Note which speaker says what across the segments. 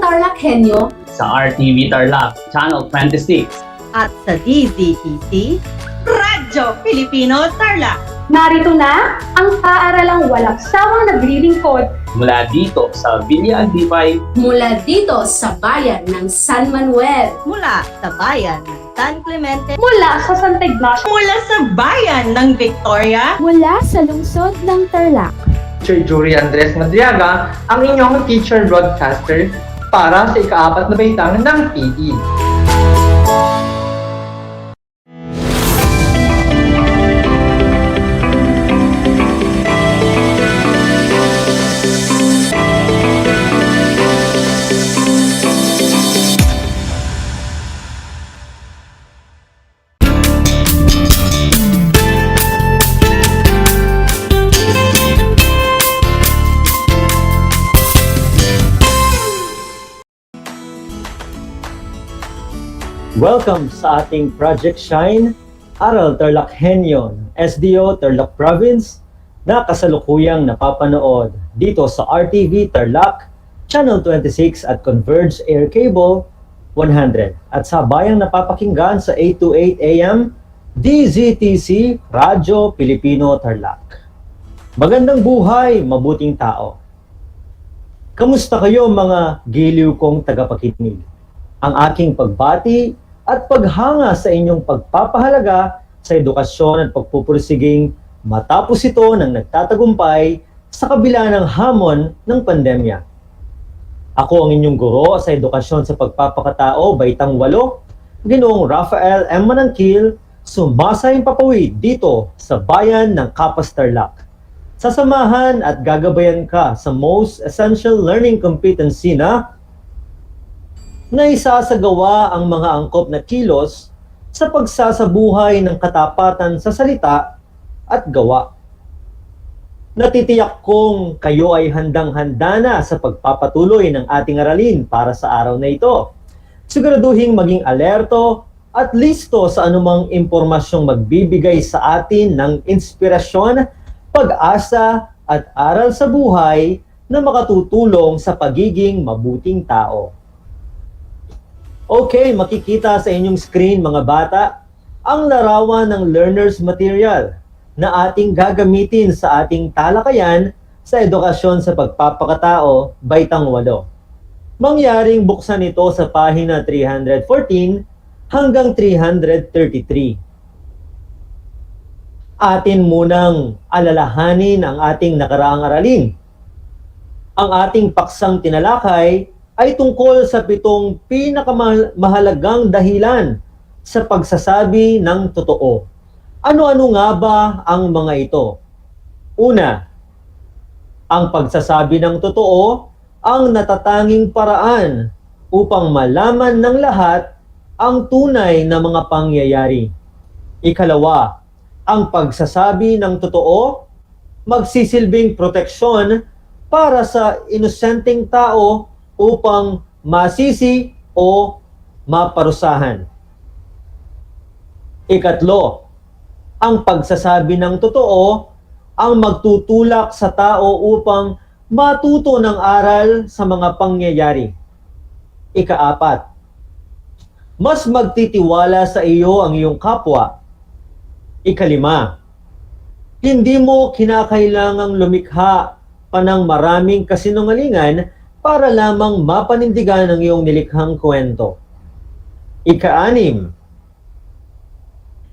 Speaker 1: TarlakHenyo
Speaker 2: sa RTV Tarlac, Channel 26.
Speaker 3: At sa DZTC, Radyo Pilipino Tarlac.
Speaker 1: Narito na ang paaralang walang sawang naglilingkod
Speaker 2: Mula dito sa Villa Aldipay,
Speaker 1: mula dito sa bayan ng San Manuel,
Speaker 3: Mula sa bayan ng San Clemente,
Speaker 1: mula sa Santa Ignacio,
Speaker 3: mula sa bayan ng Victoria,
Speaker 4: mula sa lungsod ng Tarlac.
Speaker 5: Teacher Jury Andres Madriaga, ang inyong teacher broadcaster para sa ika-4 na baitang ng PE.
Speaker 6: Welcome sa ating Project Shine, Aral TarlakHenyo, SDO Tarlac Province, na kasalukuyang napapanood dito sa RTV Tarlac, Channel 26 at Converge Air Cable 100 at sa bayang napapakinggan sa 8 to 8 AM, DZTC, Radyo Pilipino Tarlac. Magandang buhay, mabuting tao. Kamusta kayo mga giliw kong tagapakinig? Ang aking pagbati at paghanga sa inyong pagpapahalaga sa edukasyon at pagpupursiging matapos ito ng nagtatagumpay sa kabila ng hamon ng pandemya. Ako ang inyong guro sa edukasyon sa pagpapakatao, Baitang 8, Ginoong Rafael M. Manangkil, sumasayang papawid dito sa bayan ng Kapas Tarlac. Sasamahan at gagabayan ka sa Most Essential Learning Competency na isasagawa ang mga angkop na kilos sa pagsasabuhay ng katapatan sa salita at gawa. Natitiyak kong kayo ay handang-handa na sa pagpapatuloy ng ating aralin para sa araw na ito. Siguraduhin maging alerto at listo sa anumang impormasyong magbibigay sa atin ng inspirasyon, pag-asa at aral sa buhay na makatutulong sa pagiging mabuting tao. Okay, makikita sa inyong screen mga bata ang larawan ng learner's material na ating gagamitin sa ating talakayan sa edukasyon sa pagpapakatao, Baitang 8. Mangyaring buksan ito sa pahina 314 hanggang 333. Atin munang alalahanin ang ating nakaraang aralin. Ang ating paksang tinalakay ay tungkol sa 7 pinakamahalagang dahilan sa pagsasabi ng totoo. Ano-ano nga ba ang mga ito? Una, ang pagsasabi ng totoo ang natatanging paraan upang malaman ng lahat ang tunay na mga pangyayari. Ikalawa, ang pagsasabi ng totoo magsisilbing proteksyon para sa inosenteng tao upang masisi o maparusahan. Ikatlo, ang pagsasabi ng totoo ang magtutulak sa tao upang matuto ng aral sa mga pangyayari. Ikaapat, mas magtitiwala sa iyo ang iyong kapwa. Ikalima, hindi mo kinakailangang lumikha pa ng maraming kasinungalingan para lamang mapanindigan ang iyong nilikhang kwento. Ika-6,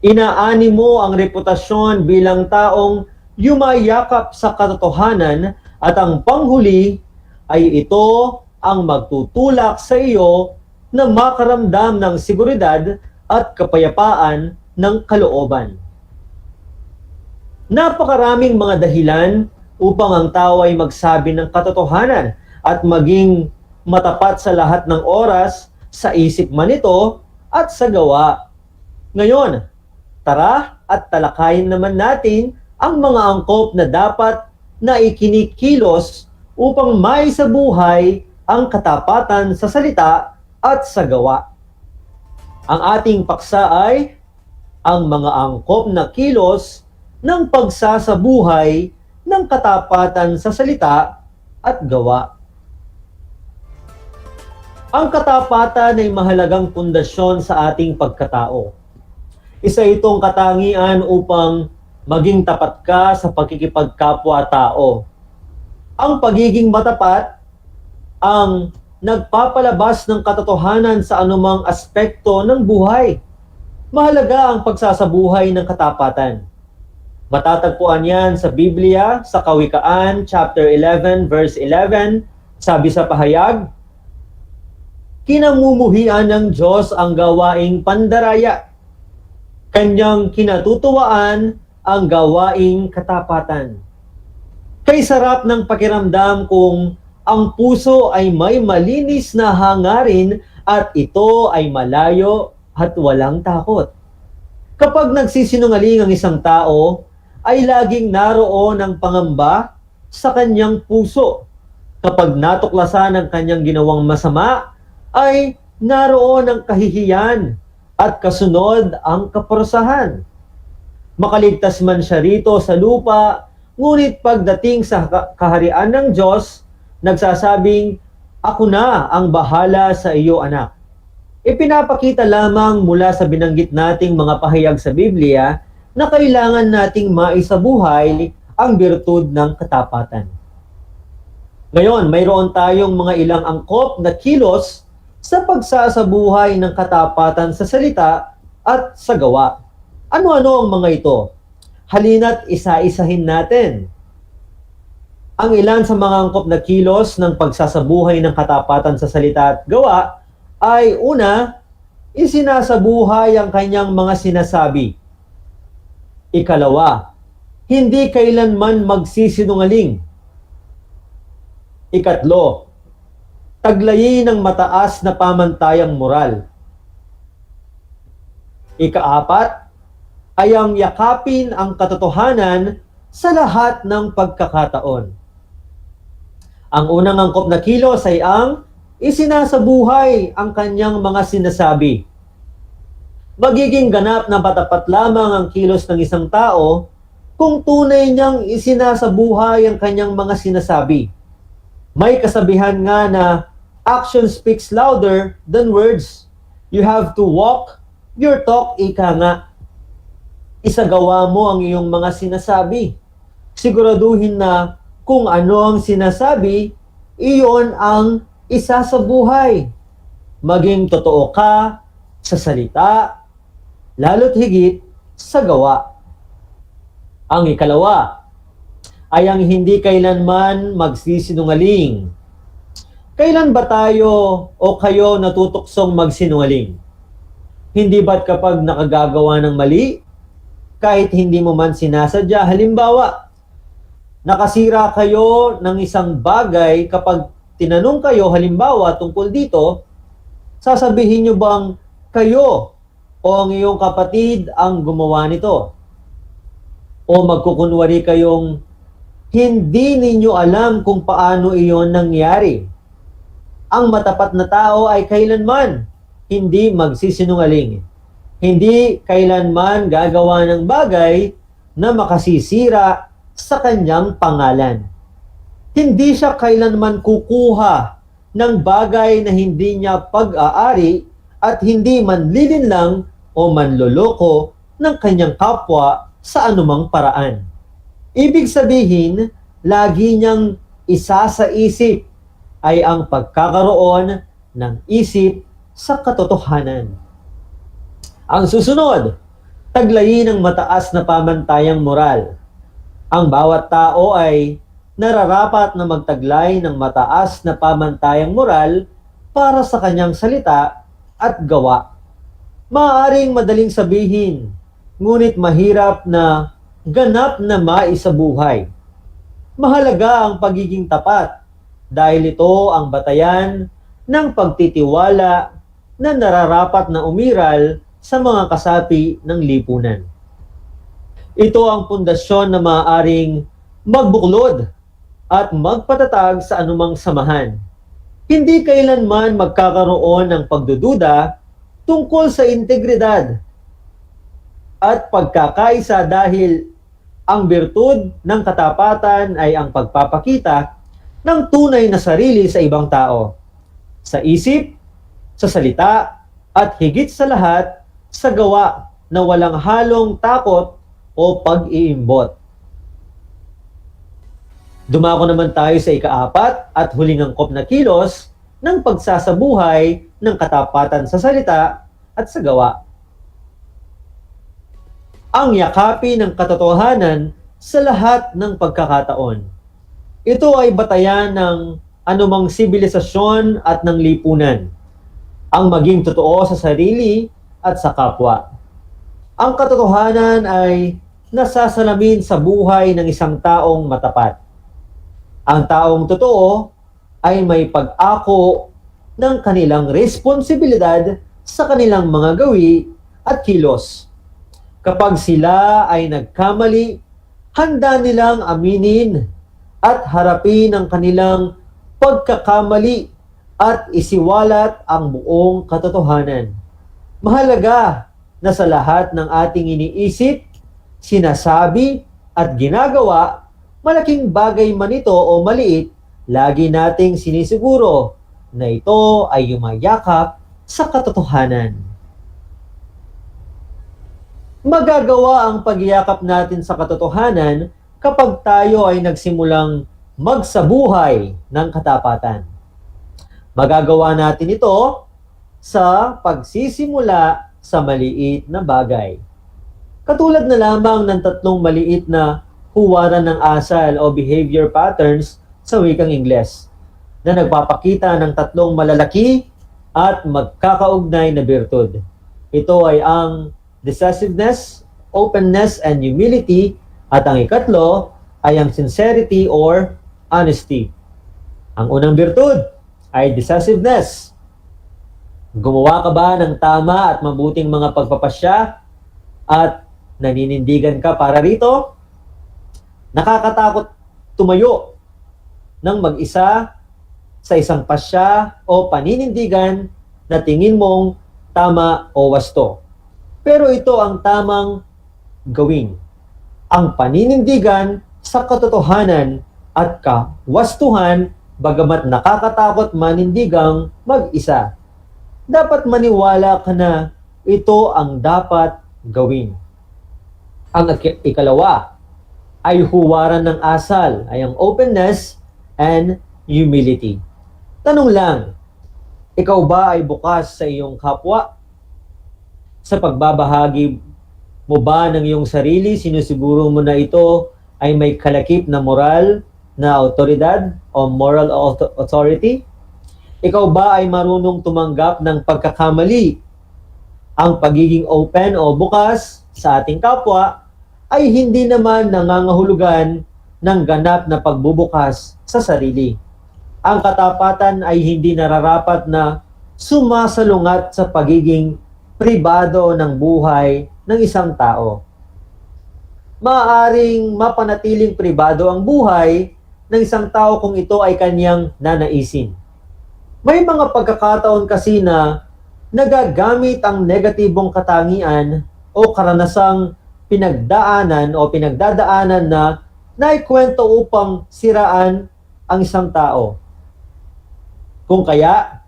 Speaker 6: inaani mo ang reputasyon bilang taong yumayakap sa katotohanan at ang panghuli ay ito ang magtutulak sa iyo na makaramdam ng seguridad at kapayapaan ng kalooban. Napakaraming mga dahilan upang ang tao ay magsabi ng katotohanan at maging matapat sa lahat ng oras sa isip man ito at sa gawa. Ngayon, tara at talakayin naman natin ang mga angkop na dapat na ikinikilos upang maisabuhay ang katapatan sa salita at sa gawa. Ang ating paksa ay ang mga angkop na kilos ng pagsasabuhay ng katapatan sa salita at gawa. Ang katapatan ay mahalagang pundasyon sa ating pagkatao. Isa itong katangian upang maging tapat ka sa pakikipagkapwa-tao. Ang pagiging matapat ang nagpapalabas ng katotohanan sa anumang aspekto ng buhay. Mahalaga ang pagsasabuhay ng katapatan. Matatagpuan yan sa Biblia, sa Kawikaan, chapter 11, verse 11. Sabi sa pahayag, kinamumuhian ng Diyos ang gawaing pandaraya. Kanyang kinatutuwaan ang gawaing katapatan. Kay sarap ng pakiramdam kung ang puso ay may malinis na hangarin at ito ay malayo at walang takot. Kapag nagsisinungaling ang isang tao, ay laging naroon ang pangamba sa kanyang puso. Kapag natuklasan ang kanyang ginawang masama, ay naroon ang kahihiyan at kasunod ang kaparusahan. Makaligtas man siya rito sa lupa, ngunit pagdating sa kaharian ng Diyos, nagsasabing, ako na ang bahala sa iyo, anak. Ipinapakita lamang mula sa binanggit nating mga pahayag sa Biblia na kailangan nating maisabuhay ang birtud ng katapatan. Ngayon, mayroon tayong mga ilang angkop na kilos sa pagsasabuhay ng katapatan sa salita at sa gawa. Ano-ano ang mga ito? Halina't isa-isahin natin. Ang ilan sa mga angkop na kilos ng pagsasabuhay ng katapatan sa salita at gawa ay una, isinasabuhay ang kanyang mga sinasabi. Ikalawa, hindi kailanman magsisinungaling. Ikatlo, taglayin ng mataas na pamantayang moral. Ikaapat, ay ang yakapin ang katotohanan sa lahat ng pagkakataon. Ang unang angkop na kilos ay ang isinasabuhay ang kanyang mga sinasabi. Magiging ganap na patapat lamang ang kilos ng isang tao kung tunay niyang isinasabuhay ang kanyang mga sinasabi. May kasabihan nga na action speaks louder than words. You have to walk your talk, ika nga. Isagawa mo ang iyong mga sinasabi. Siguraduhin na kung ano ang sinasabi, iyon ang isasabuhay. Maging totoo ka sa salita, lalo't higit sa gawa. Ang ikalawa ay ang hindi kailanman magsisinungaling. Kailan ba tayo o kayo natutuksong magsinungaling? Hindi ba't kapag nakagagawa ng mali, kahit hindi mo man sinasadya, halimbawa, nakasira kayo ng isang bagay, kapag tinanong kayo halimbawa tungkol dito, sasabihin nyo bang kayo o ang iyong kapatid ang gumawa nito? O magkukunwari kayong hindi ninyo alam kung paano iyon nangyari? Ang matapat na tao ay kailanman hindi magsisinungaling. Hindi kailanman gagawa ng bagay na makasisira sa kanyang pangalan. Hindi siya kailanman kukuha ng bagay na hindi niya pag-aari at hindi manlilinlang o manloloko ng kanyang kapwa sa anumang paraan. Ibig sabihin, lagi niyang isa sa isip ay ang pagkakaroon ng isip sa katotohanan. Ang susunod, taglayin ng mataas na pamantayang moral. Ang bawat tao ay nararapat na magtaglay ng mataas na pamantayang moral para sa kanyang salita at gawa. Maaaring madaling sabihin, ngunit mahirap na ganap na maisabuhay. Mahalaga ang pagiging tapat dahil ito ang batayan ng pagtitiwala na nararapat na umiral sa mga kasapi ng lipunan. Ito ang pundasyon na maaaring magbuklod at magpatatag sa anumang samahan. Hindi kailanman magkakaroon ng pagdududa tungkol sa integridad at pagkakaisa dahil ang birtud ng katapatan ay ang pagpapakita ng tunay na sarili sa ibang tao, sa isip, sa salita, at higit sa lahat, sa gawa na walang halong takot o pag-iimbot. Dumako naman tayo sa ika-4 at huling angkop na kilos ng pagsasabuhay ng katapatan sa salita at sa gawa. Ang yakapin ng katotohanan sa lahat ng pagkakataon. Ito ay batayan ng anumang sibilisasyon at ng lipunan. Ang maging totoo sa sarili at sa kapwa. Ang katotohanan ay nasasalamin sa buhay ng isang taong matapat. Ang taong totoo ay may pag-ako ng kanilang responsibilidad sa kanilang mga gawi at kilos. Kapag sila ay nagkamali, handa nilang aminin at harapin ang kanilang pagkakamali at isiwalat ang buong katotohanan. Mahalaga na sa lahat ng ating iniisip, sinasabi at ginagawa, malaking bagay man ito o maliit, lagi nating sinisiguro na ito ay yumayakap sa katotohanan. Magagawa ang pagyakap natin sa katotohanan kapag tayo ay nagsimulang magsabuhay ng katapatan. Magagawa natin ito sa pagsisimula sa maliit na bagay. Katulad na lamang ng 3 maliit na huwaran ng asal o behavior patterns sa wikang Ingles na nagpapakita ng 3 malalaki at magkakaugnay na birtud. Ito ay ang decisiveness, openness, and humility, at ang ikatlo ay ang sincerity or honesty. Ang unang birtud ay decisiveness. Gumawa ka ba ng tama at mabuting mga pagpapasya at naninindigan ka para rito? Nakakatakot tumayo ng mag-isa sa isang pasya o paninindigan na tingin mong tama o wasto. Pero ito ang tamang gawin. Ang paninindigan sa katotohanan at kawastuhan, bagamat nakakatakot manindigang mag-isa. Dapat maniwala ka na ito ang dapat gawin. Ang ikalawa ay huwaran ng asal, ay ang openness and humility. Tanong lang, ikaw ba ay bukas sa iyong kapwa? Sa pagbabahagi mo ba ng iyong sarili, sinusiguro mo na ito ay may kalakip na moral na autoridad o moral authority? Ikaw ba ay marunong tumanggap ng pagkakamali? Ang pagiging open o bukas sa ating kapwa ay hindi naman nangangahulugan ng ganap na pagbubukas sa sarili. Ang katapatan ay hindi nararapat na sumasalungat sa pagiging pribado ng buhay ng isang tao. Maaaring mapanatiling pribado ang buhay ng isang tao kung ito ay kanyang nanaisin. May mga pagkakataon kasi na nagagamit ang negatibong katangian o karanasang pinagdaanan o pinagdadaanan na naikwento upang siraan ang isang tao. Kung kaya,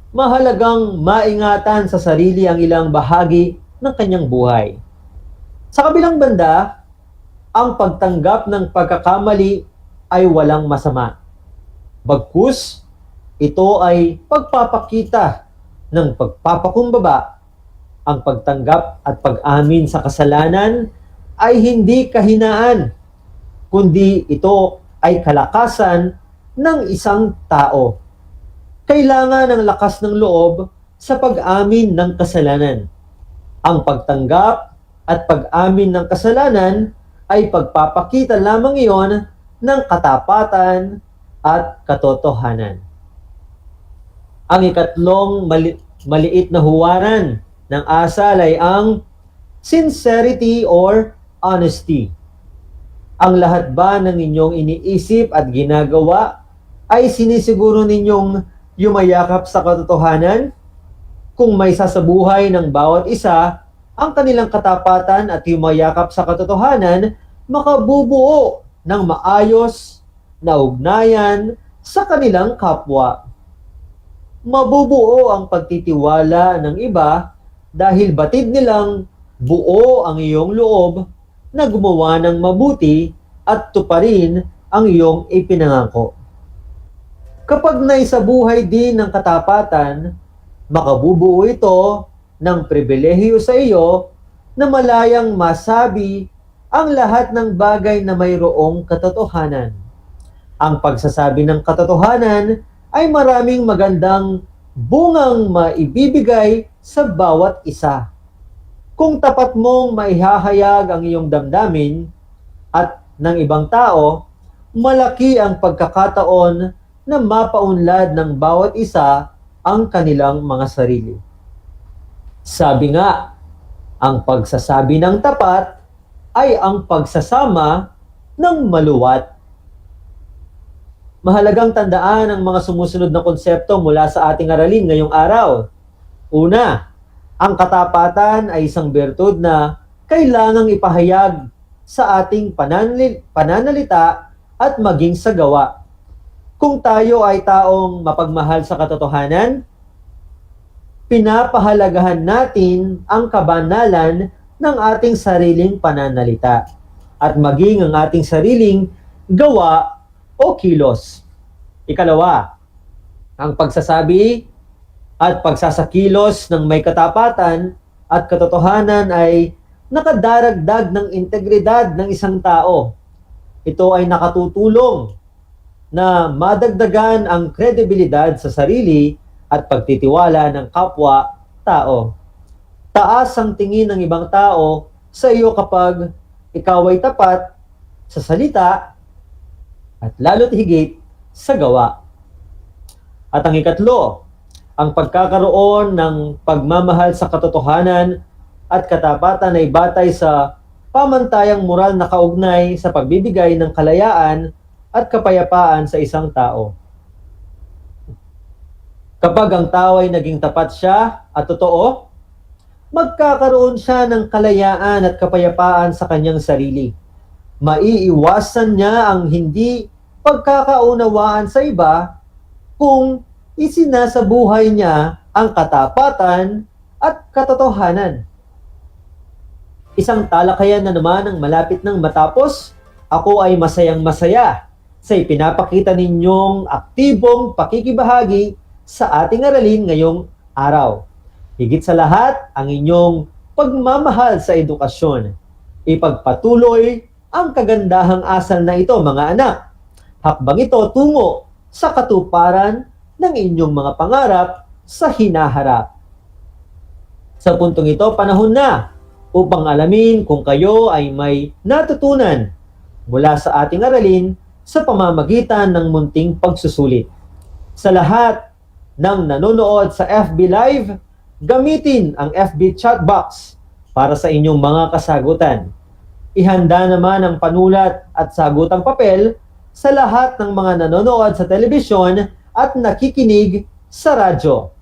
Speaker 6: mahalagang maingatan sa sarili ang ilang bahagi ng kanyang buhay. Sa kabilang banda, ang pagtanggap ng pagkakamali ay walang masama. Bagkus, ito ay pagpapakita ng pagpapakumbaba. Ang pagtanggap at pag-amin sa kasalanan ay hindi kahinaan, kundi ito ay kalakasan ng isang tao. Kailangan ng lakas ng loob sa pag-amin ng kasalanan. Ang pagtanggap at pag-amin ng kasalanan ay pagpapakita lamang iyon ng katapatan at katotohanan. Ang ikatlong maliit na huwaran ng asal ay ang sincerity or honesty. Ang lahat ba ng inyong iniisip at ginagawa ay sinisiguro ninyong yumayakap sa katotohanan? Kung may sasabuhay ng bawat isa ang kanilang katapatan at yumayakap sa katotohanan, makabubuo ng maayos na ugnayan sa kanilang kapwa. mabubuo ang pagtitiwala ng iba dahil batid nilang buo ang iyong loob na gumawa ng mabuti at tuparin ang iyong ipinangako. Kapag naisabuhay din ng katapatan, makabubuo ito ng pribilehiyo sa iyo na malayang masabi ang lahat ng bagay na mayroong katotohanan. Ang pagsasabi ng katotohanan ay maraming magandang bungang maibibigay sa bawat isa. Kung tapat mong maihahayag ang iyong damdamin at ng ibang tao, malaki ang pagkakataon na mapaunlad ng bawat isa ang kanilang mga sarili. Sabi nga, ang pagsasabi ng tapat ay ang pagsasama ng maluwat. Mahalagang tandaan ang mga sumusunod na konsepto mula sa ating aralin ngayong araw. Una, ang katapatan ay isang bertud na kailangang ipahayag sa ating pananalita at maging sa gawa. Kung tayo ay taong mapagmahal sa katotohanan, pinapahalagahan natin ang kabanalan ng ating sariling pananalita at maging ang ating sariling gawa o kilos. Ikalawa, ang pagsasabi at pagsasakilos ng may katapatan at katotohanan ay nakadaragdag ng integridad ng isang tao. Ito ay nakatutulong na madagdagan ang kredibilidad sa sarili at pagtitiwala ng kapwa-tao. Taas ang tingin ng ibang tao sa iyo kapag ikaw ay tapat sa salita at lalo't higit sa gawa. At ang ikatlo, ang pagkakaroon ng pagmamahal sa katotohanan at katapatan ay batay sa pamantayang moral na kaugnay sa pagbibigay ng kalayaan at kapayapaan sa isang tao. Kapag ang tao ay naging tapat siya at totoo, magkakaroon siya ng kalayaan at kapayapaan sa kanyang sarili. Maiiwasan niya ang hindi pagkakaunawaan sa iba kung isinasabuhay niya ang katapatan at katotohanan. Isang talakayan na naman ang malapit ng matapos. Ako ay masayang-masaya sa ipinapakita ninyong aktibong pakikibahagi sa ating aralin ngayong araw. Higit sa lahat, ang inyong pagmamahal sa edukasyon. Ipagpatuloy ang kagandahang asal na ito, mga anak. Hakbang ito tungo sa katuparan ng inyong mga pangarap sa hinaharap. Sa puntong ito, panahon na upang alamin kung kayo ay may natutunan mula sa ating aralin sa pamamagitan ng munting pagsusulit. Sa lahat ng nanonood sa FB Live, gamitin ang FB chat box para sa inyong mga kasagutan. Ihanda naman ang panulat at sagutang papel sa lahat ng mga nanonood sa telebisyon at nakikinig sa radyo.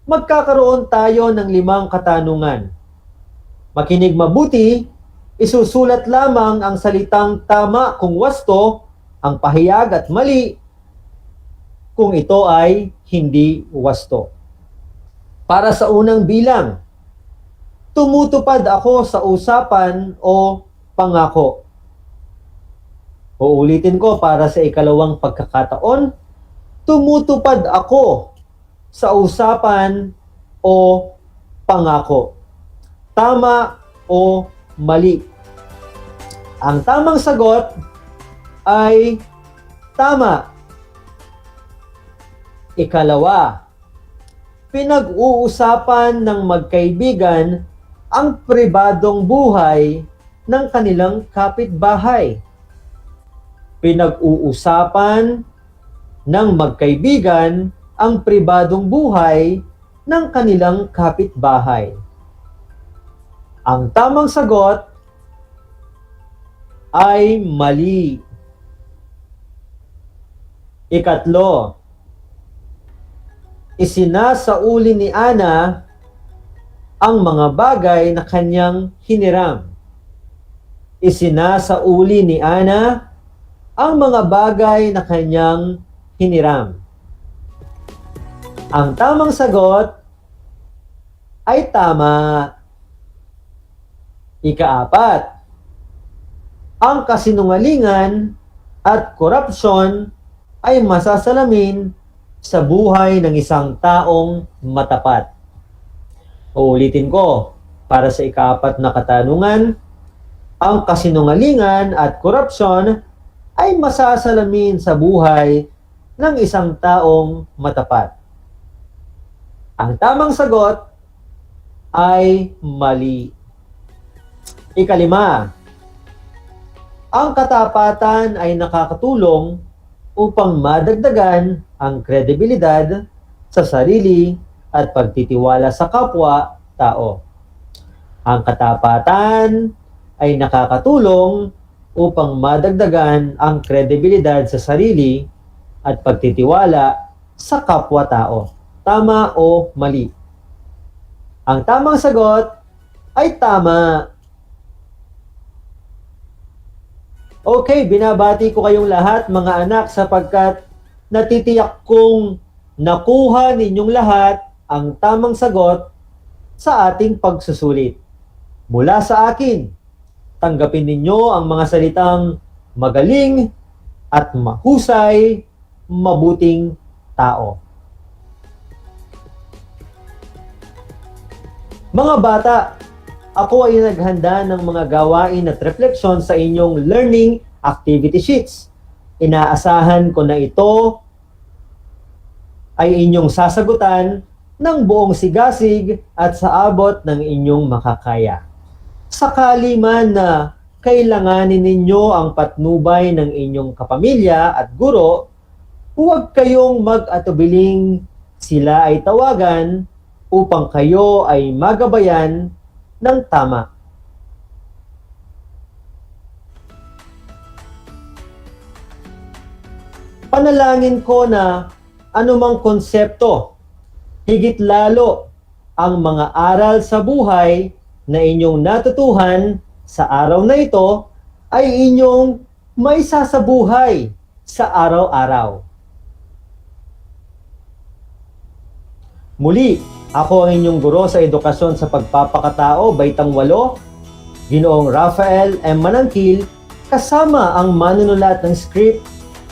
Speaker 6: Magkakaroon tayo ng 5 katanungan. Makinig mabuti, isusulat lamang ang salitang tama kung wasto, ang pahayag at mali kung ito ay hindi wasto. Para sa unang bilang, tumutupad ako sa usapan o pangako. Uulitin ko para sa ikalawang pagkakataon, tumutupad ako sa usapan o pangako. Tama o mali? Ang tamang sagot ay tama. Ikalawa, pinag-uusapan ng magkaibigan ang pribadong buhay ng kanilang kapitbahay. Pinag-uusapan ng magkaibigan ang pribadong buhay ng kanilang kapitbahay. Ang tamang sagot ay mali. Ikatlo, isinasauli ni Ana ang mga bagay na kanyang hiniram. Isinasauli ni Ana ang mga bagay na kanyang hiniram. Ang tamang sagot ay tama. Ika-4. Ang kasinungalingan at korupsyon ay masasalamin sa buhay ng isang taong matapat. Uulitin ko, para sa ika-4 na katanungan, ang kasinungalingan at korupsyon ay masasalamin sa buhay ng isang taong matapat. Ang tamang sagot ay mali. Ika-5. Ang katapatan ay nakakatulong upang madagdagan ang kredibilidad sa sarili at pagtitiwala sa kapwa-tao. Ang katapatan ay nakakatulong upang madagdagan ang kredibilidad sa sarili at pagtitiwala sa kapwa-tao. Tama o mali? Ang tamang sagot ay tama. Okay, binabati ko kayong lahat mga anak sapagkat natitiyak kong nakuha ninyong lahat ang tamang sagot sa ating pagsusulit. Mula sa akin, tanggapin ninyo ang mga salitang magaling at mahusay, mabuting tao. Mga bata, ako ay naghanda ng mga gawain at refleksyon sa inyong learning activity sheets. Inaasahan ko na ito ay inyong sasagutan ng buong sigasig at sa abot ng inyong makakaya. Sakali man na kailanganin ninyo ang patnubay ng inyong kapamilya at guro, huwag kayong mag-atubiling sila ay tawagan upang kayo ay magabayan ng tama. Panalangin ko na anumang konsepto, higit lalo ang mga aral sa buhay na inyong natutuhan sa araw na ito ay inyong maisasabuhay sa araw-araw. Muli, ako ang inyong guro sa edukasyon sa pagpapakatao, Baitang 8, Ginoong Rafael M. Manangkil, kasama ang manunulat ng script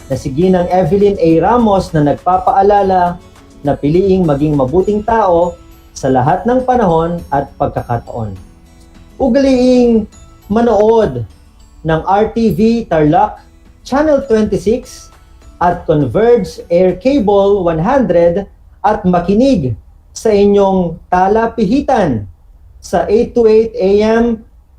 Speaker 6: na si Ginang Evelyn A. Ramos na nagpapaalala na piliing maging mabuting tao sa lahat ng panahon at pagkakataon. Ugaliing manood ng RTV Tarlac Channel 26 at Converge Air Cable 100 at makinig sa inyong talapihitan sa 8 to 8 a.m.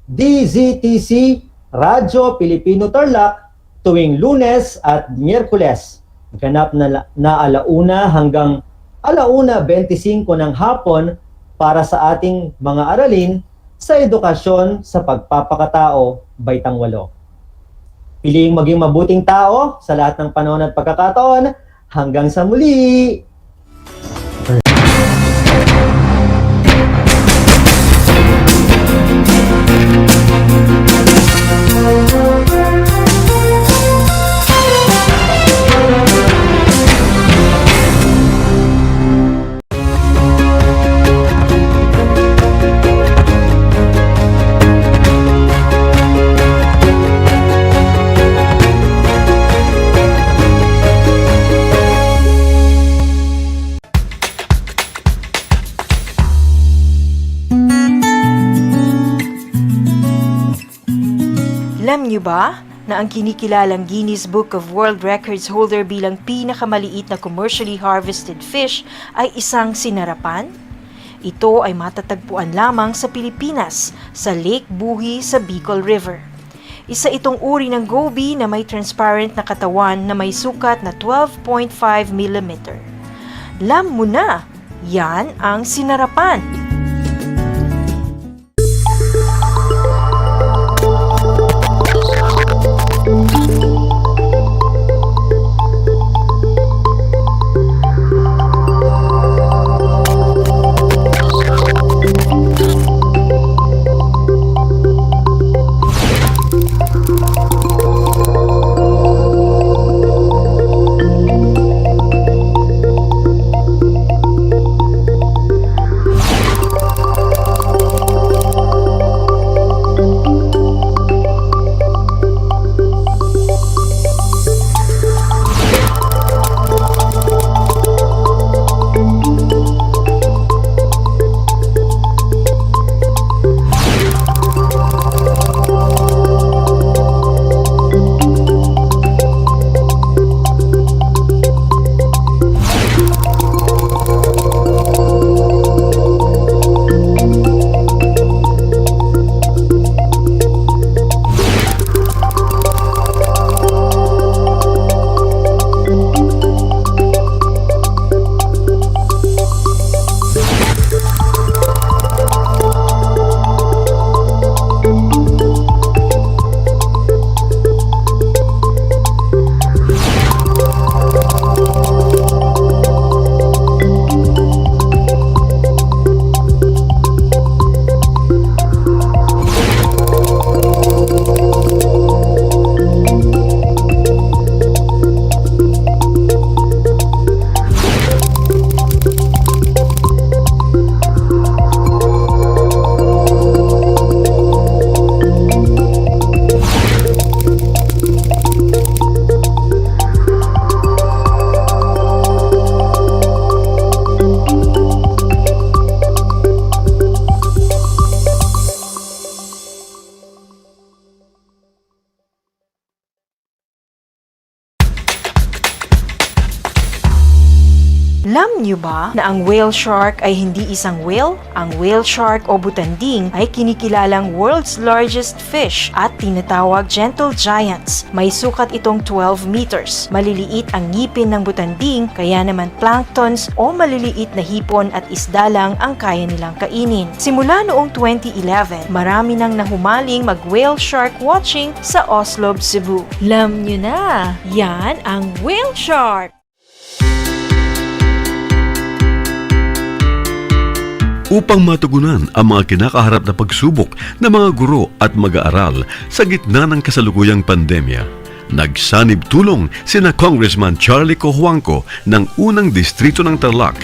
Speaker 6: DZTC Radyo Pilipino Tarlac tuwing Lunes at Miyerkules. Ganap na alauna hanggang alauna 25 ng hapon para sa ating mga aralin sa edukasyon sa pagpapakatao, Baitang 8. Piliing maging mabuting tao sa lahat ng panahon at pagkakataon. Hanggang sa muli!
Speaker 7: Alam niyo ba na ang kinikilalang Guinness Book of World Records holder bilang pinakamaliit na commercially harvested fish ay isang sinarapan? Ito ay matatagpuan lamang sa Pilipinas, sa Lake Buhi sa Bicol River. Isa itong uri ng goby na may transparent na katawan na may sukat na 12.5 mm. Alam mo na, yan ang sinarapan. Alam niyo ba na ang whale shark ay hindi isang whale? Ang whale shark o butanding ay kinikilalang world's largest fish at tinatawag gentle giants. May sukat itong 12 meters. Maliliit ang ngipin ng butanding, kaya naman planktons o maliliit na hipon at isda lang ang kaya nilang kainin. Simula noong 2011, marami nang nahumaling mag-whale shark watching sa Oslo, Cebu. Alam niyo na, yan ang whale shark!
Speaker 8: Upang matugunan ang mga kinakaharap na pagsubok ng mga guro at mag-aaral sa gitna ng kasalukuyang pandemya, nagsanib tulong sina Congressman Charlie Cojuangco ng unang distrito ng Tarlac,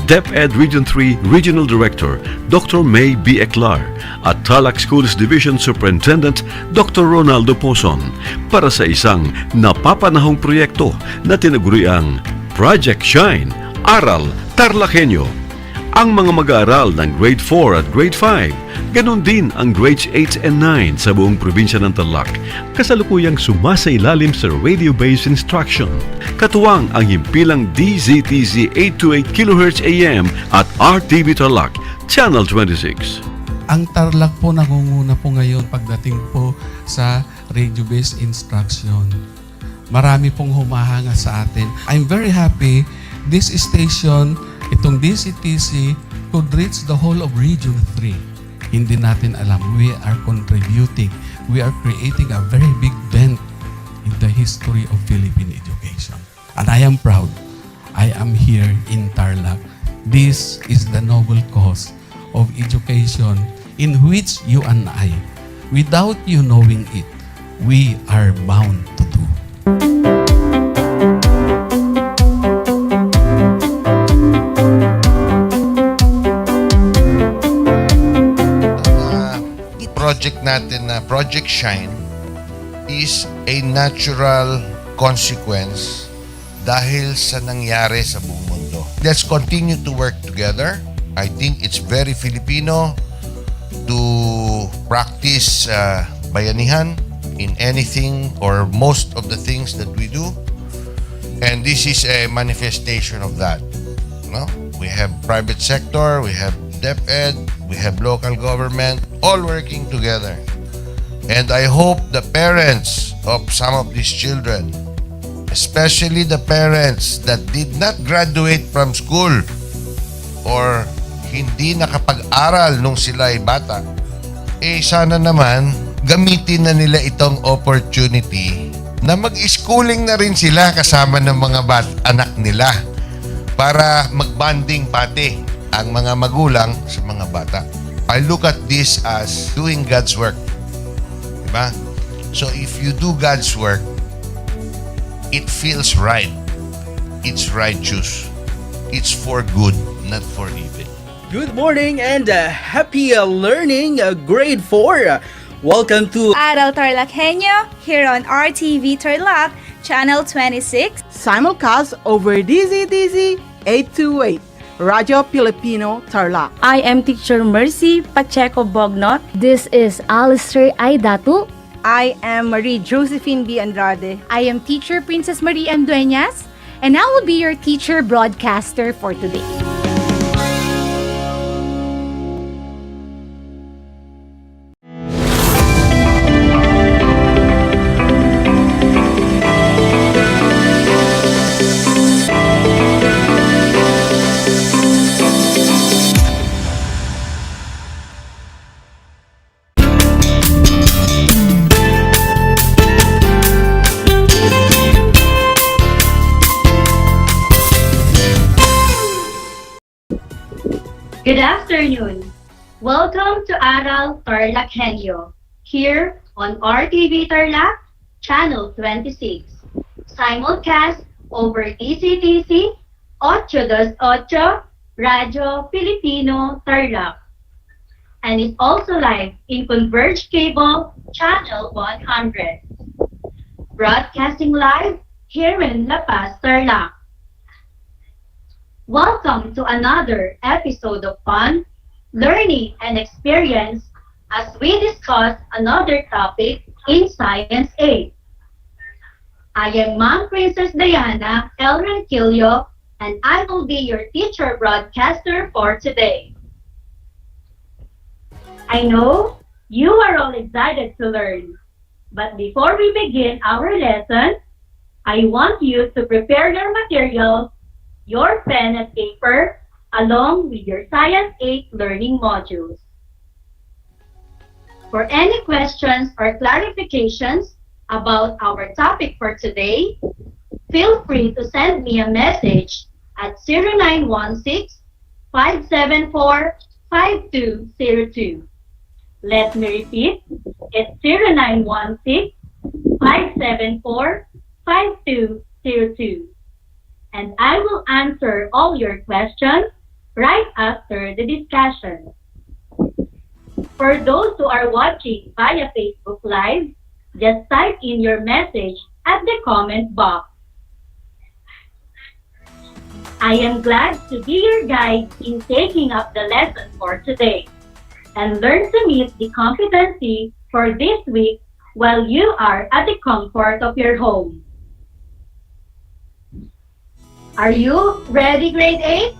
Speaker 8: DEPED Region 3 Regional Director Dr. May B. Eclar at Tarlac Schools Division Superintendent Dr. Ronaldo Pozon para sa isang napapanahong proyekto na tinaguriang Project Shine, Aral TarlakHenyo. Ang mga mag-aaral ng Grade 4 at Grade 5, ganon din ang Grades 8 and 9 sa buong probinsya ng Tarlac, kasalukuyang sumasailalim sa radio-based instruction. Katuwang ang himpilang DZTZ 828 kHz AM at RTV Tarlac, Channel 26.
Speaker 9: Ang Tarlac po nangunguna po ngayon pagdating po sa radio-based instruction. Marami pong humahanga sa atin. I'm very happy this station, itong DCTC, could reach the whole of Region 3. Hindi natin alam, we are contributing. We are creating a very big dent in the history of Philippine education. And I am proud. I am here in Tarlac. This is the noble cause of education in which you and I, without you knowing it, we are bound to do.
Speaker 10: Project natin na Project Shine is a natural consequence dahil sa nangyari sa buong mundo. Let's continue to work together. I think it's very Filipino to practice bayanihan in anything or most of the things that we do. And this is a manifestation of that. No? We have private sector, we have DEPED, we have local government, all working together. And I hope the parents of some of these children, especially the parents that did not graduate from school or hindi nakapag-aral nung sila ay bata, sana naman gamitin na nila itong opportunity na mag-schooling na rin sila kasama ng mga anak nila para mag-bonding pati ang mga magulang sa mga bata. I look at this as doing God's work. Diba? So if you do God's work, it feels right. It's righteous. It's for good, not for evil.
Speaker 11: Good morning and happy learning, grade 4. Welcome to
Speaker 12: Aral TarlakHenyo here on RTV Tarlac, Channel 26.
Speaker 3: Simulcast over DZTZ 828. Radyo Pilipino Tarlac.
Speaker 13: I am Teacher Mercy Pacheco Bognot.
Speaker 4: This is Alistair Aidatu.
Speaker 12: I am Marie Josephine B. Andrade.
Speaker 1: I am Teacher Princess Marie M. Dueñas, and I will be your teacher broadcaster for today. Good afternoon. Welcome to Aral TarlakHenyo here on RTV Tarlac, Channel 26. Simulcast over DCTC 828 Radyo Pilipino Tarlac. And it's also live in Converged Cable Channel 100. Broadcasting live here in La Paz, Tarlac. Welcome to another episode of fun, learning, and experience as we discuss another topic in Science 8. I am Ma'am Princess Diana L. Ranquillo, and I will be your teacher broadcaster for today. I know you are all excited to learn, but before we begin our lesson, I want you to prepare your materials, your pen and paper, along with your Science 8 learning modules. For any questions or clarifications about our topic for today, feel free to send me a message at 0916-574-5202. Let me repeat, it's 0916-574-5202. And I will answer all your questions right after the discussion. For those who are watching via Facebook Live, just type in your message at the comment box. I am glad to be your guide in taking up the lesson for today and learn to meet the competency for this week while you are at the comfort of your home. Are you ready, grade 8?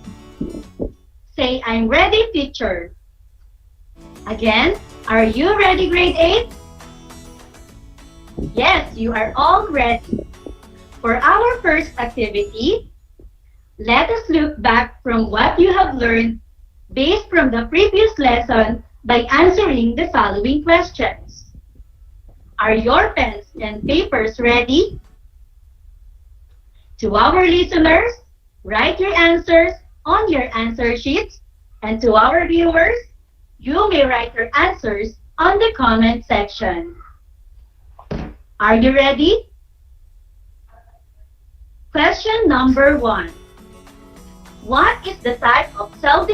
Speaker 1: Say, I'm ready, teacher. Again, are you ready, grade 8? Yes, you are all ready. For our first activity, let us look back from what you have learned based from the previous lesson by answering the following questions. Are your pens and papers ready? To our listeners, write your answers on your answer sheets, and to our viewers, you may write your answers on the comment section. Are you ready? Question number 1. What is the type of cell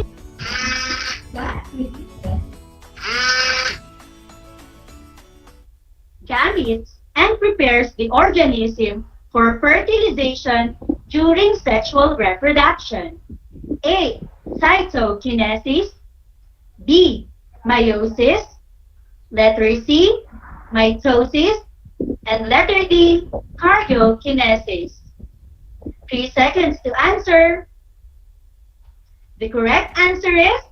Speaker 1: gametes and prepares the organism for fertilization during sexual reproduction? A. Cytokinesis. B. Meiosis. Letter C. Mitosis. And letter D. Karyokinesis. 3 seconds to answer. The correct answer is?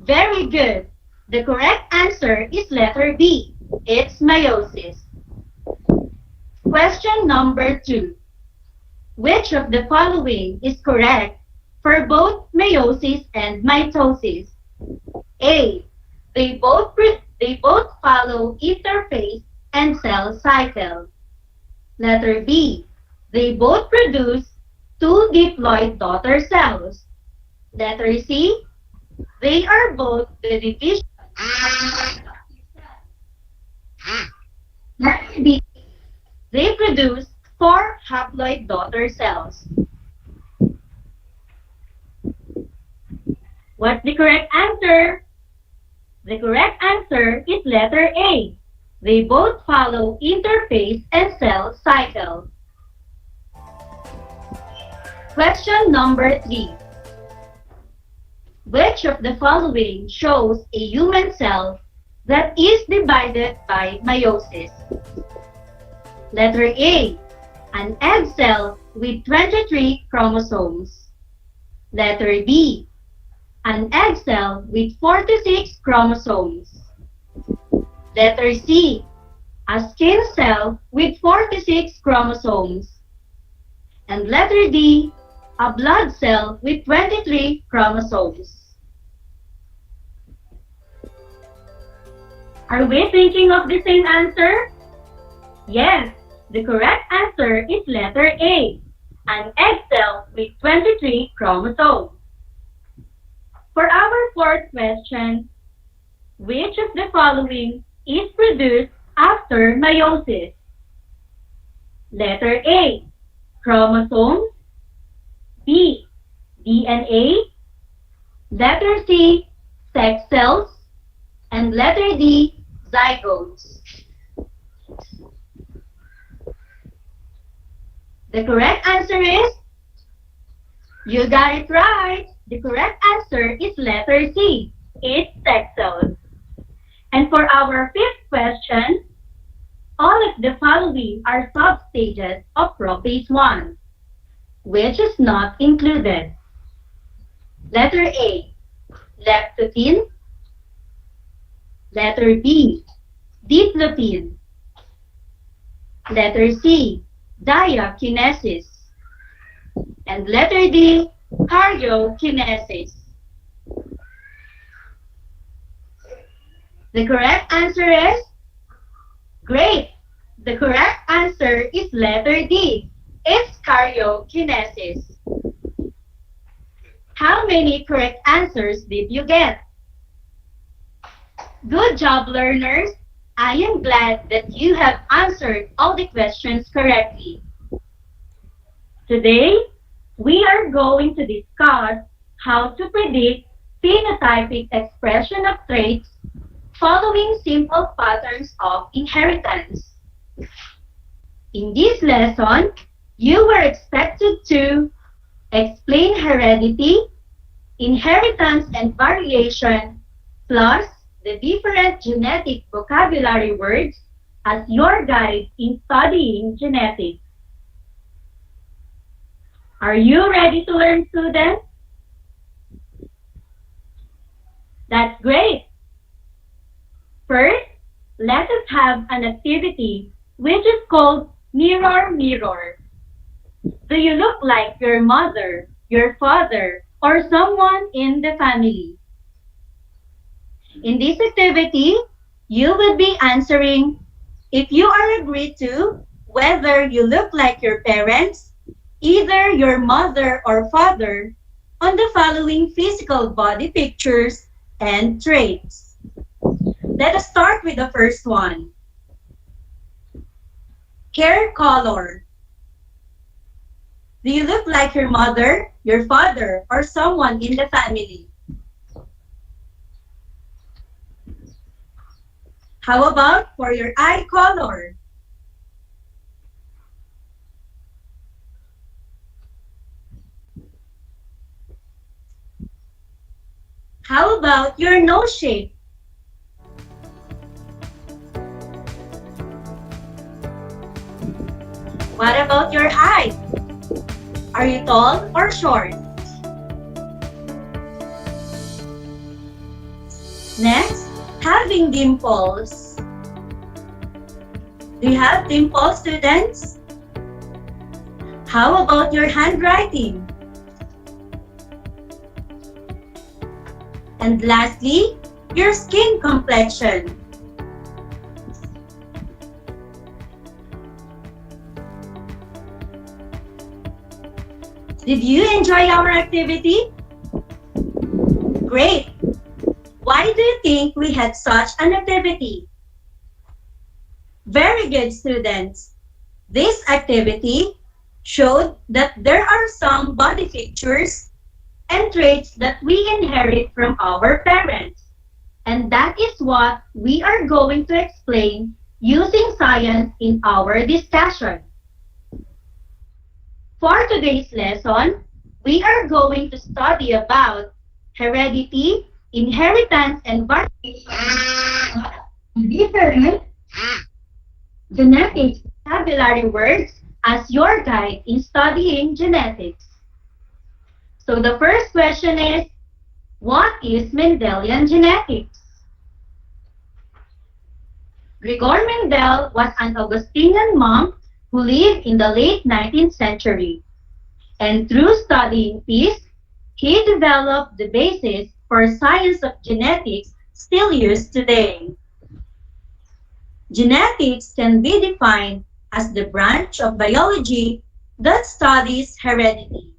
Speaker 1: Very good. The correct answer is letter B. It's meiosis. Question number 2. Which of the following is correct for both meiosis and mitosis? A. They both follow interphase and cell cycle. Letter B. They both produce 2 diploid daughter cells. Letter C. They are both the division. Letter D. They produce 4 haploid daughter cells. What's the correct answer? The correct answer is letter A. They both follow interphase and cell cycle. Question number 3. Which of the following shows a human cell that is divided by meiosis? Letter A. An egg cell with 23 chromosomes. Letter B. An egg cell with 46 chromosomes. Letter C. A skin cell with 46 chromosomes. And letter D. A blood cell with 23 chromosomes. Are we thinking of the same answer? Yes, the correct answer is letter A. An egg cell with 23 chromosomes. For our fourth question, which of the following is produced after meiosis? Letter A. Chromosomes. B. DNA. Letter C. Sex cells. And letter D. Zygotes. The correct answer is? You got it right. The correct answer is letter C. It's sex cells. And for our fifth question, all of the following are substages of prophase 1. which is not included? Letter A, lecithin. Letter B, diplopin. Letter C, diakinesis. And letter D, karyokinesis. The correct answer is? Great! The correct answer is letter D. It's karyokinesis. How many correct answers did you get? Good job, learners! I am glad that you have answered all the questions correctly. Today, we are going to discuss how to predict phenotypic expression of traits following simple patterns of inheritance. In this lesson, you were expected to explain heredity, inheritance and variation, plus the different genetic vocabulary words as your guide in studying genetics. Are you ready to learn, students? That's great! First, let us have an activity which is called Mirror Mirror. Do you look like your mother, your father, or someone in the family? In this activity, you will be answering if you are agreed to whether you look like your parents, either your mother or father, on the following physical body pictures and traits. Let us start with the first one. Hair color. Do you look like your mother, your father, or someone in the family? How about for your eye color? How about your nose shape? What about your height? Are you tall or short? Next, having dimples. Do you have dimples, students? How about your handwriting? And lastly, your skin complexion. Did you enjoy our activity? Great! Why do you think we had such an activity? Very good, students. This activity showed that there are some body features and traits that we inherit from our parents. And that is what we are going to explain using science in our discussion. For today's lesson, we are going to study about heredity, inheritance, and variation of different genetic vocabulary words as your guide in studying genetics. So the first question is, what is Mendelian genetics? Gregor Mendel was an Augustinian monk who lived in the late 19th century. And through studying peace, he developed the basis for science of genetics still used today. Genetics can be defined as the branch of biology that studies heredity.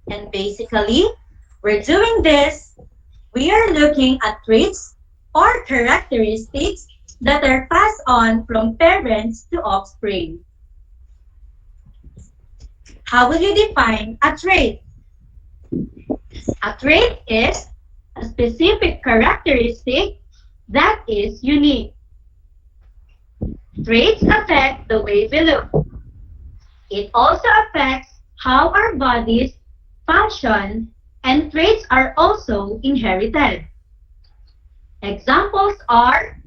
Speaker 1: And basically, we're doing this, we are looking at traits or characteristics that are passed on from parents to offspring. How will you define a trait? A trait is a specific characteristic that is unique. Traits affect the way we look. It also affects how our bodies function, and traits are also inherited. Examples are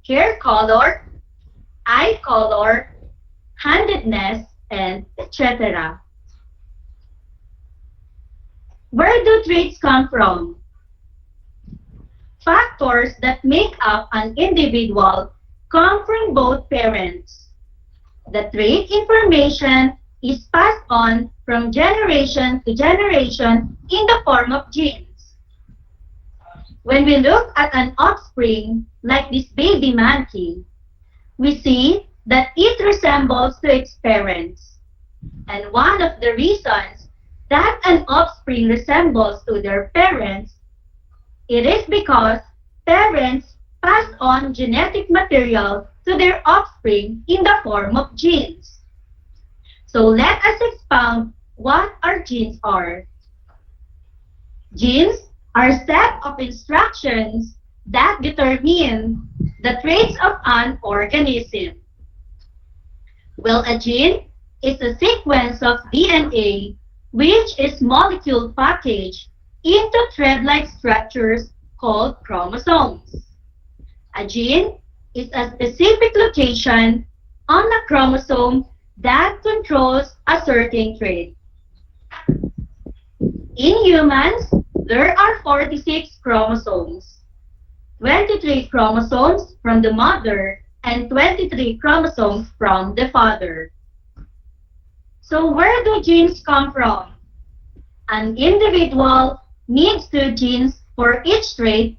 Speaker 1: hair color, eye color, handedness, and etc. Where do traits come from? Factors that make up an individual come from both parents. The trait information is passed on from generation to generation in the form of genes. When we look at an offspring, like this baby monkey, we see that it resembles to its parents. And one of the reasons that an offspring resembles to their parents, it is because parents pass on genetic material to their offspring in the form of genes. So let us expound what our genes are. Genes are a set of instructions that determine the traits of an organism. Well, a gene is a sequence of DNA which is molecule packaged into thread-like structures called chromosomes. A gene is a specific location on a chromosome that controls a certain trait. In humans, there are 46 chromosomes, 23 chromosomes from the mother and 23 chromosomes from the father. So where do genes come from? An individual needs 2 genes for each trait,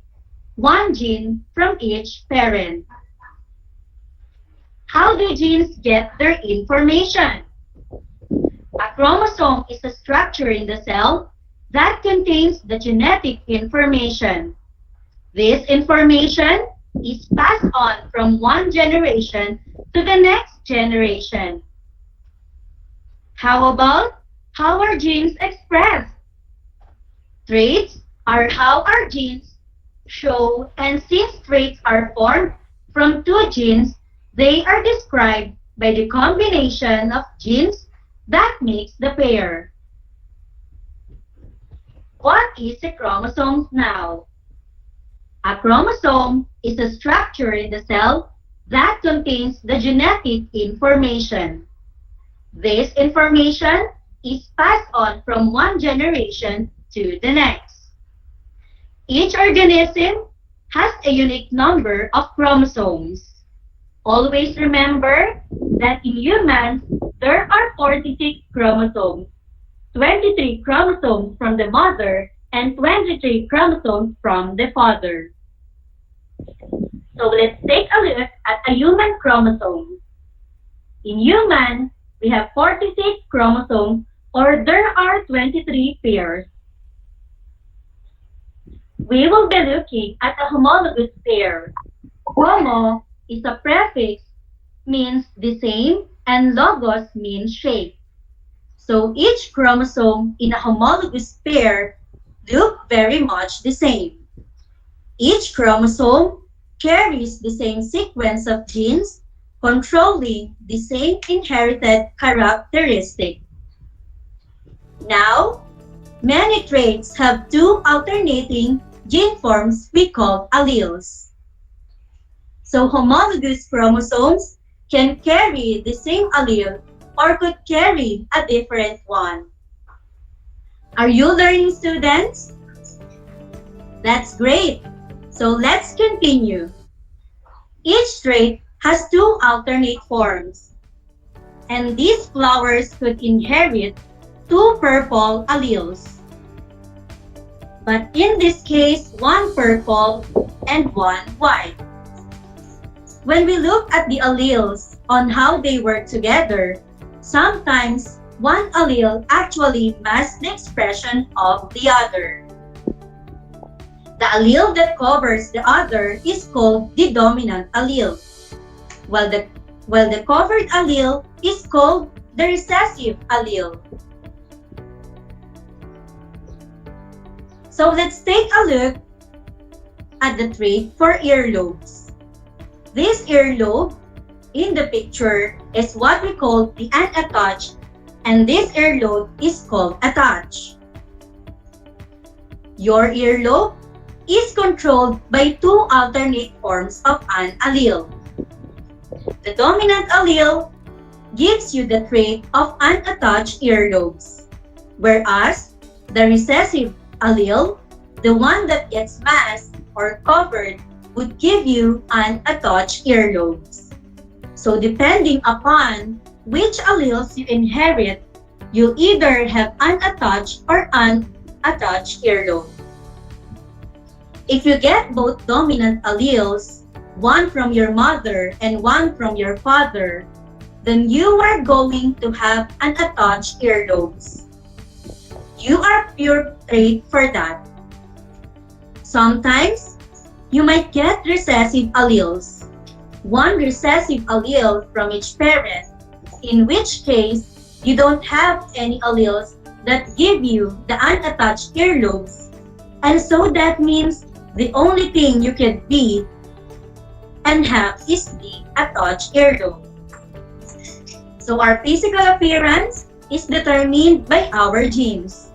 Speaker 1: 1 gene from each parent. How do genes get their information? A chromosome is a structure in the cell that contains the genetic information. This information is passed on from one generation to the next generation. How about how are genes expressed? Traits are how our genes show, and since traits are formed from 2 genes, they are described by the combination of genes that makes the pair. What is a chromosome now? A chromosome is a structure in the cell that contains the genetic information. This information is passed on from one generation to the next. Each organism has a unique number of chromosomes. Always remember that in humans, there are 46 chromosomes, 23 chromosomes from the mother and 23 chromosomes from the father. So let's take a look at a human chromosome. In humans, we have 46 chromosomes, or there are 23 pairs. We will be looking at a homologous pair. Homo is a prefix, means the same, and logos means shape. So each chromosome in a homologous pair look very much the same. Each chromosome carries the same sequence of genes controlling the same inherited characteristic. Now, many traits have 2 alternating gene forms we call alleles. So homologous chromosomes can carry the same allele or could carry a different one. Are you learning, students? That's great. So let's continue. Each trait has 2 alternate forms, and these flowers could inherit 2 purple alleles. But in this case, 1 purple and 1 white. When we look at the alleles on how they work together, sometimes one allele actually masks the expression of the other. The allele that covers the other is called the dominant allele, while the covered allele is called the recessive allele. So let's take a look at the trait for earlobes. This earlobe in the picture is what we call the unattached, and this earlobe is called attached. Your earlobe is controlled by 2 alternate forms of an allele. The dominant allele gives you the trait of unattached earlobes, whereas The recessive allele, the one that gets masked or covered, would give you unattached earlobes. So depending upon which alleles you inherit, you'll either have unattached or unattached earlobe. If you get both dominant alleles, one from your mother and one from your father, then you are going to have unattached earlobes. You are pure trait for that. Sometimes, you might get recessive alleles. One recessive allele from each parent, in which case, you don't have any alleles that give you the unattached earlobes. And so that means the only thing you can be and have is the attached earlobe. So our physical appearance is determined by our genes.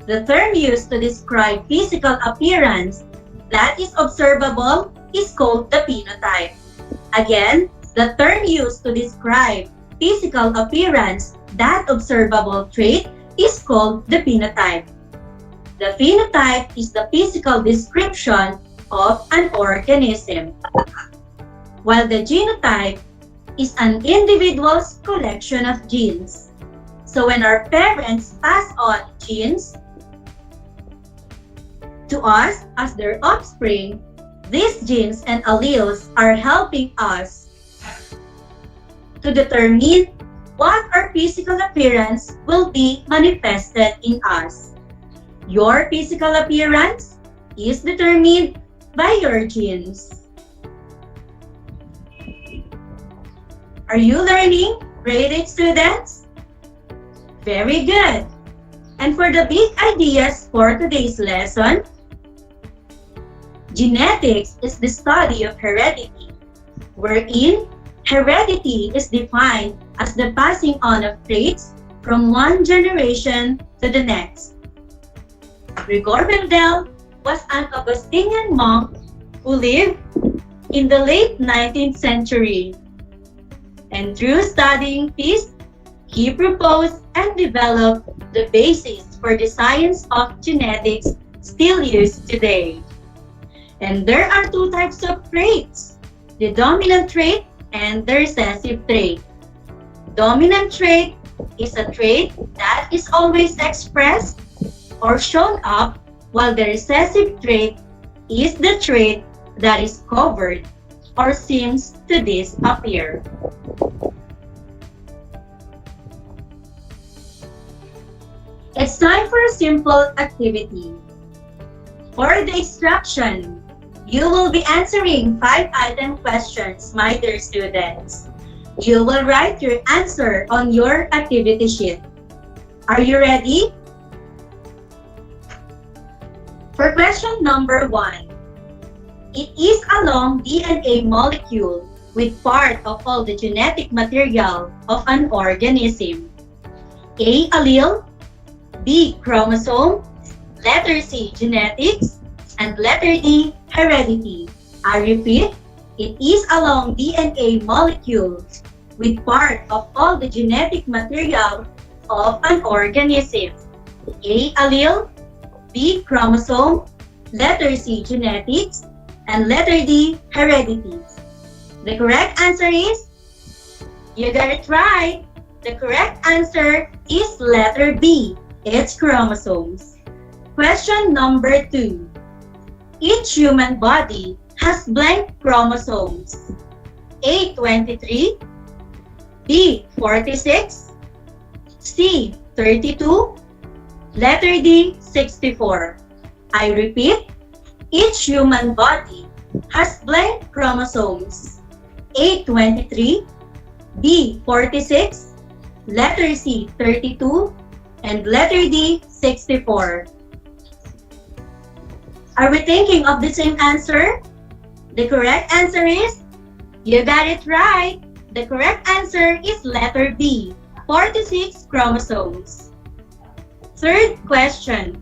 Speaker 1: The term used to describe physical appearance that is observable is called the phenotype. Again, the term used to describe physical appearance, that observable trait, is called the phenotype. The phenotype is the physical description of an organism, while the genotype is an individual's collection of genes. So when our parents pass on genes to us as their offspring, these genes and alleles are helping us to determine what our physical appearance will be manifested in us. Your physical appearance is determined by your genes. Are you learning, grade 8 students? Very good. And for the big ideas for today's lesson, genetics is the study of heredity, wherein heredity is defined as the passing on of traits from one generation to the next. Gregor Mendel was an Augustinian monk who lived in the late 19th century. And through studying this, he proposed and developed the basis for the science of genetics still used today. And there are two types of traits, the dominant trait and the recessive trait. Dominant trait is a trait that is always expressed or shown up, while the recessive trait is the trait that is covered or seems to disappear. It's time for a simple activity. For the instruction, you will be answering 5-item questions, my dear students. You will write your answer on your activity sheet. Are you ready? For question number 1, it is a long DNA molecule with part of all the genetic material of an organism. A. Allele, B. Chromosome, letter C. Genetics, and letter D. Heredity. I repeat, it is a long DNA molecule with part of all the genetic material of an organism. A. Allele, B. Chromosome, letter C. Genetics, and letter D. Heredity. The correct answer is, you got it right. The correct answer is letter B. It's chromosomes. Question number 2. Each human body has blank chromosomes. A. 23, B. 46, C. 32, letter D. 64. I repeat, each human body has blank chromosomes. A. 23, B. 46, letter C. 32, and letter D. 64. Are we thinking of the same answer? The correct answer is, you got it right. The correct answer is letter B, 46 chromosomes. Third question.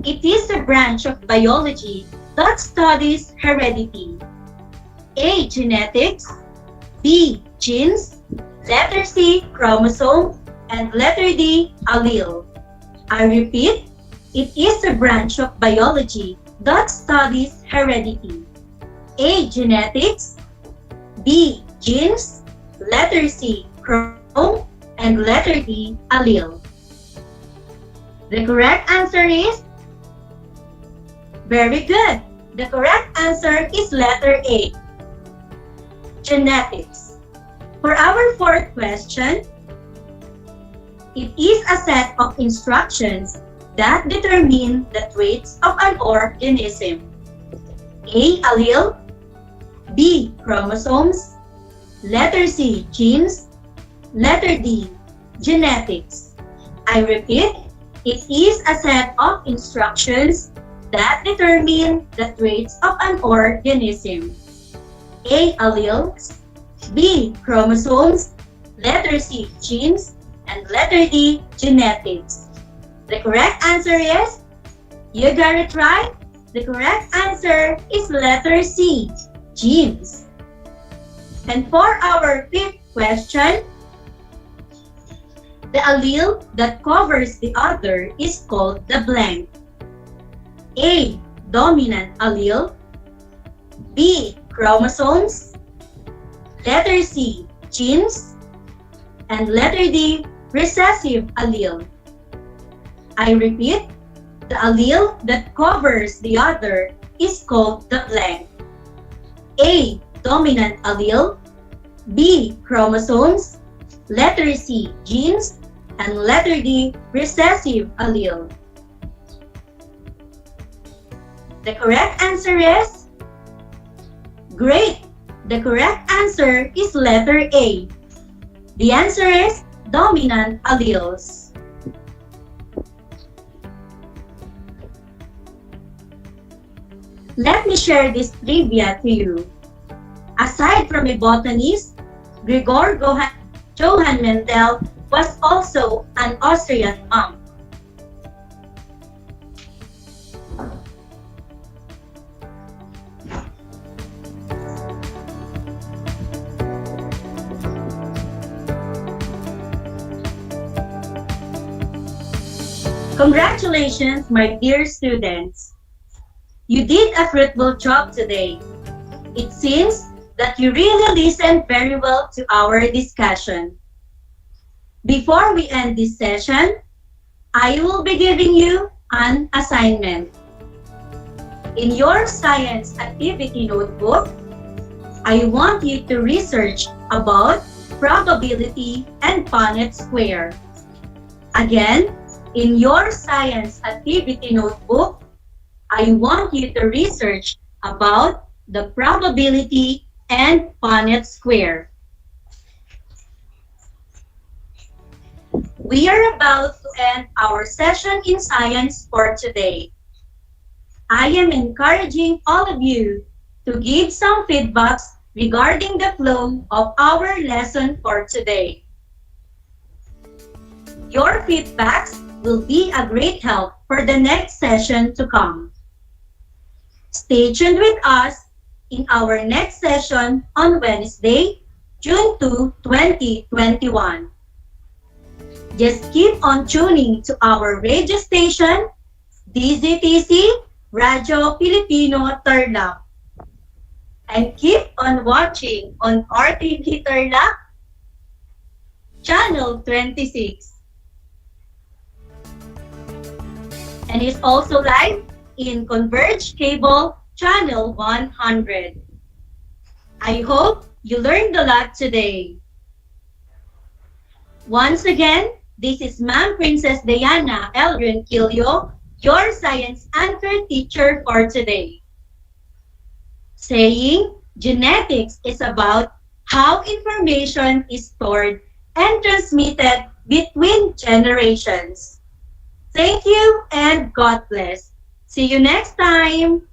Speaker 1: It is a branch of biology that studies heredity. A. Genetics, B. Genes, letter C. Chromosome, and letter D. Allele. I repeat, It is a branch of biology that studies heredity. A. Genetics. B. Genes. Letter C. Chromosome. And letter D. Allele. The correct answer is very good. The correct answer is letter A. Genetics. For our fourth question, it is a set of instructions that determine the traits of an organism. A. Allele. B. Chromosomes. Letter C. Genes. Letter D. Genetics. I repeat, it is a set of instructions that determine the traits of an organism. A. Alleles. B. Chromosomes. Letter C. Genes. And letter D. Genetics. The correct answer is, you got it right. The correct answer is letter C. Genes. And for our fifth question, the allele that covers the other is called the blank. A. Dominant allele. B. Chromosomes. Letter C. Genes. And letter D. Recessive allele. I repeat, the allele that covers the other is called the blank. A. Dominant allele. B. Chromosomes. Letter C. Genes. And letter D. Recessive allele. The correct answer is great. The correct answer is letter A. The answer is dominant alleles. Let me share this trivia to you. Aside from a botanist, Gregor Johann Mendel was also an Austrian monk. Congratulations, my dear students. You did a fruitful job today. It seems that you really listened very well to our discussion. Before we end this session, I will be giving you an assignment. In your science activity notebook, I want you to research about probability and Punnett square. Again, in your science activity notebook, I want you to research about the probability and Punnett square. We are about to end our session in science for today. I am encouraging all of you to give some feedbacks regarding the flow of our lesson for today. Your feedbacks will be a great help for the next session to come. Stay tuned with us in our next session on Wednesday, June 2, 2021. Just keep on tuning to our radio station, DZTC, Radio Filipino Tarlac. And keep on watching on RTV Tarlac, Channel 26. And it's also live in Converge Cable, Channel 100. I hope you learned a lot today. Once again, this is Ma'am Princess Diana L. Ronquillo, your science anchor teacher for today, saying genetics is about how information is stored and transmitted between generations. Thank you and God bless. See you next time.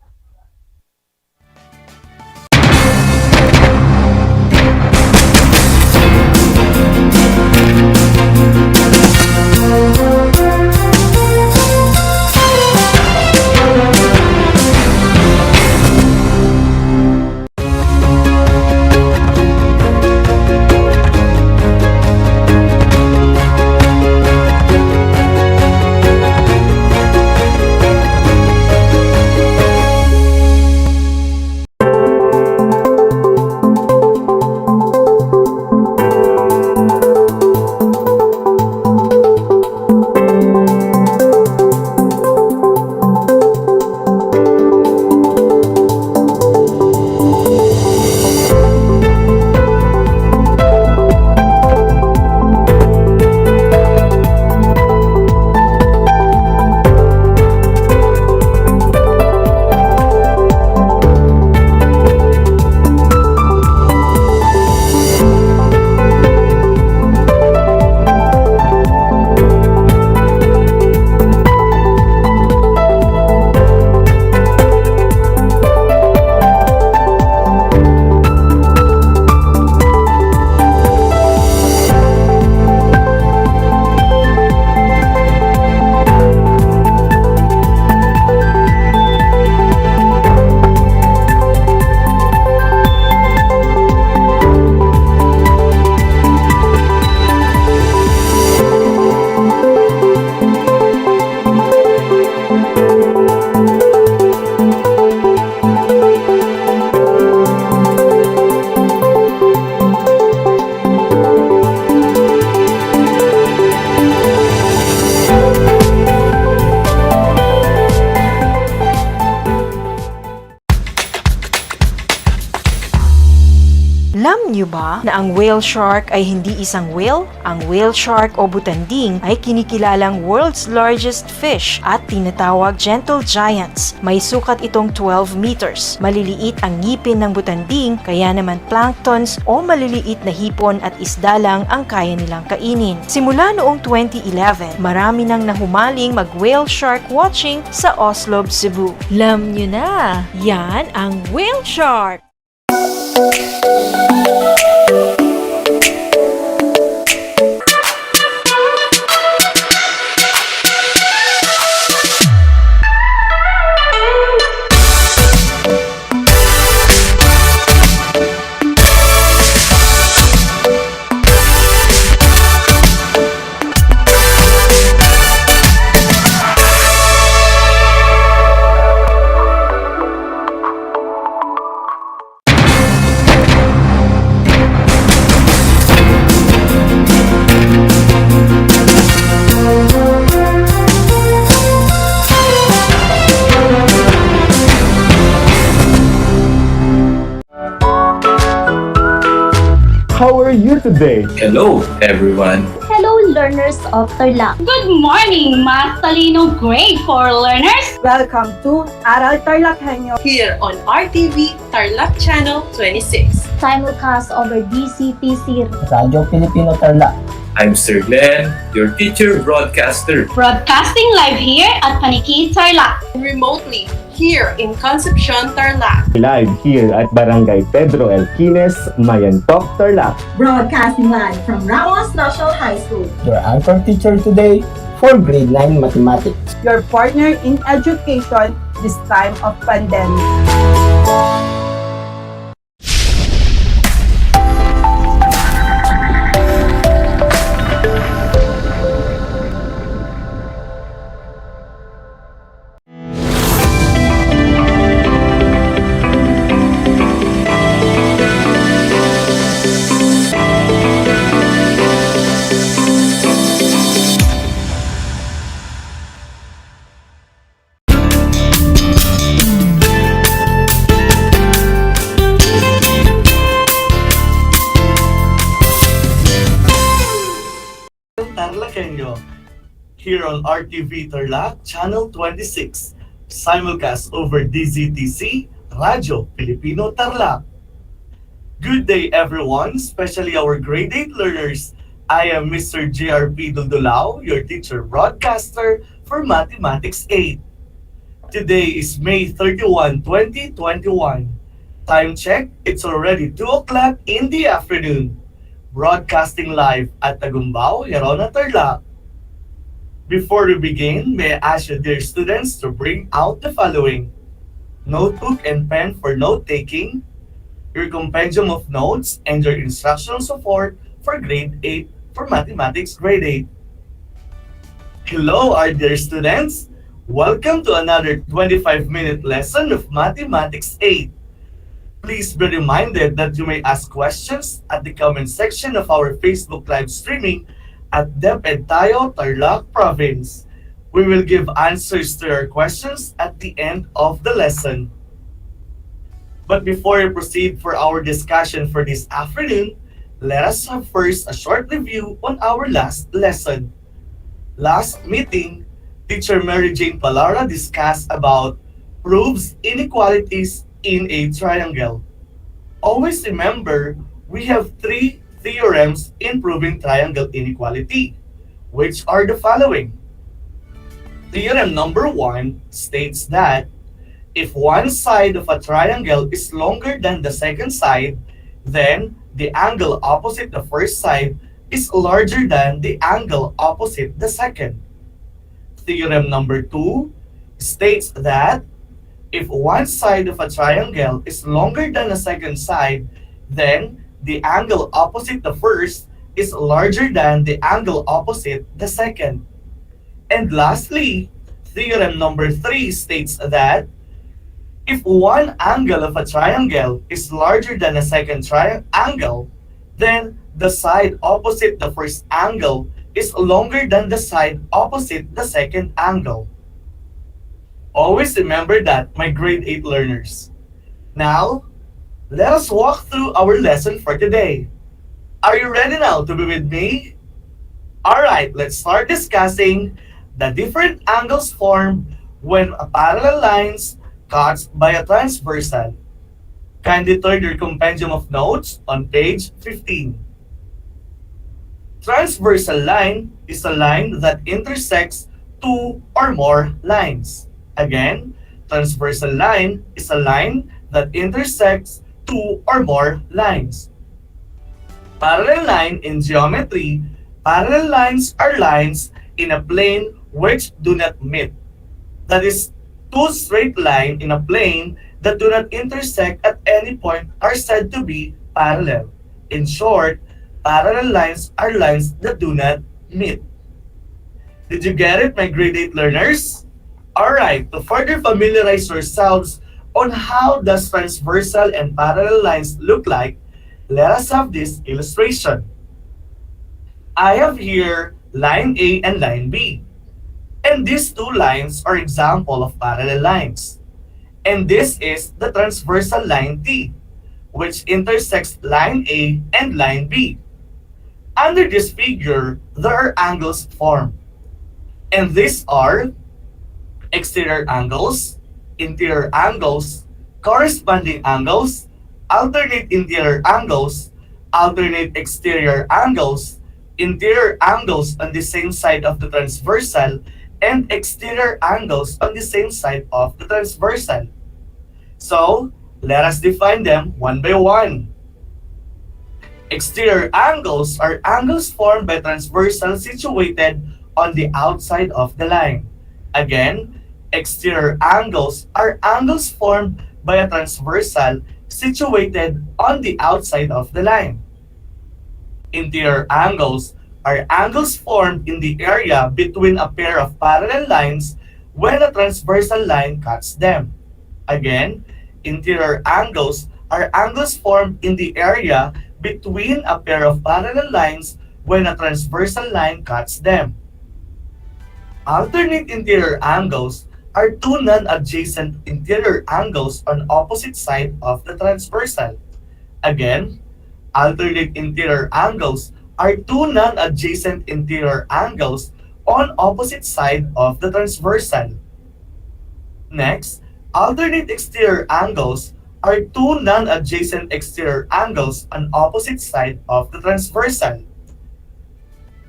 Speaker 7: Alam niyo ba na ang whale shark ay hindi isang whale? Ang whale shark o butanding ay kinikilalang world's largest fish at tinatawag gentle giants. May sukat itong 12 meters. Maliliit ang ngipin ng butanding, kaya naman planktons o maliliit na hipon at isda lang ang kaya nilang kainin. Simula noong 2011, marami nang nahumaling mag-whale shark watching sa Oslo, Cebu. Alam niyo na, yan ang whale shark!
Speaker 14: How are you today?
Speaker 15: Hello, everyone.
Speaker 16: Hello, learners of Tarlac.
Speaker 17: Good morning, Mas Talino Grade 4 learners.
Speaker 18: Welcome to Aral TarlakHenyo here on RTV Tarlac Channel 26.
Speaker 16: Simulcast over DCTC.
Speaker 19: Radio Filipino Tarlac.
Speaker 15: I'm Sir Glenn, your teacher broadcaster.
Speaker 17: Broadcasting live here at Paniki Tarlac.
Speaker 18: Remotely here in Concepcion, Tarlac.
Speaker 14: Live here at Barangay Pedro Elquines, Mayantok, Tarlac.
Speaker 20: Broadcasting live from Ramos National High School.
Speaker 19: Your anchor teacher today for grade 9 mathematics.
Speaker 18: Your partner in education this time of pandemic.
Speaker 21: TarlakHenyo here on RTV Tarlac Channel 26, simulcast over DZTC, Radio Filipino Tarlac. Good day everyone, especially our grade 8 learners. I am Mr. JRP Duldulao, your teacher broadcaster for Mathematics 8. Today is May 31, 2021. Time check, it's already 2 o'clock in the afternoon. Broadcasting live at Tagumbao, Yarona, Tarlac. Before we begin, may I ask you, dear students, to bring out the following: notebook and pen for note-taking, your compendium of notes, and your instructional support for grade 8 for Mathematics grade 8. Hello, our dear students. Welcome to another 25-minute lesson of Mathematics 8. Please be reminded that you may ask questions at the comment section of our Facebook live streaming at DEPED tayo, Tarlac Province. We will give answers to your questions at the end of the lesson. But before we proceed for our discussion for this afternoon, let us have first a short review on our last lesson. Last meeting, Teacher Mary Jane Palara discussed about proves inequalities in a triangle. Always remember, we have 3 theorems in proving triangle inequality, which are the following. Theorem number 1 states that if one side of a triangle is longer than the second side, then the angle opposite the first side is larger than the angle opposite the second. Theorem number 2 states that if one side of a triangle is longer than the second side, then the angle opposite the first is larger than the angle opposite the second. And lastly, theorem number 3 states that if one angle of a triangle is larger than a second angle, then the side opposite the first angle is longer than the side opposite the second angle. Always remember that, my grade 8 learners. Now, Let us walk through our lesson for today. Are you ready now to be with me? Alright, let's start discussing the different angles formed when a parallel lines cuts by a transversal. Kindly turn your compendium of notes on page 15. Transversal line is a line that intersects two or more lines. Again, transversal line is a line that intersects two or more lines. Parallel line in geometry, parallel lines are lines in a plane which do not meet. That is, two straight lines in a plane that do not intersect at any point are said to be parallel. In short, parallel lines are lines that do not meet. Did you get it, my grade 8 learners? Alright, to further familiarize yourselves on how does transversal and parallel lines look like, let us have this illustration. I have here line A and line B. And these two lines are example of parallel lines. And this is the transversal line T, which intersects line A and line B. Under this figure, there are angles formed. And these are exterior angles, interior angles, corresponding angles, alternate interior angles, alternate exterior angles, interior angles on the same side of the transversal, and exterior angles on the same side of the transversal. So, let us define them one by one. Exterior angles are angles formed by transversal situated on the outside of the line. Again, exterior angles are angles formed by a transversal situated on the outside of the line. Interior angles are angles formed in the area between a pair of parallel lines when a transversal line cuts them. Again, interior angles are angles formed in the area between a pair of parallel lines when a transversal line cuts them. Alternate interior angles are two non-adjacent interior angles on opposite side of the transversal. Again, alternate interior angles are two non-adjacent interior angles on opposite side of the transversal. Next, alternate exterior angles are two non-adjacent exterior angles on opposite side of the transversal.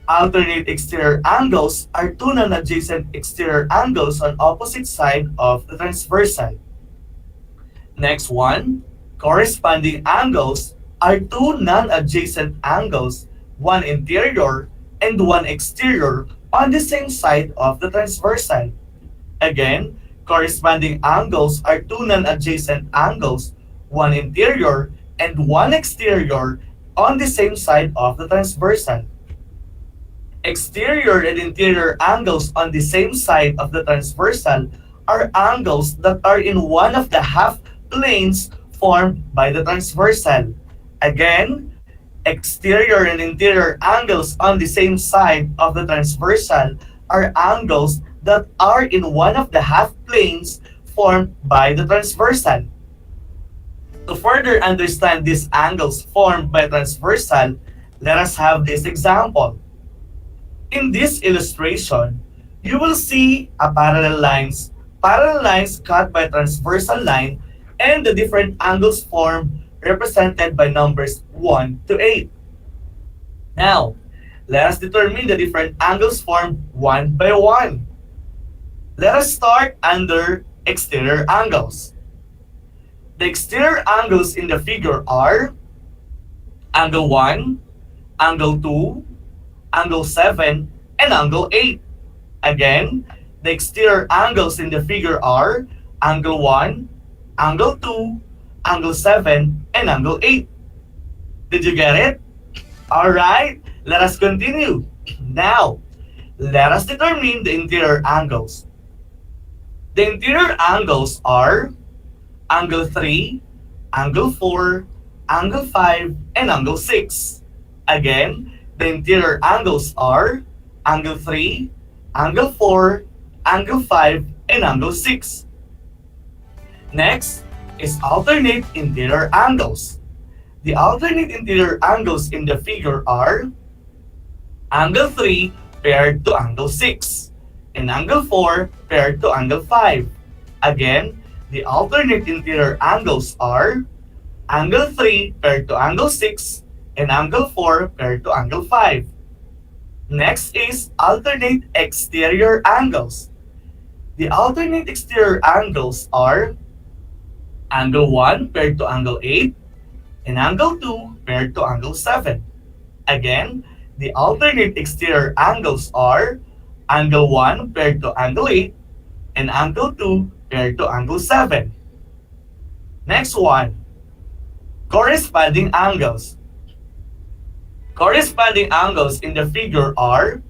Speaker 21: Alternate exterior angles are two non-adjacent exterior angles on opposite side of the transversal. Next one, corresponding angles are two non-adjacent angles, one interior and one exterior on the same side of the transversal. Again, corresponding angles are two non-adjacent angles, one interior and one exterior on the same side of the transversal. Exterior and interior angles on the same side of the transversal are angles that are in one of the half planes formed by the transversal. Again, exterior and interior angles on the same side of the transversal are angles that are in one of the half planes formed by the transversal. To further understand these angles formed by transversal, let us have this example. In this illustration, you will see a parallel lines cut by transversal line and the different angles formed represented by numbers 1 to 8. Now, let us determine the different angles formed one by one. Let us start under exterior angles. The exterior angles in the figure are angle 1, angle 2, angle 7, and angle 8. Again, the exterior angles in the figure are angle 1, angle 2, angle 7, and angle 8. Did you get it? Alright, let us continue. Now, let us determine the interior angles. The interior angles are angle 3, angle 4, angle 5, and angle 6. Again, the interior angles are angle 3, angle 4, angle 5, and angle 6. Next, is alternate interior angles. The alternate interior angles in the figure are angle 3 paired to angle 6 and angle 4 paired to angle 5. Again, the alternate interior angles are angle 3 paired to angle 6 and angle 4 paired to angle 5. Next is alternate exterior angles. The alternate exterior angles are angle 1 paired to angle 8 and angle 2 paired to angle 7. Again, the alternate exterior angles are angle 1 paired to angle 8 and angle 2 paired to angle 7. Next one, corresponding angles. Corresponding angles in the figure are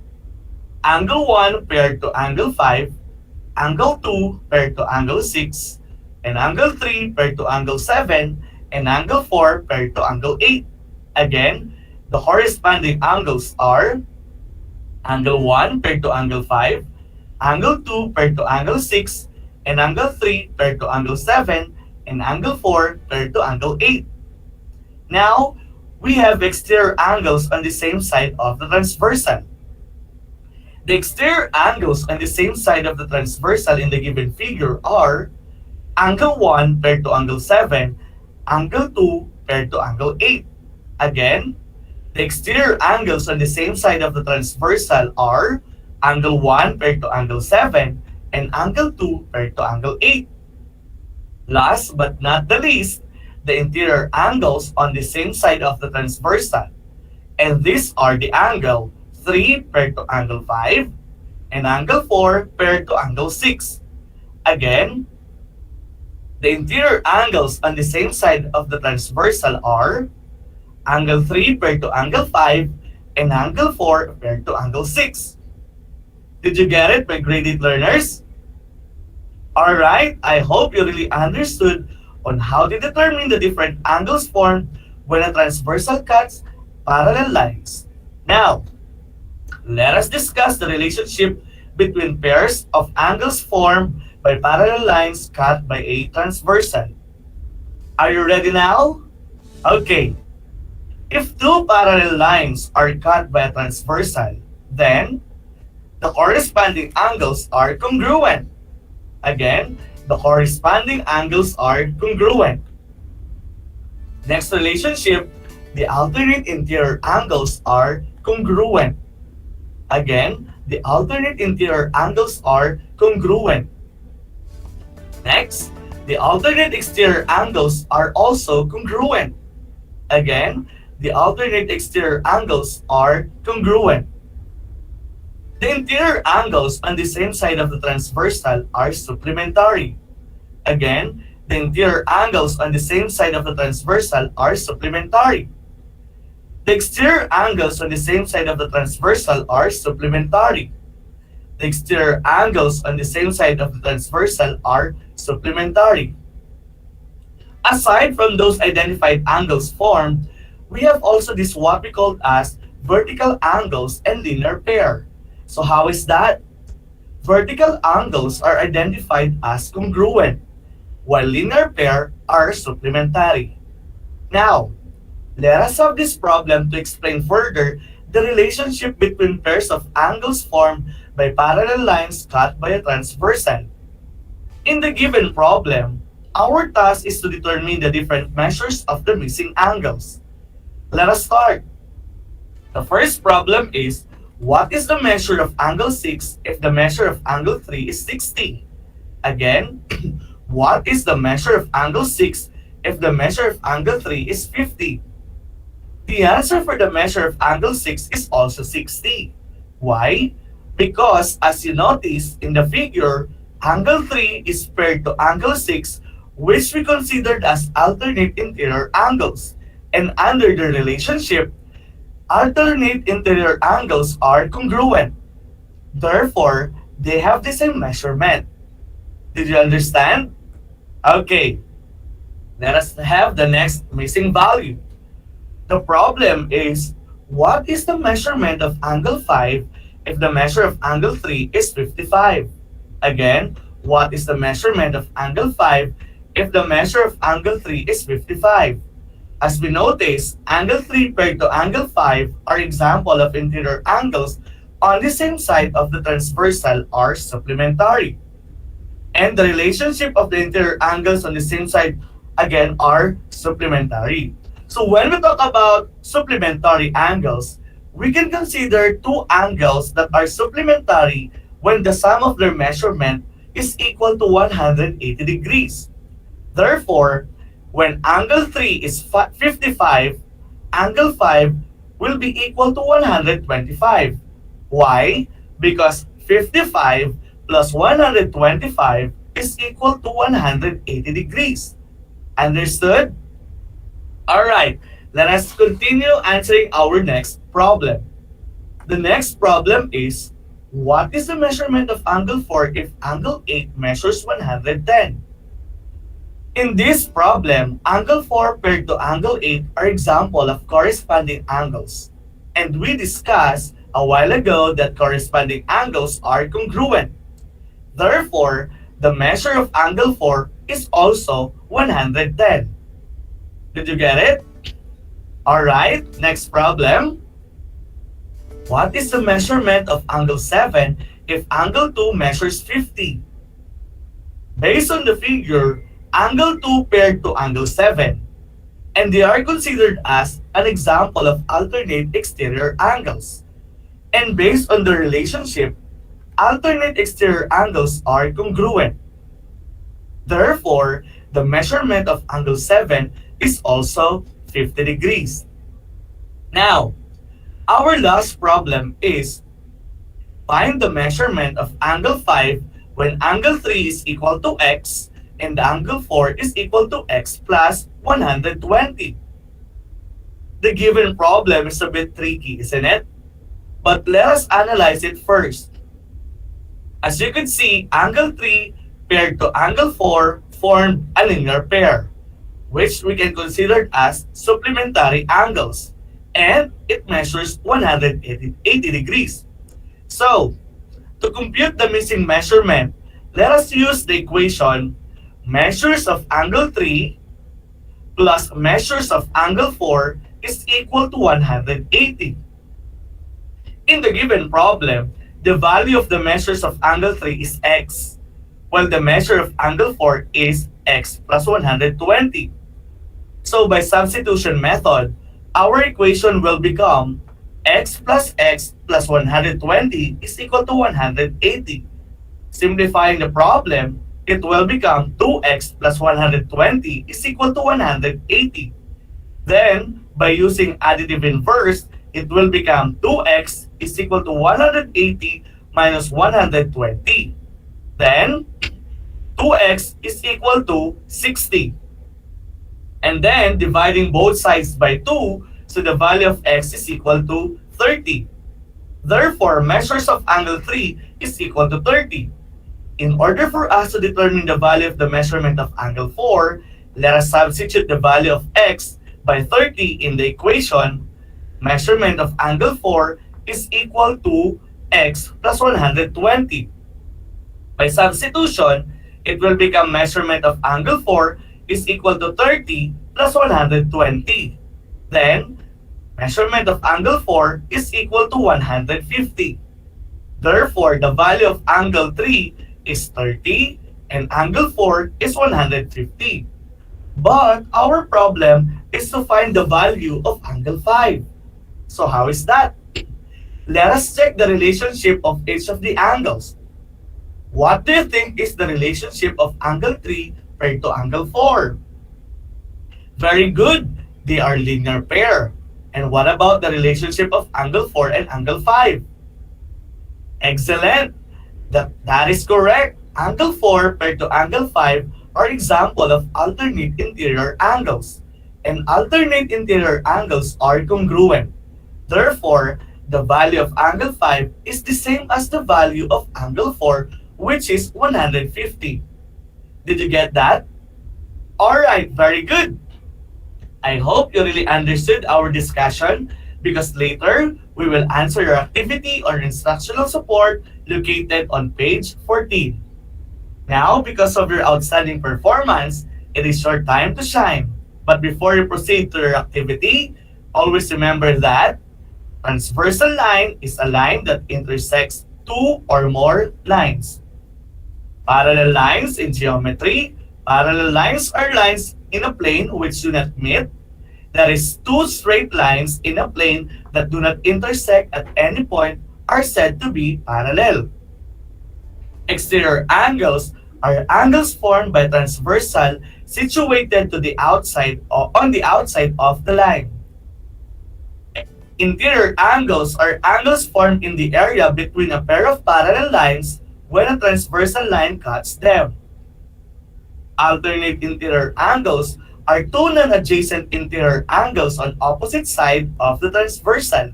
Speaker 21: angle 1 paired to angle 5, angle 2 paired to angle 6, and angle 3 paired to angle 7, and angle 4 paired to angle 8. Again, the corresponding angles are angle 1 paired to angle 5, angle 2 paired to angle 6, and angle 3 paired to angle 7, and angle 4 paired to angle 8. Now, we have exterior angles on the same side of the transversal. The exterior angles on the same side of the transversal in the given figure are angle 1 paired to angle 7, angle 2 paired to angle 8. Again, the exterior angles on the same side of the transversal are angle 1 paired to angle 7 and angle 2 paired to angle 8. Last but not the least, the interior angles on the same side of the transversal. And these are the angle 3 paired to angle 5 and angle 4 paired to angle 6. Again, the interior angles on the same side of the transversal are angle 3 paired to angle 5 and angle 4 paired to angle 6. Did you get it, my graded learners? Alright, I hope you really understood on how to determine the different angles formed when a transversal cuts parallel lines. Now, let us discuss the relationship between pairs of angles formed by parallel lines cut by a transversal. Are you ready now? Okay. If two parallel lines are cut by a transversal, then the corresponding angles are congruent. Again, the corresponding angles are congruent. Next relationship, the alternate interior angles are congruent. Again, the alternate interior angles are congruent. Next, the alternate exterior angles are also congruent. Again, the alternate exterior angles are congruent. The interior angles on the same side of the transversal are supplementary. Again, the interior angles on the same side of the transversal are supplementary. The exterior angles on the same side of the transversal are supplementary. The exterior angles on the same side of the transversal are supplementary. Aside from those identified angles formed, we have also this what we call as vertical angles and linear pair. So how is that? Vertical angles are identified as congruent, while linear pair are supplementary. Now, let us solve this problem to explain further the relationship between pairs of angles formed by parallel lines cut by a transversal. In the given problem, our task is to determine the different measures of the missing angles. Let us start. The first problem is, what is the measure of angle 6 if the measure of angle 3 is 60? Again, what is the measure of angle 6 if the measure of angle 3 is 50? The answer for the measure of angle 6 is also 60. Why? Because as you notice in the figure, angle 3 is paired to angle 6, which we considered as alternate interior angles. And under the relationship, alternate interior angles are congruent. Therefore, they have the same measurement. Did you understand? Okay. Let us have the next missing value. The problem is, what is the measurement of angle 5 if the measure of angle 3 is 55? Again, what is the measurement of angle 5 if the measure of angle 3 is 55. As we notice, angle 3 paired to angle 5 are example of interior angles on the same side of the transversal are supplementary. And the relationship of the interior angles on the same side again are supplementary. So when we talk about supplementary angles, we can consider two angles that are supplementary when the sum of their measurement is equal to 180 degrees. Therefore, when angle 3 is 55, angle 5 will be equal to 125. Why? Because 55 plus 125 is equal to 180 degrees. Understood? Alright, let us continue answering our next problem. The next problem is, what is the measurement of angle 4 if angle 8 measures 110? In this problem, angle 4 paired to angle 8 are example of corresponding angles. And we discussed a while ago that corresponding angles are congruent. Therefore, the measure of angle 4 is also 110. Did you get it? Alright, next problem. What is the measurement of angle 7 if angle 2 measures 50? Based on the figure, angle 2 paired to angle 7, and they are considered as an example of alternate exterior angles. And based on the relationship, alternate exterior angles are congruent. Therefore, the measurement of angle 7 is also 50 degrees. Now, our last problem is find the measurement of angle 5 when angle 3 is equal to x and angle 4 is equal to x plus 120. The given problem is a bit tricky, isn't it? But let us analyze it first. As you can see, angle 3 paired to angle 4 formed a linear pair, which we can consider as supplementary angles, and it measures 180 degrees. So, to compute the missing measurement, let us use the equation measures of angle 3 plus measures of angle 4 is equal to 180. In the given problem, the value of the measures of angle 3 is x, while the measure of angle 4 is x plus 120. So by substitution method, our equation will become x plus 120 is equal to 180. Simplifying the problem, it will become 2x plus 120 is equal to 180. Then, by using additive inverse, it will become 2x is equal to 180 minus 120. Then, 2x is equal to 60. And then, dividing both sides by 2, so the value of x is equal to 30. Therefore, measures of angle 3 is equal to 30. In order for us to determine the value of the measurement of angle 4, let us substitute the value of x by 30 in the equation. Measurement of angle 4 is equal to x plus 120. By substitution, it will become measurement of angle 4 is equal to 30 plus 120. Then, measurement of angle 4 is equal to 150. Therefore, the value of angle 3 is 30 and angle 4 is 150. But our problem is to find the value of angle 5. So how is that? Let us check the relationship of each of the angles. What do you think is the relationship of angle 3 paired to angle 4? Very good. They are linear pair. And what about the relationship of angle 4 and angle 5? Excellent. That is correct. Angle 4 paired to angle 5 are example of alternate interior angles. And alternate interior angles are congruent. Therefore, the value of angle 5 is the same as the value of angle 4, which is 150. Did you get that? Alright, very good. I hope you really understood our discussion because later we will answer your activity or instructional support located on page 14. Now, because of your outstanding performance, it is your time to shine. But before you proceed to your activity, always remember that transversal line is a line that intersects two or more lines. Parallel lines in geometry, parallel lines are lines in a plane which do not meet. That is, two straight lines in a plane that do not intersect at any point are said to be parallel. Exterior angles are angles formed by transversal situated to the outside or on the outside of the line. Interior angles are angles formed in the area between a pair of parallel lines when a transversal line cuts them. Alternate interior angles are two non-adjacent interior angles on opposite side of the transversal.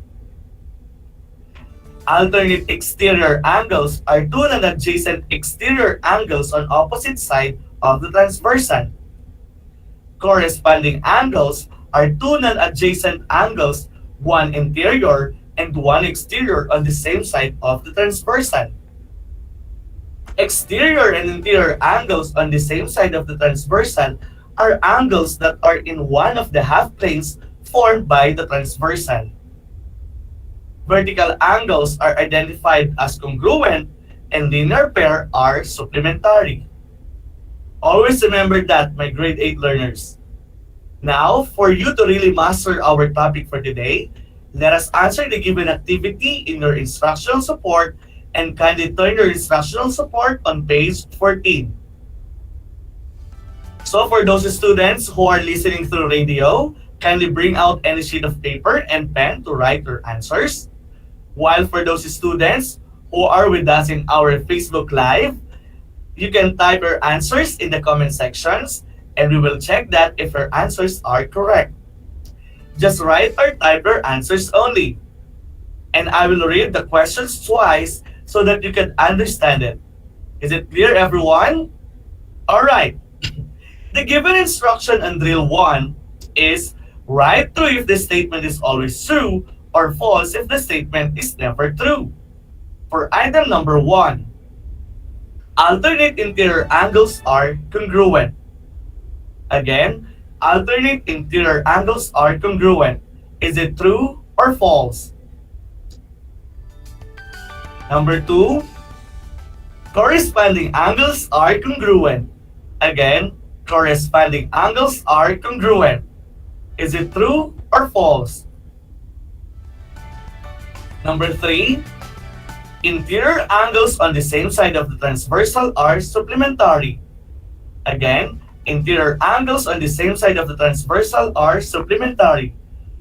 Speaker 21: Alternate exterior angles are two non-adjacent exterior angles on opposite side of the transversal. Corresponding angles are two non-adjacent angles, one interior and one exterior on the same side of the transversal. Exterior and interior angles on the same side of the transversal are angles that are in one of the half planes formed by the transversal. Vertical angles are identified as congruent and linear pair are supplementary. Always remember that, my grade 8 learners. Now, for you to really master our topic for today, let us answer the given activity in your instructional support and kindly turn your instructional support on page 14. So for those students who are listening through radio, kindly bring out any sheet of paper and pen to write your answers. While for those students who are with us in our Facebook Live, you can type your answers in the comment sections and we will check that if your answers are correct. Just write or type your answers only. And I will read the questions twice so that you can understand it. Is it clear, everyone? Alright. The given instruction on drill 1 is write true if the statement is always true or false if the statement is never true. For item number 1, alternate interior angles are congruent. Again, alternate interior angles are congruent. Is it true or false? Number 2, corresponding angles are congruent. Again, corresponding angles are congruent. Is it true or false? Number 3, interior angles on the same side of the transversal are supplementary. Again, interior angles on the same side of the transversal are supplementary.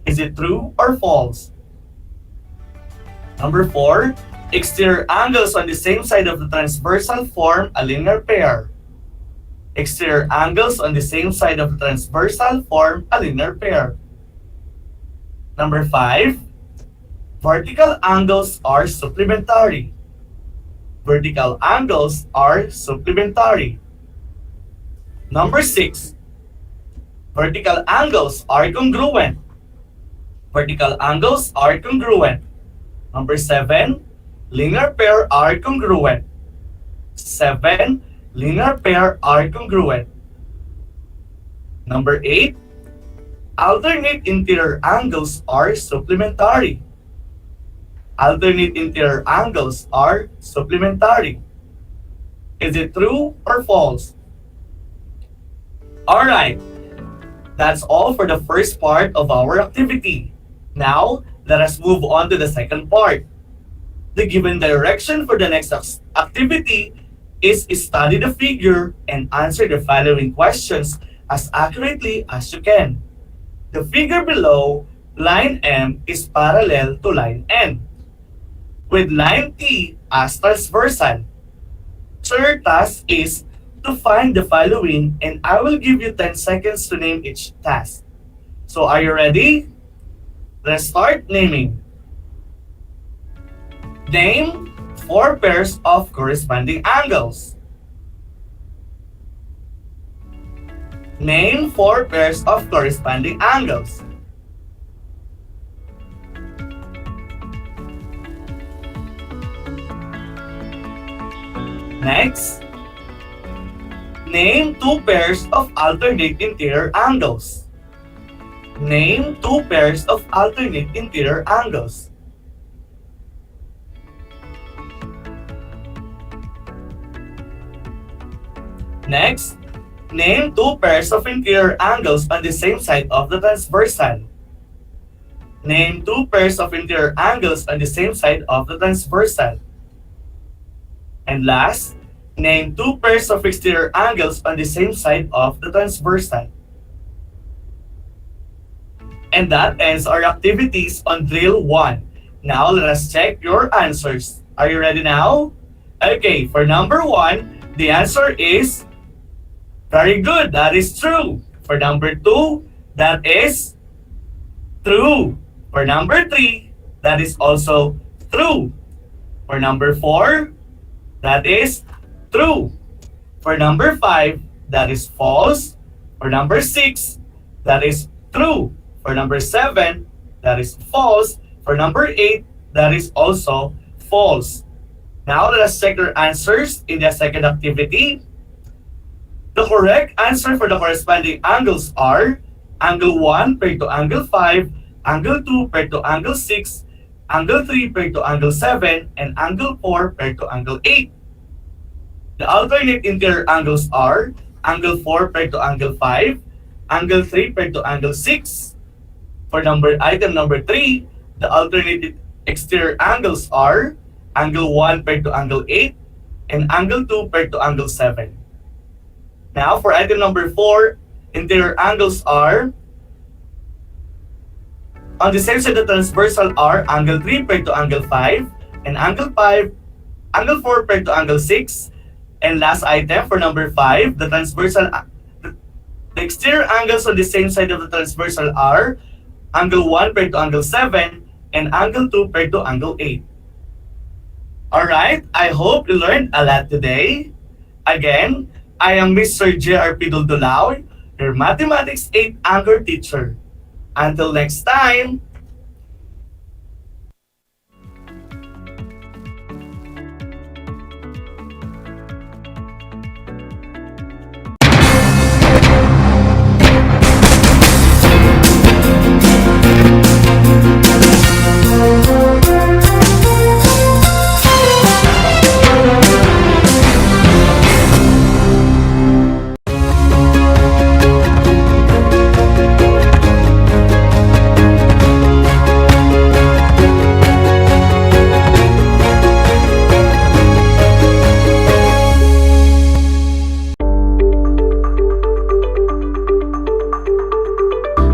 Speaker 21: Is it true or false? Number 4, exterior angles on the same side of the transversal form a linear pair. Exterior angles on the same side of the transversal form a linear pair. Number 5, vertical angles are supplementary. Vertical angles are supplementary. Number 6, vertical angles are congruent. Vertical angles are congruent. Number 7, linear pair are congruent. 7, linear pair are congruent. Number 8, alternate interior angles are supplementary. Alternate interior angles are supplementary. Is it true or false? Alright, that's all for the first part of our activity. Now, let us move on to the second part. The given direction for the next activity is study the figure and answer the following questions as accurately as you can. The figure below, line M, is parallel to line N, with line T as transversal. So your task is to find the following and I will give you 10 seconds to name each task. So are you ready? Let's start naming. Name 4 pairs of corresponding angles. Name 4 pairs of corresponding angles. Next, Name two pairs of alternate interior angles. Name two pairs of alternate interior angles. Next, name two pairs of interior angles on the same side of the transversal. Name two pairs of interior angles on the same side of the transversal. And last, name two pairs of exterior angles on the same side of the transversal. And that ends our activities on drill 1. Now let us check your answers. Are you ready now? Okay, for number 1, the answer is very good. That is true. For number 2, that is true. For number 3, that is also true. For number 4, that is true. For number 5, that is false. For number 6, that is true. For number 7, that is false. For number 8, that is also false. Now let us check your answers in the second activity. The correct answer for the corresponding angles are angle 1 paired to angle 5, angle 2 paired to angle 6, angle 3 paired to angle 7, and angle 4 paired to angle 8. The alternate interior angles are angle 4 paired to angle 5, angle 3 paired to angle 6. For item number 3, the alternate exterior angles are angle 1 paired to angle 8 and angle 2 paired to angle 7. Now for item number 4, interior angles are on the same side of the transversal are angle 3 paired to angle 5 and angle 4 paired to angle 6. And last item for number 5, the exterior angles on the same side of the transversal are angle 1 paired to angle 7 and angle 2 paired to angle 8. Alright, I hope you learned a lot today. Again, I am Mr. J.R.P. Duldulao, your Mathematics 8 anchor teacher. Until next time,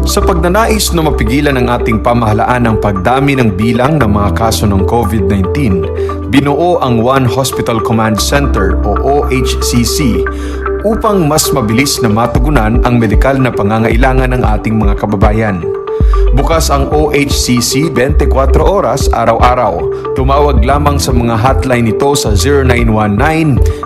Speaker 2: Sa pagnanais na mapigilan ang ating pamahalaan ang pagdami ng bilang ng mga kaso ng COVID-19, binuo ang One Hospital Command Center o OHCC upang mas mabilis na matugunan ang medikal na pangangailangan ng ating mga kababayan. Bukas ang OHCC 24 oras araw-araw. Tumawag lamang sa mga hotline nito sa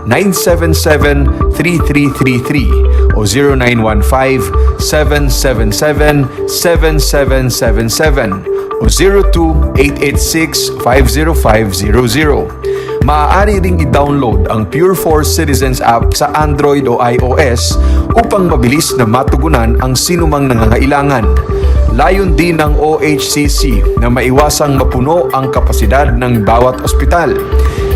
Speaker 2: 0919-977-3333 o 0915-777-7777 o 02-886-50500. Maaari ring i-download ang Pure Force Citizens app sa Android o iOS upang mabilis na matugunan ang sinumang nangangailangan. Layon din ng OHCC na maiwasang mapuno ang kapasidad ng bawat ospital.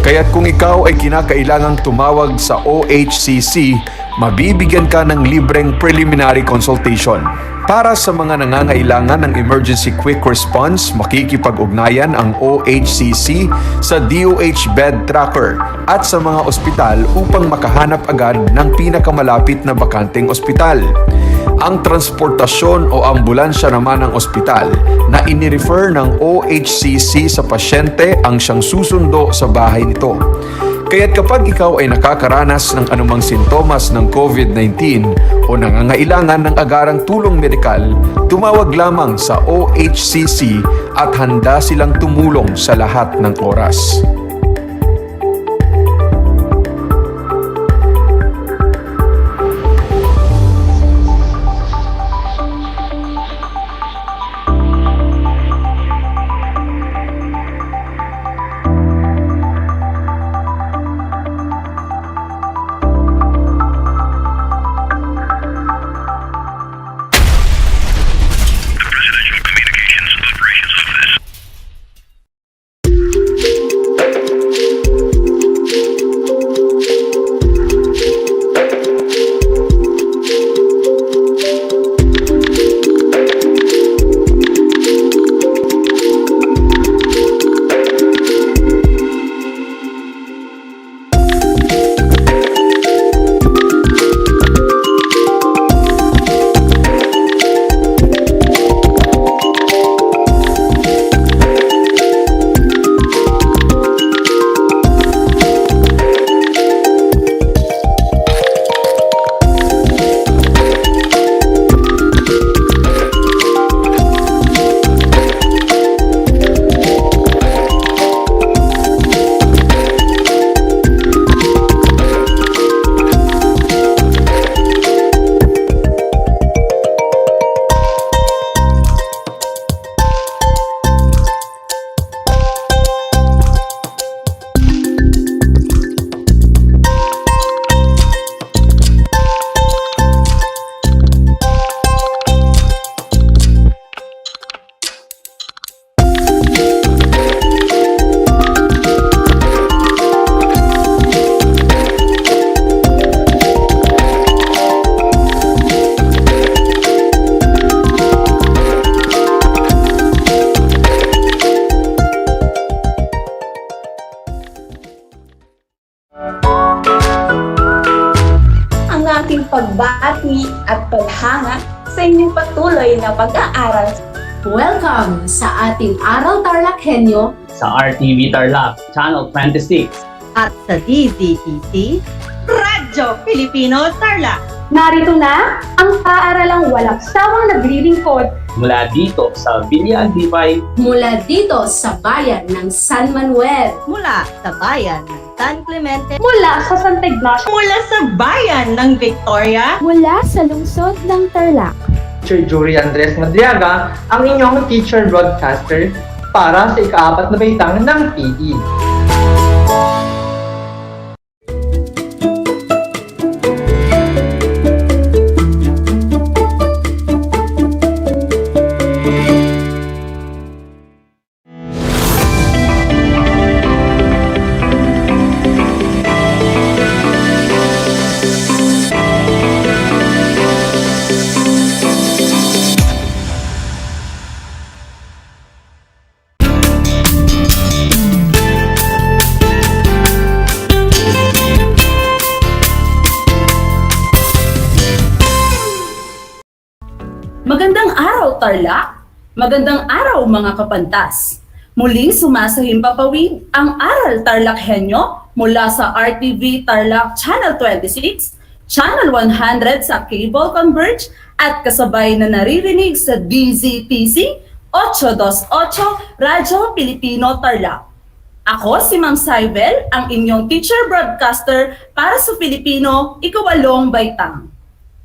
Speaker 2: Kaya't kung ikaw ay kinakailangang tumawag sa OHCC, mabibigyan ka ng libreng preliminary consultation. Para sa mga nangangailangan ng emergency quick response, makikipag-ugnayan ang OHCC sa DOH Bed Tracker at sa mga ospital upang makahanap agad ng pinakamalapit na bakanteng ospital. Ang transportasyon o ambulansya naman ng ospital na inirefer ng OHCC sa pasyente ang siyang susundo sa bahay nito. Kaya't kapag ikaw ay nakakaranas ng anumang sintomas ng COVID-19 o nangangailangan ng agarang tulong medikal, tumawag lamang sa OHCC at handa silang tumulong sa lahat ng oras.
Speaker 5: humahanga sa inyong patuloy na pag-aaral.
Speaker 22: Welcome sa ating Aral TarlakHenyo
Speaker 23: sa RTV Tarlac, Channel 26
Speaker 24: at sa DZTC
Speaker 25: Radyo Pilipino Tarlac.
Speaker 5: Narito na ang paaralang walang sawang naglilingkod
Speaker 23: mula dito sa Villa Aldipay,
Speaker 22: mula dito sa bayan ng San Manuel,
Speaker 24: mula sa bayan ng San Clemente,
Speaker 5: mula sa Santa Ignacio,
Speaker 25: mula sa bayan ng Victoria,
Speaker 16: mula sa lungsod ng Tarlac.
Speaker 26: Teacher Jury Andres Madriaga, ang inyong teacher broadcaster para sa ika-4 na baitang ng PE.
Speaker 13: Magandang araw, Tarlac! Magandang araw, mga kapantas! Muling sumasahimpapawid ang Aral TarlakHenyo mula sa RTV Tarlac Channel 26, Channel 100 sa Cable Converge at kasabay na naririnig sa DZTC 828 Radyo Pilipino Tarlac. Ako si Ma'am Saibel, ang inyong teacher broadcaster para sa Pilipino, ika-8 baitang.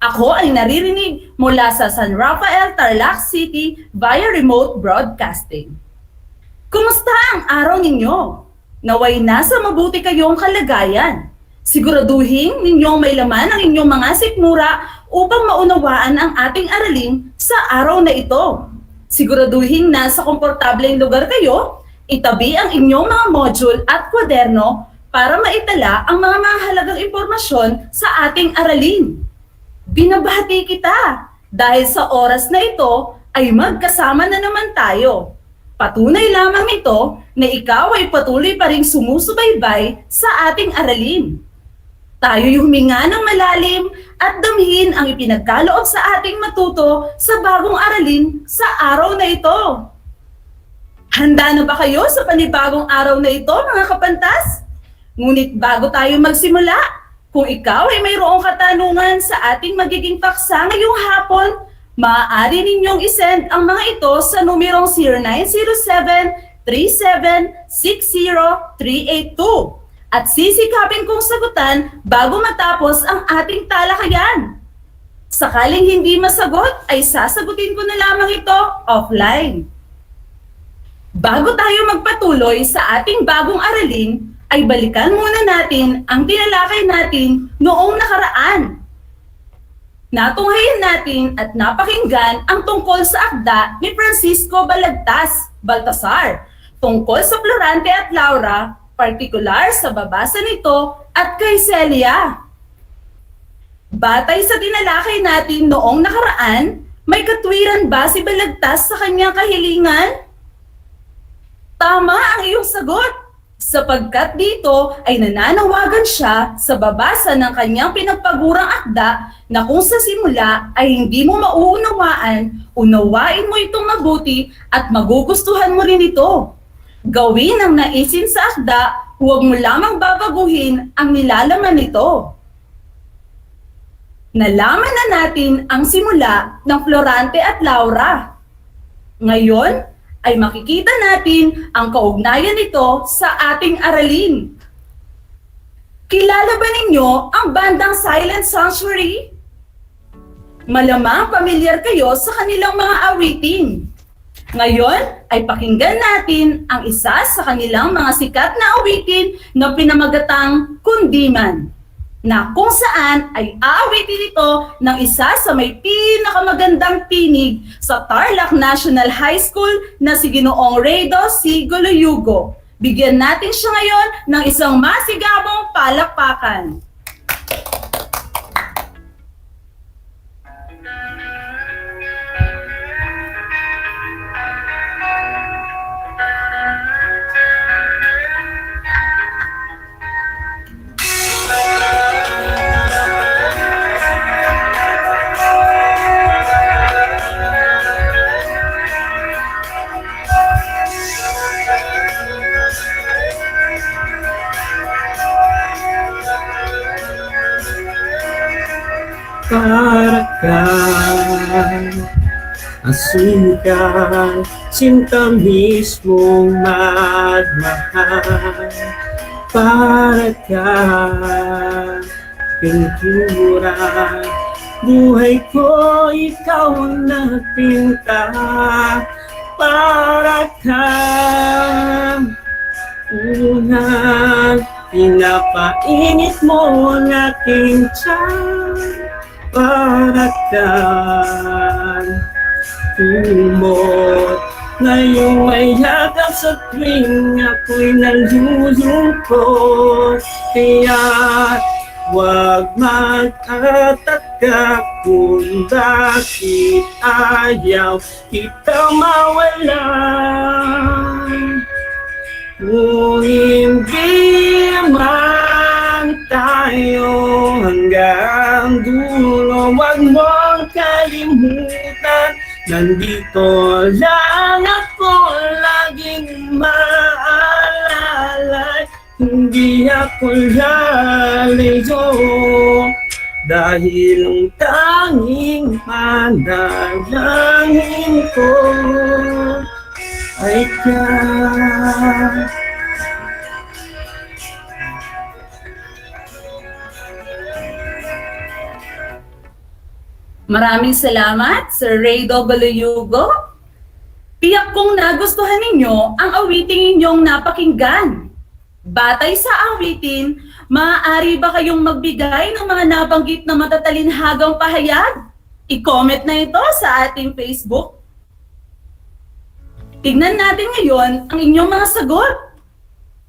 Speaker 13: Ako ay naririnig mula sa San Rafael, Tarlac City via remote broadcasting. Kumusta ang araw ninyo? Naway nasa mabuti kayong kalagayan. Siguraduhin ninyong may laman ang inyong mga sikmura upang maunawaan ang ating aralin sa araw na ito. Siguraduhin nasa komportableng lugar kayo, itabi ang inyong mga module at kwaderno para maitala ang mga mahalagang impormasyon sa ating aralin. Binabati kita dahil sa oras na ito ay magkasama na naman tayo. Patunay lamang ito na ikaw ay patuloy pa ring sumusubaybay sa ating aralin. Tayo'y huminga ng malalim at damhin ang ipinagkaloob sa ating matuto sa bagong aralin sa araw na ito. Handa na ba kayo sa panibagong araw na ito, mga kapantas? Ngunit bago tayo magsimula, kung ikaw ay mayroong katanungan sa ating magiging paksa ngayong hapon, maaari ninyong isend ang mga ito sa numerong 0907-3760-382 at sisikapin kong sagutan bago matapos ang ating talakayan. Sakaling hindi masagot, ay sasagutin ko na lamang ito offline. Bago tayo magpatuloy sa ating bagong aralin, ay balikan muna natin ang tinalakay natin noong nakaraan. Natunghayan natin at napakinggan ang tungkol sa akda ni Francisco Baltasar tungkol sa Florante at Laura, partikular sa babasa nito at kay Celia. Batay sa tinalakay natin noong nakaraan, may katwiran ba si Balagtas sa kanyang kahilingan? Tama ang iyong sagot! Sapagkat dito ay nananawagan siya sa babasa ng kanyang pinagpagurang akda na kung sa simula ay hindi mo mauunawaan, unawain mo itong mabuti at magugustuhan mo rin ito. Gawin ang naisin sa akda, huwag mo lamang babaguhin ang nilalaman nito. Nalaman na natin ang simula ng Florante at Laura. Ngayon, ay makikita natin ang kaugnayan nito sa ating aralin. Kilala ba ninyo ang bandang Silent Sanctuary? Malamang pamilyar kayo sa kanilang mga awitin. Ngayon ay pakinggan natin ang isa sa kanilang mga sikat na awitin na pinamagatang Kundiman, na kung saan ay aawitin ito ng isa sa may pinakamagandang tinig sa Tarlac National High School na si Ginoong Reydo C. Goluyugo. Bigyan natin siya ngayon ng isang masigabong palakpakan.
Speaker 3: Asukal, sinta mismong magmahal. Para ka, pintura, buhay ko, ikaw ang nagpinta. Para ka, unang pinapainit mo ang aking tiyan. Para ka, tumot, ngayong may yakap sa tuwing ako'y nalulungkot. Kaya huwag magtataka kung bakit ayaw kita mawala. Kung hindi man tayo hanggang dulo, huwag mong kalimutan, nandito lang ako laging maalala. Hindi ako lalayo dahil ang tanging panalangin ko ay ka.
Speaker 13: Maraming salamat, Sir Ray W. Yugo. Tiyak kong nagustuhan ninyo ang awiting inyong napakinggan. Batay sa awitin, maaari ba kayong magbigay ng mga nabanggit na matatalinhagang pahayag? I-comment na ito sa ating Facebook. Tignan natin ngayon ang inyong mga sagot.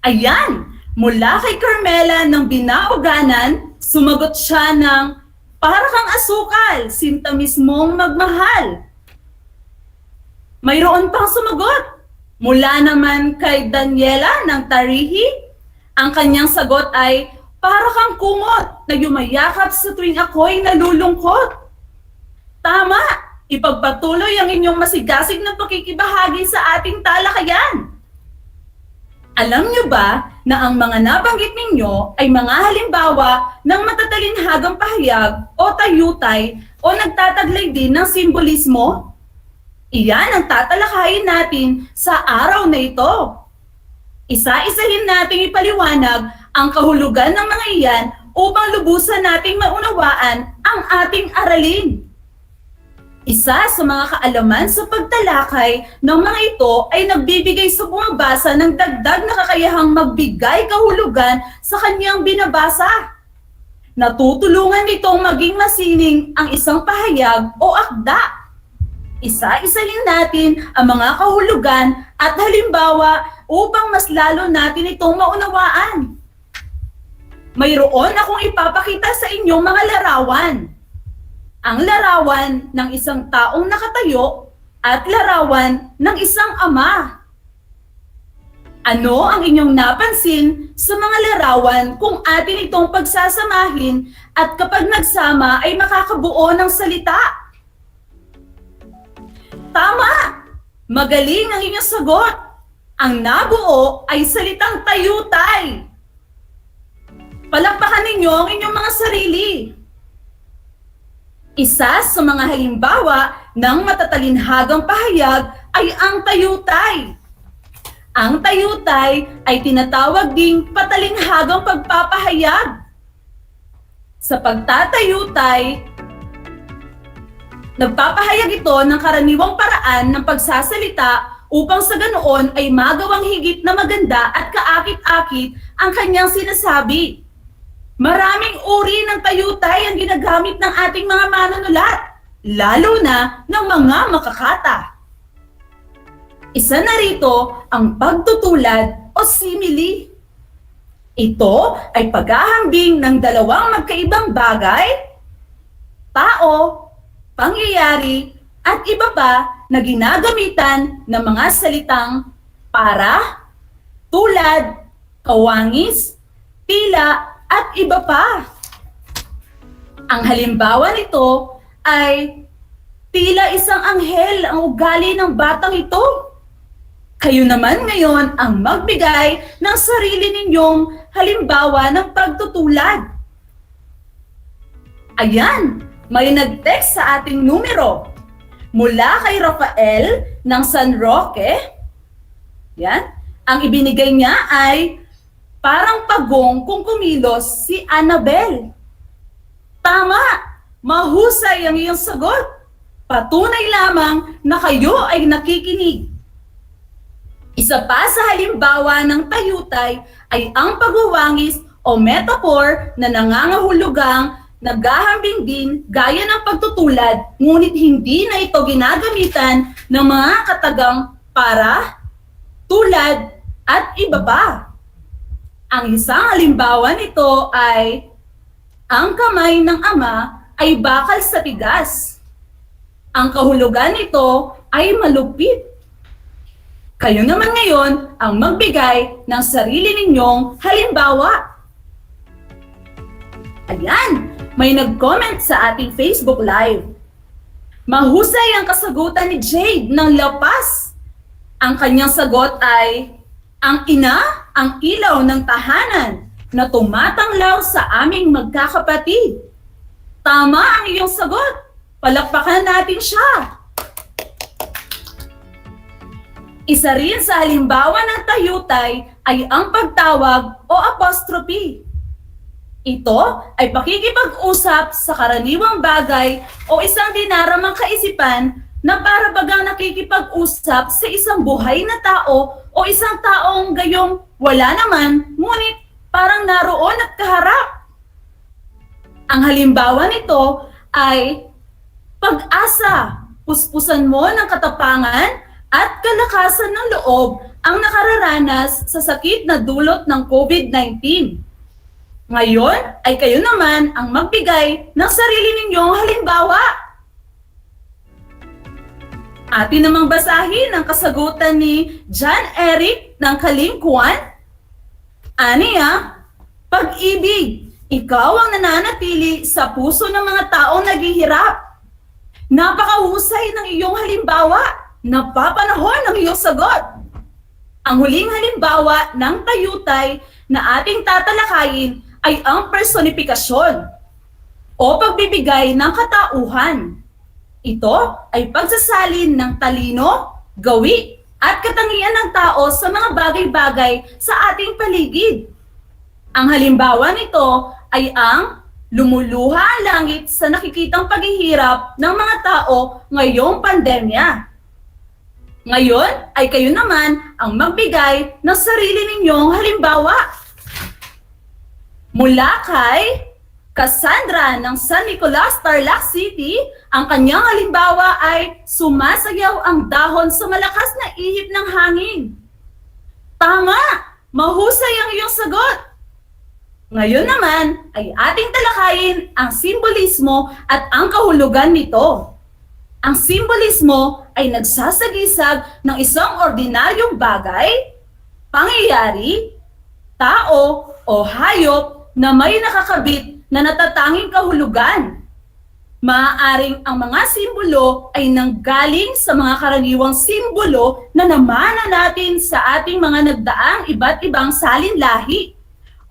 Speaker 13: Ayan, mula kay Carmela ng Binauganan, sumagot siya ng para kang asukal, sinta mismong magmahal. Mayroon pang sumagot. Mula naman kay Daniela ng Tarihi, ang kanyang sagot ay para kang kumot na yumayakap sa tuwing ako'y nalulungkot. Tama! Ipagpatuloy ang inyong masigasig na pakikibahagi sa ating talakayan. Alam niyo ba na ang mga nabanggit ninyo ay mga halimbawa ng matatalinhagang pahayag o tayutay o nagtataglay din ng simbolismo? Iyan ang tatalakayin natin sa araw na ito. Isa-isahin nating ipaliwanag ang kahulugan ng mga iyan upang lubusan nating maunawaan ang ating aralin. Isa sa mga kaalaman sa pagtalakay ng mga ito ay nagbibigay sa bumabasa ng dagdag na kakayahang magbigay kahulugan sa kanyang binabasa. Natutulungan nitong maging masining ang isang pahayag o akda. Isa-isahin natin ang mga kahulugan at halimbawa upang mas lalo natin itong maunawaan. Mayroon akong ipapakita sa inyong mga larawan. Ang larawan ng isang taong nakatayo at larawan ng isang ama. Ano ang inyong napansin sa mga larawan kung atin itong pagsasamahin at kapag nagsama ay makakabuo ng salita? Tama! Magaling ang inyong sagot. Ang nabuo ay salitang tayutay. Palakpakan ninyo ang inyong mga sarili. Isa sa mga halimbawa ng matatalinhagang pahayag ay ang tayutay. Ang tayutay ay tinatawag ding patalinhagang pagpapahayag. Sa pagtatayutay, nagpapahayag ito ng karaniwang paraan ng pagsasalita upang sa ganoon ay magawang higit na maganda at kaakit-akit ang kanyang sinasabi. Maraming uri ng tayutay ang ginagamit ng ating mga manunulat, lalo na ng mga makakata. Isa na rito ang pagtutulad o simile. Ito ay paghahambing ng dalawang magkaibang bagay, tao, pangyayari, at iba pa na ginagamitan ng mga salitang para, tulad, kawangis, tila, at iba pa. Ang halimbawa nito ay tila isang anghel ang ugali ng batang ito. Kayo naman ngayon ang magbigay ng sarili ninyong halimbawa ng pagtutulad. Ayan, May nag-text sa ating numero mula kay Rafael ng San Roque. Yan. Ang ibinigay niya ay parang pagong kung kumilos si Annabel. Tama! Mahusay ang iyong sagot. Patunay lamang na kayo ay nakikinig. Isa pa sa halimbawa ng tayutay ay ang pagwawangis o metaphor na nangangahulugang naghahambing din gaya ng pagtutulad, ngunit hindi na ito ginagamitan ng mga katagang para, tulad, at iba pa. Ang isang halimbawa nito ay ang kamay ng ama ay bakal sa tigas. Ang kahulugan nito ay malupit. Kayo naman ngayon ang magbigay ng sarili ninyong halimbawa. Ayan, may nag-comment sa ating Facebook Live. Mahusay ang kasagutan ni Jade ng La Paz. Ang kanyang sagot ay, ang ina, ang ilaw ng tahanan na tumatanglaw sa aming magkakapatid. Tama ang iyong sagot. Palakpakan natin siya. Isa rin sa halimbawa ng tayutay ay ang pagtawag o apostrophe. Ito ay pakikipag-usap sa karaniwang bagay o isang dinaramang kaisipan na para bagang nakikipag-usap sa isang buhay na tao o isang taong gayong wala naman, ngunit parang naroon at kaharap. Ang halimbawa nito ay pag-asa, puspusan mo ng katapangan at kalakasan ng loob ang nakararanas sa sakit na dulot ng COVID-19. Ngayon ay kayo naman ang magbigay ng sarili ninyong halimbawa. Atin namang basahin ang kasagutan ni John Eric ng Kalingkuan. Aniya, pag-ibig, ikaw ang nananatili sa puso ng mga taong naghihirap. Napakahusay ng iyong halimbawa. Napapanahon ang iyong sagot. Ang huling halimbawa ng tayutay na ating tatalakayin ay ang personifikasyon o pagbibigay ng katauhan. Ito ay pagsasalin ng talino, gawi, at katangian ng tao sa mga bagay-bagay sa ating paligid. Ang halimbawa nito ay ang lumuluha ang langit sa nakikitang paghihirap ng mga tao ngayong pandemya. Ngayon ay kayo naman ang magbigay ng sarili ninyong halimbawa. Mula kay Cassandra ng San Nicolas, Tarlac City, ang kanyang halimbawa ay sumasayaw ang dahon sa malakas na ihip ng hangin. Tama! Mahusay ang iyong sagot! Ngayon naman ay ating talakayin ang simbolismo at ang kahulugan nito. Ang simbolismo ay nagsasagisag ng isang ordinaryong bagay, pangyayari, tao o hayop na may nakakabit na natatanging kahulugan. Maaaring ang mga simbolo ay nanggaling sa mga karaniwang simbolo na namana natin sa ating mga nagdaang iba't ibang salinlahi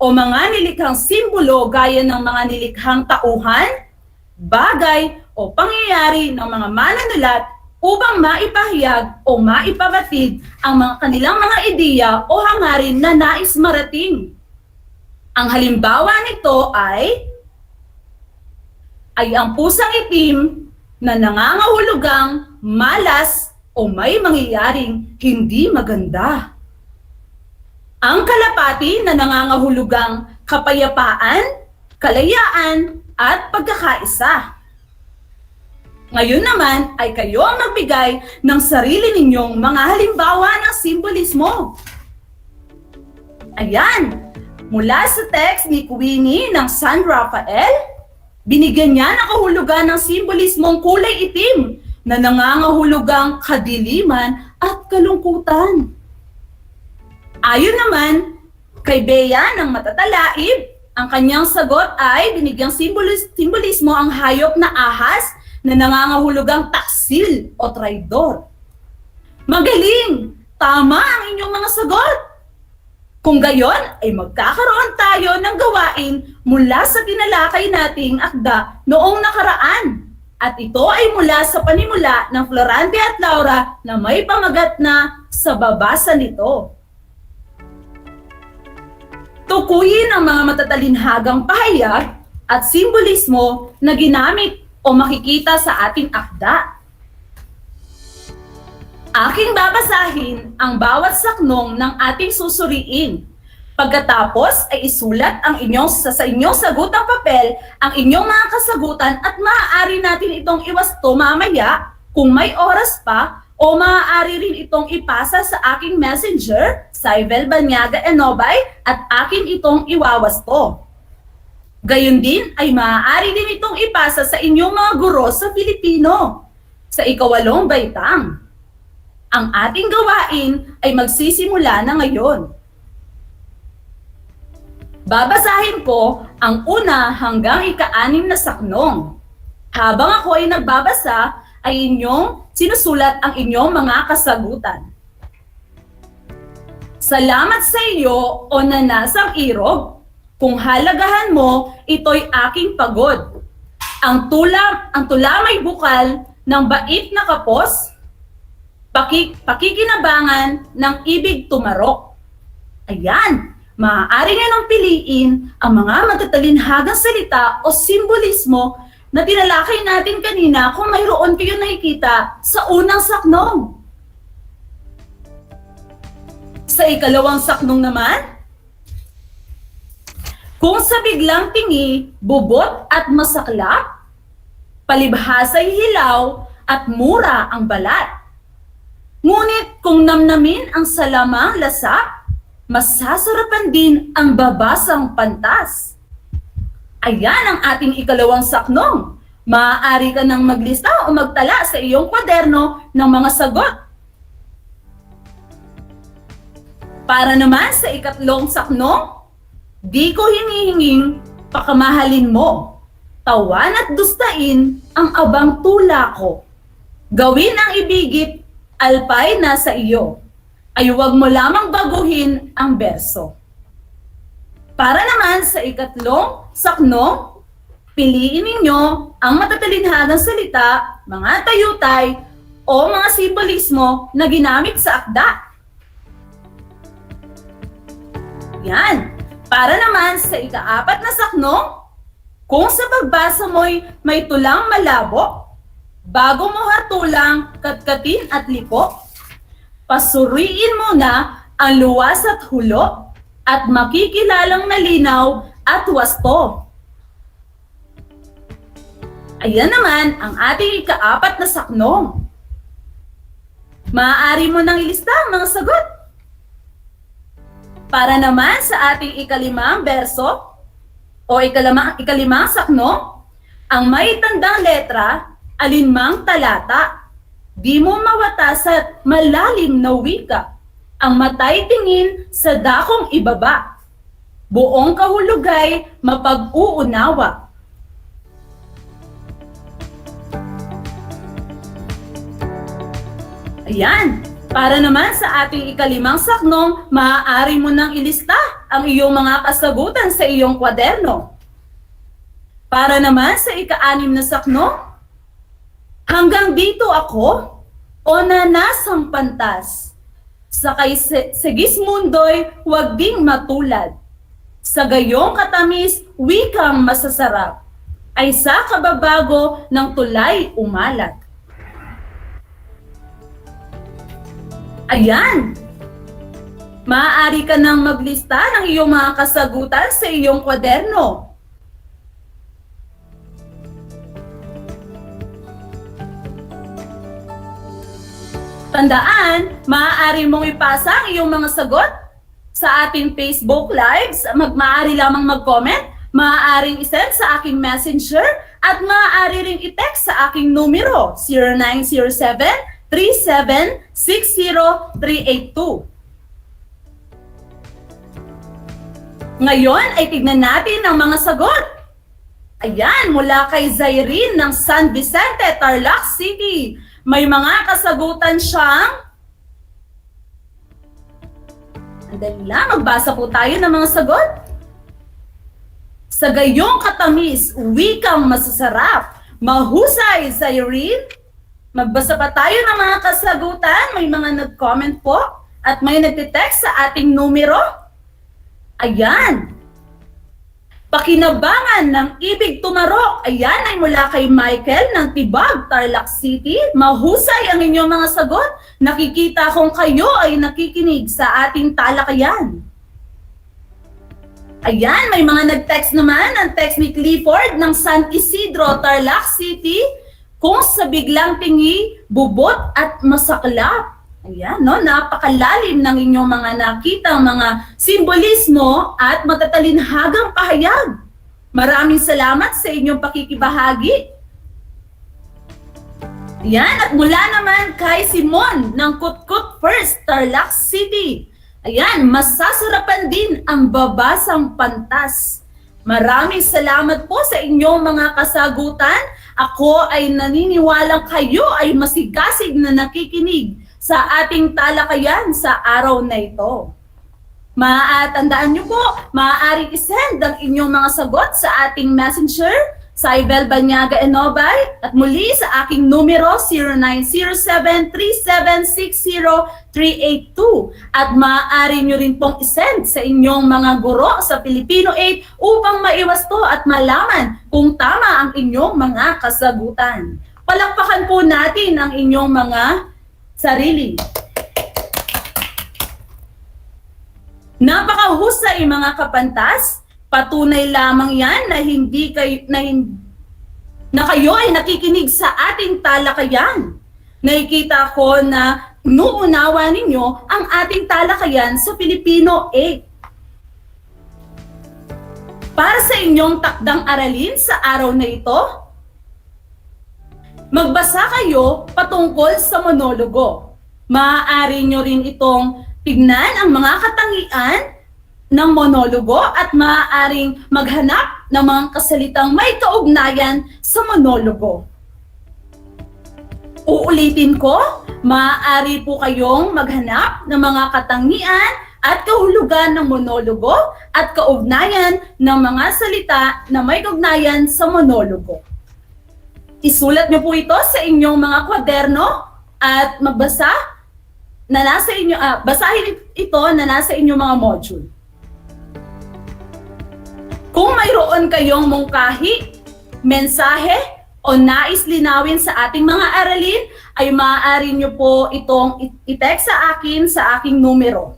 Speaker 13: o mga nilikhang simbolo gaya ng mga nilikhang tauhan, bagay o pangyayari ng mga manunulat upang maipahayag o maipabatid ang mga kanilang mga ideya o hangarin na nais marating. Ang halimbawa nito ay ang pusang itim na nangangahulugang malas o may mangyayaring hindi maganda. Ang kalapati na nangangahulugang kapayapaan, kalayaan, at pagkakaisa. Ngayon naman ay kayo ang magbigay ng sarili ninyong mga halimbawa ng simbolismo. Ayan, mula sa text ni Queenie ng San Rafael, binigyan niya ng kahulugan ng simbolismong kulay itim na nangangahulugang kadiliman at kalungkutan. Ayon naman kay Bea ng Matatalaib, ang kanyang sagot ay binigyang simbolismo ang hayop na ahas na nangangahulugang taksil o traidor. Magaling! Tama ang inyong mga sagot! Kung gayon ay magkakaroon tayo ng gawain mula sa tinalakay nating akda noong nakaraan. At ito ay mula sa panimula ng Florante at Laura na may pamagat na sa babasa nito. Tukuyin ang mga matatalinhagang pahayag at simbolismo na ginamit o makikita sa ating akda. Aking babasahin ang bawat saknong ng ating susuriin. Pagkatapos ay isulat ang sa inyong sagutang papel ang inyong mga kasagutan at maaari natin itong iwasto mamaya kung may oras pa o maaari rin itong ipasa sa aking messenger, Saibel Banyaga Enobay, at akin itong iwawasto. Gayon din ay maaari din itong ipasa sa inyong mga guro sa Filipino, sa ika-8 baitang. Ang ating gawain ay magsisimula na ngayon. Babasahin ko ang una hanggang ika-6 na saknong. Habang ako ay nagbabasa, ay inyong sinusulat ang inyong mga kasagutan. Salamat sa iyo o nanasang irog. Kung halagahan mo, ito'y aking pagod. Ang tula may bukal ng bait na kapos, pakikinabangan ng ibig tumarok. Ayan, maaari nga nang piliin ang mga matatalinhagang salita o simbolismo na tinalakay natin kanina kung mayroon kayo nakikita sa unang saknong. Sa ikalawang saknong naman, kung sa biglang tingi, bubot at masaklap, palibhasa'y hilaw at mura ang balat. Ngunit kung namnamin ang salamang lasa, masasarapan din ang babasang pantas. Ayan ang ating ikalawang saknong. Maaari ka nang maglista o magtala sa iyong kwaderno ng mga sagot. Para naman sa ikatlong saknong, di ko hinihinging pakamahalin mo. Tawan at dustain ang abang tula ko. Gawin ang ibigit, alpay nasa iyo. Ay huwag mo lamang baguhin ang berso. Para naman sa ikatlong saknong, piliin ninyo ang matatalinhagang salita, mga tayutay, o mga simbolismo na ginamit sa akda. Yan. Para naman sa ika-4 na saknong, kung sa pagbasa mo'y may tulang malabo, bago mo hatulang katkatin at lipo, pasuriin mo na ang luwas at hulo at makikilalang nalinaw at wasto. Ayan naman ang ating ika-4 na saknong. Maaari mo nang ilista ang mga sagot. Para naman sa ating ika-5 berso o ika-5 saknong, ang may tandang letra, alinmang talata, di mo mawatas at malalim na wika, ang matay tingin sa dakong ibaba, buong kahulugay mapag-uunawa. Ayan, para naman sa ating ika-5 saknong, maaari mo nang ilista ang iyong mga kasagutan sa iyong kwaderno. Para naman sa ika-6 na saknong, hanggang dito ako o nanasang pantas. Sakay Segismundo'y huwag ding matulad. Sa gayong katamis, wikang masasarap, ay sa kababago ng tulay umalat. Ayan! Maaari ka nang maglista ng iyong mga kasagutan sa iyong kwaderno. Tandaan, maaari mong ipasa ang iyong mga sagot sa ating Facebook Lives. Maaari lamang mag-comment, maaaring isend sa aking messenger, at maaari ring i-text sa aking numero 0907-3760-382. Ngayon ay tignan natin ang mga sagot. Ayan, mula kay Zairine ng San Vicente, Tarlac City. May mga kasagutan siyang Andali lang, magbasa po tayo ng mga sagot. Sa gayong katamis, wikang masasarap, mahusay sa rin. Magbasa pa tayo ng mga kasagutan. May mga nag-comment po at may nagtitext sa ating numero. Ayan. Pakinabangan ng ibig tumarok. Ayan ay mula kay Michael ng Tibag, Tarlac City. Mahusay ang inyong mga sagot. Nakikita kong kayo ay nakikinig sa ating talakayan. Ayan, may mga nag-text naman. Ang text ni Clifford ng San Isidro, Tarlac City. Kung sa biglang tingi, bubot at masaklap. Ayan, no? Napakalalim ng inyong mga nakitang mga simbolismo at matatalinhagang pahayag. Maraming salamat sa inyong pakikibahagi. Ayan, at mula naman kay Simon ng Kutkut First, Tarlac City. Ayan, masasarapan din ang babasang pantas. Maraming salamat po sa inyong mga kasagutan. Ako ay naniniwalang kayo ay masigasig na nakikinig sa ating talakayan sa araw na ito. Tandaan nyo po, maaaring isend ang inyong mga sagot sa ating messenger, sa Ibel Banyaga Enobay, at muli sa aking numero 0907-3760-382. At maaari nyo rin pong isend sa inyong mga guro sa Filipino 8 upang maiwas to at malaman kung tama ang inyong mga kasagutan. Palakpakan po natin ang inyong mga sarili. Napakahusay mga kapantas, patunay lamang yan na kayo ay nakikinig sa ating talakayan. Nakikita ko na nuunawa ninyo ang ating talakayan sa Filipino 8. Para sa inyong takdang aralin sa araw na ito, magbasa kayo patungkol sa monologo. Maaari nyo rin itong tignan ang mga katangian ng monologo at maaaring maghanap ng mga kasalitang may kaugnayan sa monologo. Uulitin ko, maaari po kayong maghanap ng mga katangian at kahulugan ng monologo at kaugnayan ng mga salita na may kaugnayan sa monologo. Isulat niyo po ito sa inyong mga kwaderno at magbasa na nasa inyo, basahin ito na nasa inyong mga module. Kung mayroon kayong mungkahi, mensahe, o nais linawin sa ating mga aralin, ay maaari niyo po itong i-text sa akin sa aking numero.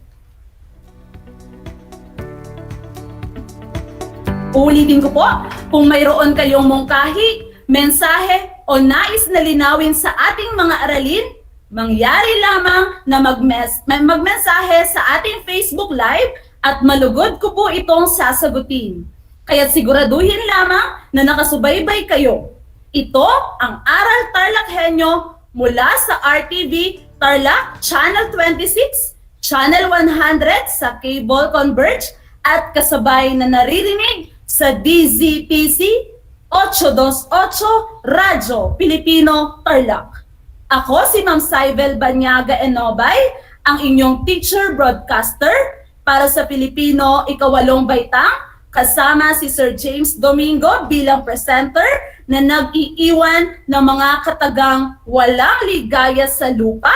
Speaker 13: Uulitin ko po, kung mayroon kayong mungkahi, mensahe, o nais na linawin sa ating mga aralin, mangyari lamang na magmensahe sa ating Facebook Live at malugod ko po itong sasagutin. Kaya't siguraduhin lamang na nakasubaybay kayo. Ito ang Aral TarlakHenyo mula sa RTV Tarlac Channel 26, Channel 100 sa Cable Converge at kasabay na naririnig sa DZTC 828 Radyo Pilipino Tarlac. Ako si Ma'am Saibel Banyaga Enobay, ang inyong teacher broadcaster para sa Pilipino Ikawalong Baitang, kasama si Sir James Domingo bilang presenter na nag-iiwan ng mga katagang walang ligaya sa lupa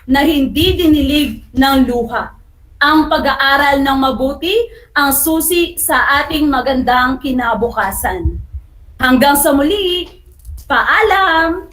Speaker 13: na hindi dinilig ng luha. Ang pag-aaral ng mabuti ang susi sa ating magandang kinabukasan. Hanggang sa muli, paalam!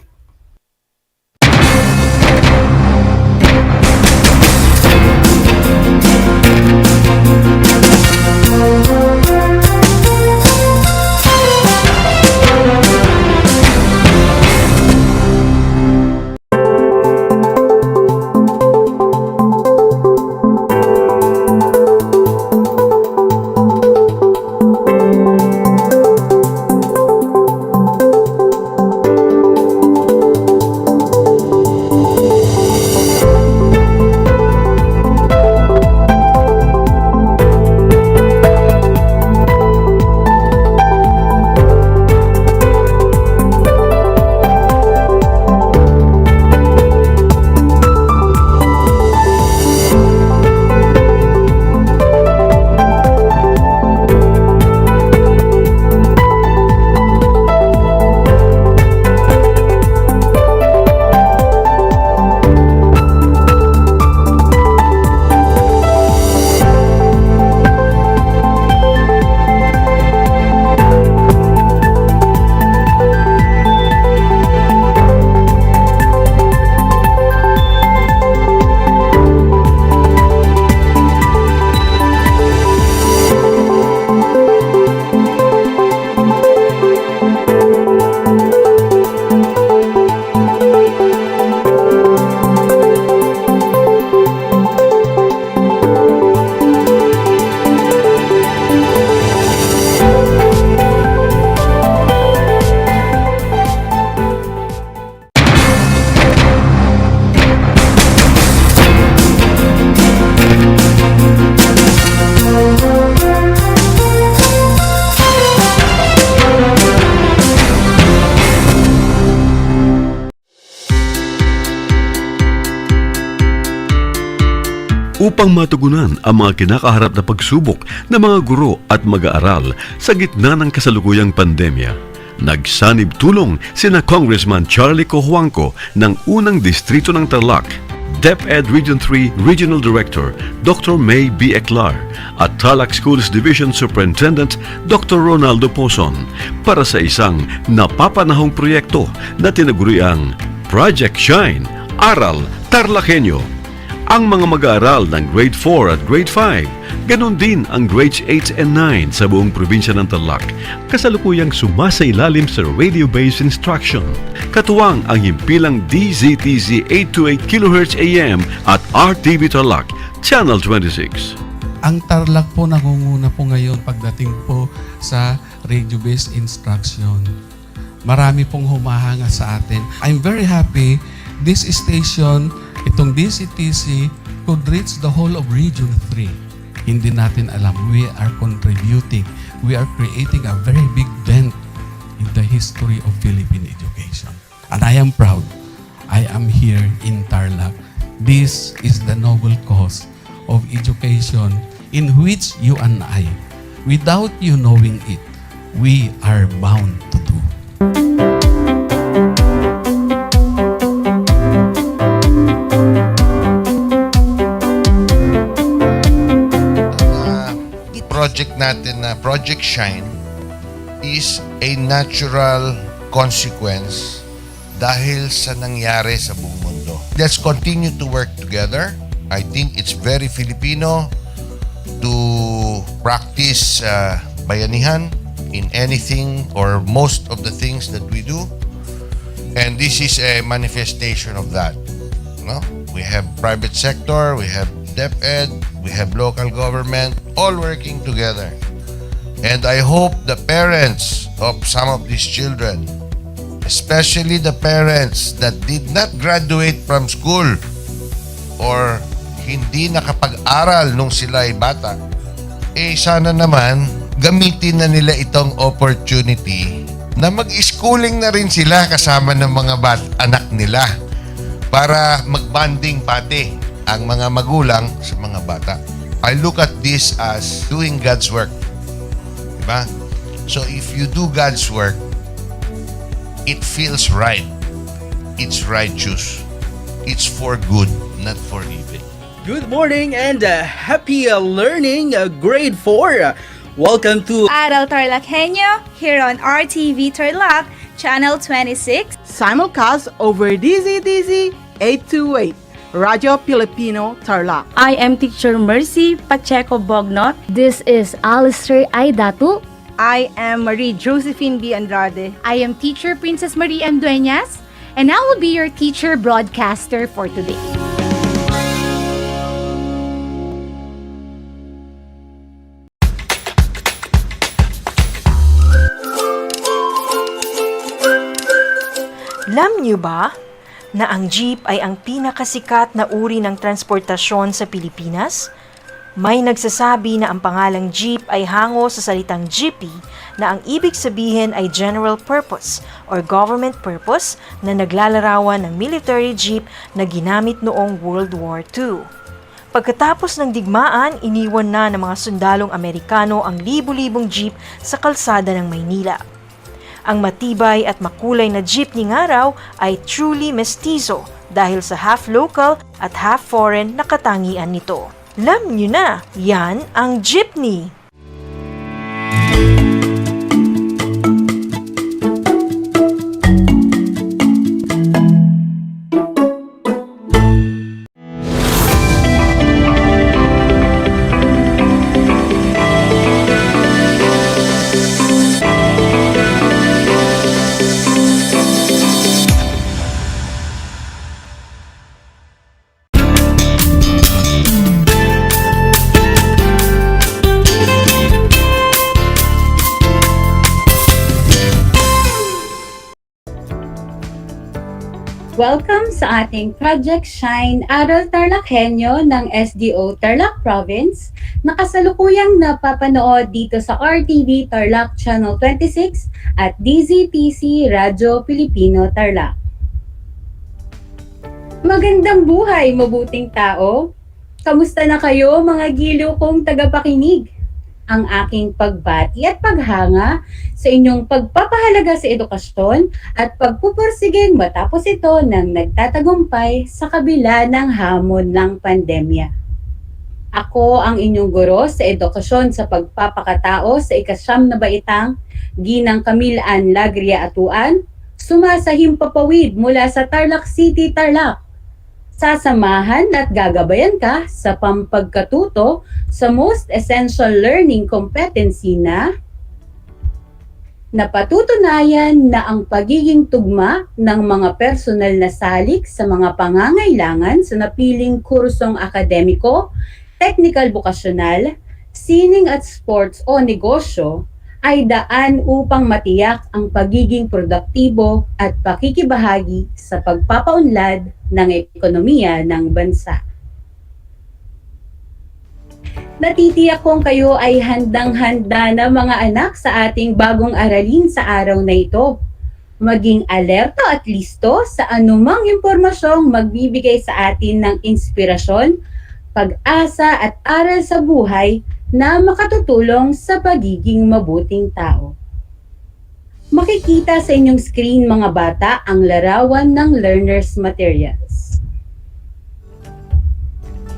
Speaker 4: upang matugunan ang mga kinakaharap na pagsubok ng mga guro at mag-aaral sa gitna ng kasalukuyang pandemya. Nagsanib tulong sina Congressman Charlie Cojuangco ng unang distrito ng Tarlac, DEPED Region 3 Regional Director Dr. May B. Eclar at Tarlac Schools Division Superintendent Dr. Ronaldo Pozon para sa isang napapanahong proyekto na tinaguriang Project Shine, Aral TarlakHenyo. Ang mga mag-aaral ng Grade 4 at Grade 5, ganon din ang Grades 8 and 9 sa buong probinsya ng Tarlac, kasalukuyang sumasailalim sa radio-based instruction. Katuwang ang himpilang DZTZ 828 kHz AM at RTV Tarlac, Channel 26.
Speaker 6: Ang Tarlac po nangunguna po ngayon pagdating po sa radio-based instruction. Marami pong humahanga sa atin. I'm very happy this station, itong DCTC, could reach the whole of Region 3. Hindi natin alam, we are contributing. We are creating a very big dent in the history of Philippine education. And I am proud. I am here in Tarlac. This is the noble cause of education in which you and I, without you knowing it, we are bound to do.
Speaker 8: Project natin na Project Shine is a natural consequence dahil sa nangyari sa buong mundo. Let's continue to work together. I think it's very Filipino to practice bayanihan in anything or most of the things that we do. And this is a manifestation of that. No? We have private sector, we have DEPED, we have local government, all working together. And I hope the parents of some of these children, especially the parents that did not graduate from school or hindi nakapag-aral nung sila ay bata, sana naman gamitin na nila itong opportunity na mag-schooling na rin sila kasama ng mga anak nila para mag-bonding pati ang mga magulang sa mga bata. I look at this as doing God's work. Diba? So if you do God's work, it feels right. It's righteous. It's for good, not for evil.
Speaker 9: Good morning and happy learning, grade 4. Welcome to
Speaker 12: Aral TarlakHenyo here on RTV Tarlac, Channel 26.
Speaker 25: Simulcast over DZTZ 828. Radio Filipino Tarlac.
Speaker 10: I am Teacher Mercy Pacheco Bognot.
Speaker 16: This is Alistair Aidatu.
Speaker 25: I am Marie Josephine B. Andrade.
Speaker 11: I am Teacher Princess Marie M. Dueñas, and I will be your teacher broadcaster for today.
Speaker 7: Alam niyo ba na ang jeep ay ang pinakasikat na uri ng transportasyon sa Pilipinas? May nagsasabi na ang pangalang jeep ay hango sa salitang jeepy na ang ibig sabihin ay general purpose or government purpose na naglalarawan ng military jeep na ginamit noong World War II. Pagkatapos ng digmaan, iniwan na ng mga sundalong Amerikano ang libu-libong jeep sa kalsada ng Maynila. Ang matibay at makulay na jeepney nga raw ay truly mestizo dahil sa half local at half foreign na katangian nito. Alam nyo na, yan ang jeepney!
Speaker 22: Welcome sa ating Project Shine Aral TarlakHenyo ng SDO Tarlac Province na kasalukuyang napapanood dito sa RTV Tarlac Channel 26 at DZTC Radyo Pilipino Tarlac. Magandang buhay, mabuting tao! Kamusta na kayo mga giliw kong tagapakinig? Ang aking pagbati at paghanga sa inyong pagpapahalaga sa edukasyon at pagpupursiging matapos ito ng nagtatagumpay sa kabila ng hamon ng pandemya. Ako ang inyong guro sa edukasyon sa pagpapakatao sa ikasyam na baitang Ginang Camilaan Lagria Atuan, sumasahim papawid mula sa Tarlac City, Tarlac. Sasamahan at gagabayan ka sa pampagkatuto sa Most Essential Learning Competency na napatutunayan na ang pagiging tugma ng mga personal na salik sa mga pangangailangan sa napiling kursong akademiko, technical vocational, sining at sports o negosyo ay daan upang matiyak ang pagiging produktibo at pakikibahagi sa pagpapaunlad ng ekonomiya ng bansa. Natitiyak kong kayo ay handang-handa na mga anak sa ating bagong aralin sa araw na ito. Maging alerto at listo sa anumang impormasyong magbibigay sa atin ng inspirasyon, pag-asa at aral sa buhay na makatutulong sa pagiging mabuting tao. Makikita sa inyong screen mga bata ang larawan ng learner's materials.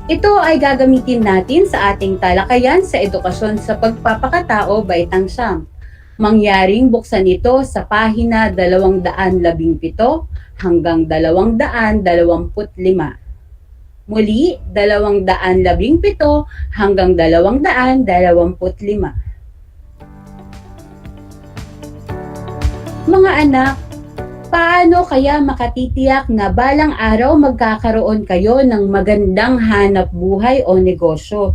Speaker 22: Ito ay gagamitin natin sa ating talakayan sa edukasyon sa pagpapakatao baitang siyam. Mangyaring buksan ito sa pahina 217 hanggang 225. Muli, 217 hanggang 225. Mga anak, paano kaya makatitiyak na balang araw magkakaroon kayo ng magandang hanap buhay o negosyo?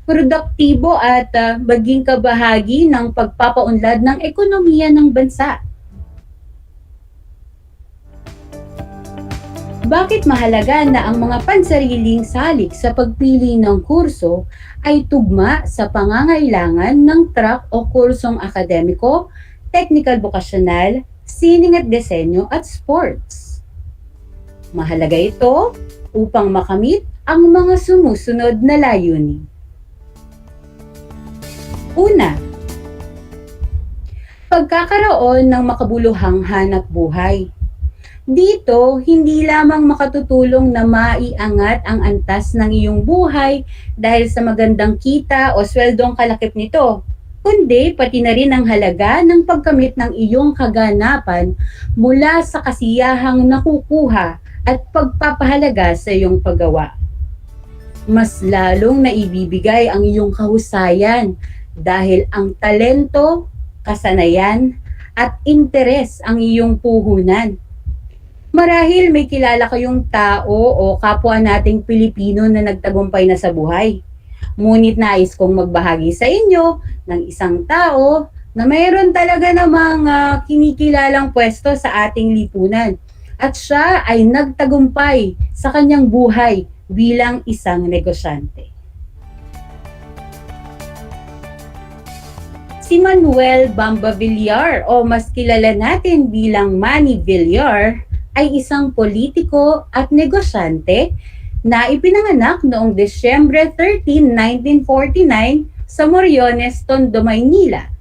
Speaker 22: Produktibo at maging kabahagi ng pagpapaunlad ng ekonomiya ng bansa. Bakit mahalaga na ang mga pansariling salik sa pagpili ng kurso ay tugma sa pangangailangan ng track o kursong akademiko, technical vocational, sining at disenyo at sports? Mahalaga ito upang makamit ang mga sumusunod na layunin. Una, pagkakaroon ng makabuluhang hanap buhay. Dito, hindi lamang makatutulong na maiangat ang antas ng iyong buhay dahil sa magandang kita o sweldong kalakip nito, kundi pati na rin ang halaga ng pagkamit ng iyong kaganapan mula sa kasiyahang nakukuha at pagpapahalaga sa iyong paggawa. Mas lalong naibibigay ang iyong kahusayan dahil ang talento, kasanayan, at interes ang iyong puhunan. Marahil may kilala kayong tao o kapwa nating Pilipino na nagtagumpay na sa buhay. Ngunit nais kong magbahagi sa inyo ng isang tao na mayroon talaga namang kinikilalang pwesto sa ating lipunan. At siya ay nagtagumpay sa kanyang buhay bilang isang negosyante. Si Manuel Bamba Villar o mas kilala natin bilang Manny Villar ay isang politiko at negosyante na ipinanganak noong Desyembre 13, 1949 sa Moriones, Tondo, Maynila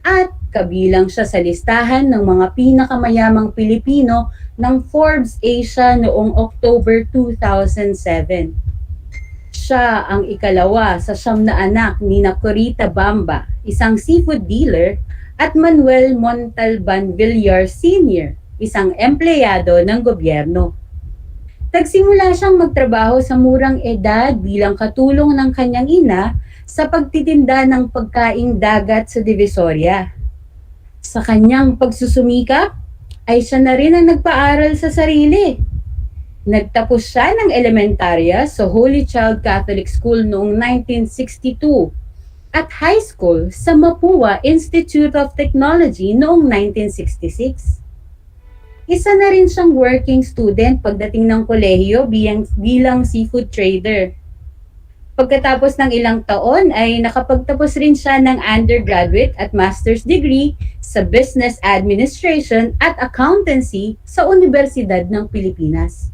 Speaker 22: at kabilang siya sa listahan ng mga pinakamayamang Pilipino ng Forbes Asia noong October 2007. Siya ang ikalawa sa 9 na anak ni Corita Bamba, isang seafood dealer, at Manuel Montalban Villar Sr., isang empleyado ng gobyerno. Nagsimula siyang magtrabaho sa murang edad bilang katulong ng kanyang ina sa pagtitinda ng pagkaing dagat sa Divisoria. Sa kanyang pagsusumikap, ay siya na rin ang nagpaaral sa sarili. Nagtapos siya ng elementarya sa Holy Child Catholic School noong 1962 at high school sa Mapua Institute of Technology noong 1966. Isa na rin siyang working student pagdating ng kolehiyo bilang seafood trader. Pagkatapos ng ilang taon ay nakapagtapos rin siya ng undergraduate at master's degree sa Business Administration at Accountancy sa Universidad ng Pilipinas.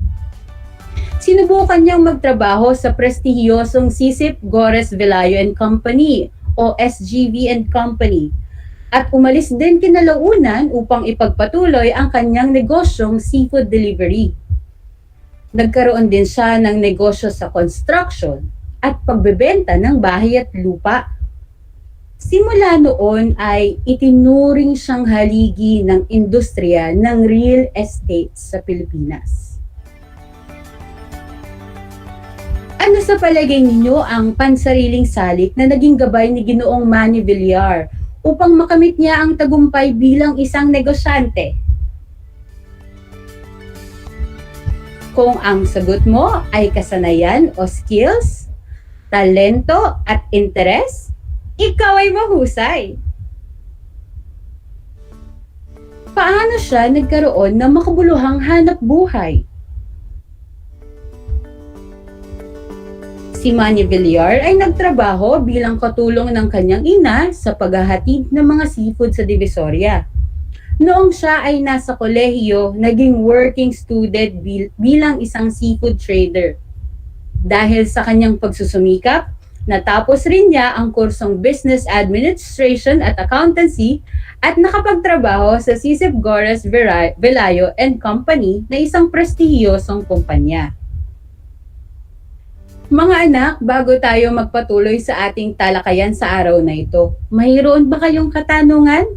Speaker 22: Sinubukan niyang magtrabaho sa prestihiyosong Sisip Gores Velayo and Company o SGV and Company at umalis din kinalaunan upang ipagpatuloy ang kanyang negosyong seafood delivery. Nagkaroon din siya ng negosyo sa construction at pagbebenta ng bahay at lupa. Simula noon ay itinuring siyang haligi ng industriya ng real estate sa Pilipinas. Ano sa palagay ninyo ang pansariling salik na naging gabay ni Ginoong Manny Villar upang makamit niya ang tagumpay bilang isang negosyante? Kung ang sagot mo ay kasanayan o skills, talento at interes, ikaw ay mahusay. Paano siya nagkaroon ng makabuluhang hanap buhay? Si Manny Villar ay nagtrabaho bilang katulong ng kanyang ina sa paghahatid ng mga seafood sa Divisoria. Noong siya ay nasa kolehiyo, naging working student bilang isang seafood trader. Dahil sa kanyang pagsusumikap, natapos rin niya ang kursong Business Administration at Accountancy at nakapagtrabaho sa Sisip Gores Velayo and Company na isang prestihiyosong kumpanya. Mga anak, bago tayo magpatuloy sa ating talakayan sa araw na ito, mayroon ba kayong katanungan?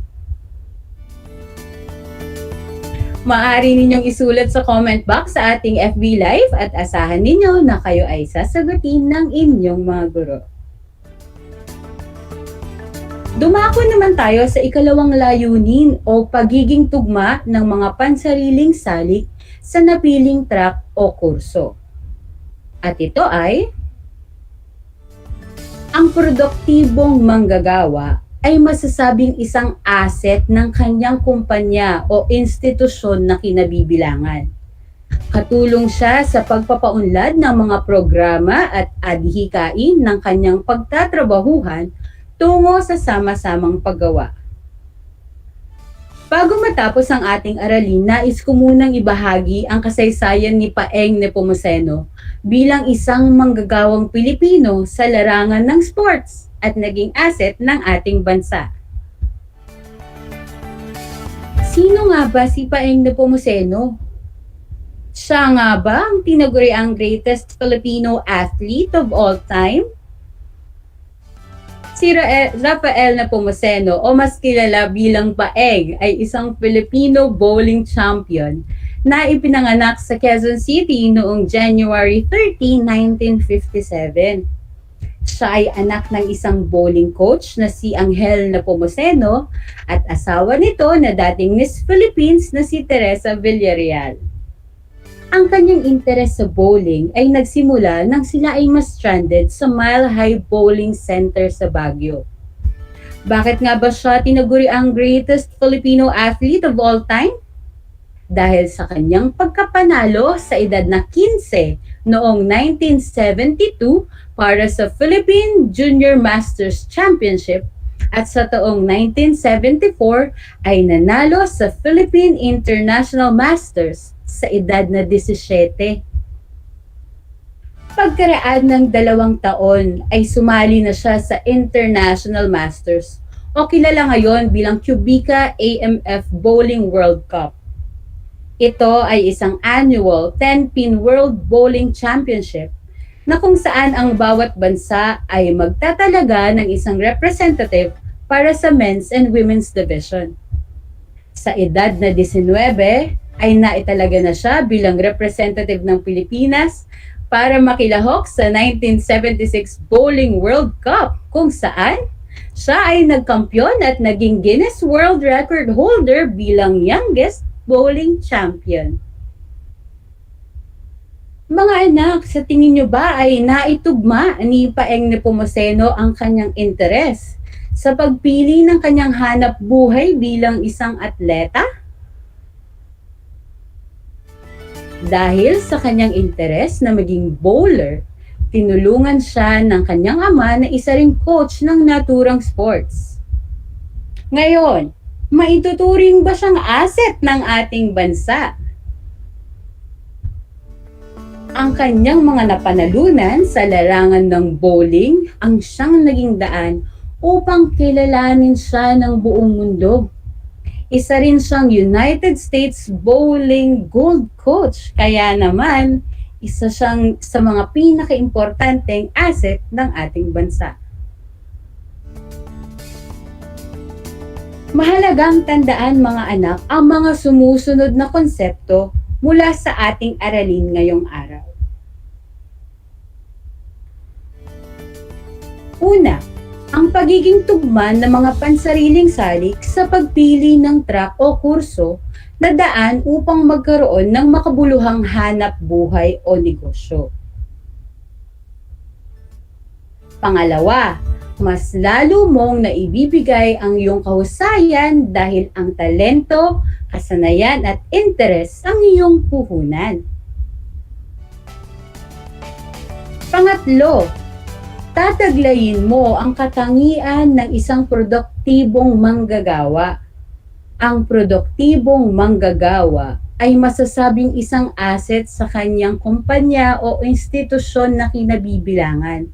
Speaker 22: Maaari ninyong isulat sa comment box sa ating FB Live at asahan ninyo na kayo ay sasagutin ng inyong mga guro. Dumako naman tayo sa ikalawang layunin o pagiging tugma ng mga pansariling salik sa napiling track o kurso. At ito ay, ang produktibong manggagawa ay masasabing isang asset ng kanyang kumpanya o institusyon na kinabibilangan. Katulong siya sa pagpapaunlad ng mga programa at adhikain ng kanyang pagtatrabahuhan tungo sa sama-samang paggawa. Bago matapos ang ating aralin, nais ko munang ibahagi ang kasaysayan ni Paeng Nepomuceno bilang isang manggagawang Pilipino sa larangan ng sports at naging asset ng ating bansa. Sino nga ba si Paeng Nepomuceno? Siya nga ba ang tinaguriang greatest Filipino athlete of all time? Si Rafael Nepomuceno o mas kilala bilang Paeng ay isang Filipino bowling champion na ipinanganak sa Quezon City noong January 13, 1957. Siya ay anak ng isang bowling coach na si Angel Nepomuceno at asawa nito na dating Miss Philippines na si Teresa Villarreal. Ang kanyang interes sa bowling ay nagsimula nang sila ay ma-stranded sa Mile High Bowling Center sa Baguio. Bakit nga ba siya tinaguri ang greatest Filipino athlete of all time? Dahil sa kanyang pagkapanalo sa edad na 15 noong 1972 para sa Philippine Junior Masters Championship at sa taong 1974 ay nanalo sa Philippine International Masters sa edad na 17. Pagkaraan ng 2 taon ay sumali na siya sa International Masters o kilala ngayon bilang Cubica AMF Bowling World Cup. Ito ay isang annual 10-pin World Bowling Championship na kung saan ang bawat bansa ay magtatalaga ng isang representative para sa men's and women's division. Sa edad na 19 ay naitalaga na siya bilang representative ng Pilipinas para makilahok sa 1976 Bowling World Cup kung saan siya ay nagkampiyon at naging Guinness World Record holder bilang youngest bowling champion. Mga anak, sa tingin nyo ba ay naitugma ni Paeng Nepomuceno ang kanyang interes sa pagpili ng kanyang hanap buhay bilang isang atleta? Dahil sa kanyang interes na maging bowler, tinulungan siya ng kanyang ama na isa ring coach ng naturang sports. Ngayon, maituturing ba siyang asset ng ating bansa? Ang kanyang mga napanalunan sa larangan ng bowling ang siyang naging daan upang kilalanin siya ng buong mundo. Isa rin siyang United States Bowling Gold Coach, kaya naman isa siyang sa mga pinaka-importanteng asset ng ating bansa. Mahalagang tandaan mga anak ang mga sumusunod na konsepto mula sa ating aralin ngayong araw. Una, ang pagiging tugma ng mga pansariling salik sa pagpili ng track o kurso na daan upang magkaroon ng makabuluhang hanap buhay o negosyo. Pangalawa, mas lalo mong naibibigay ang iyong kahusayan dahil ang talento, kasanayan at interes ang iyong puhunan. Pangatlo, tataglayin mo ang katangian ng isang produktibong manggagawa. Ang produktibong manggagawa ay masasabing isang asset sa kanyang kumpanya o institusyon na kinabibilangan.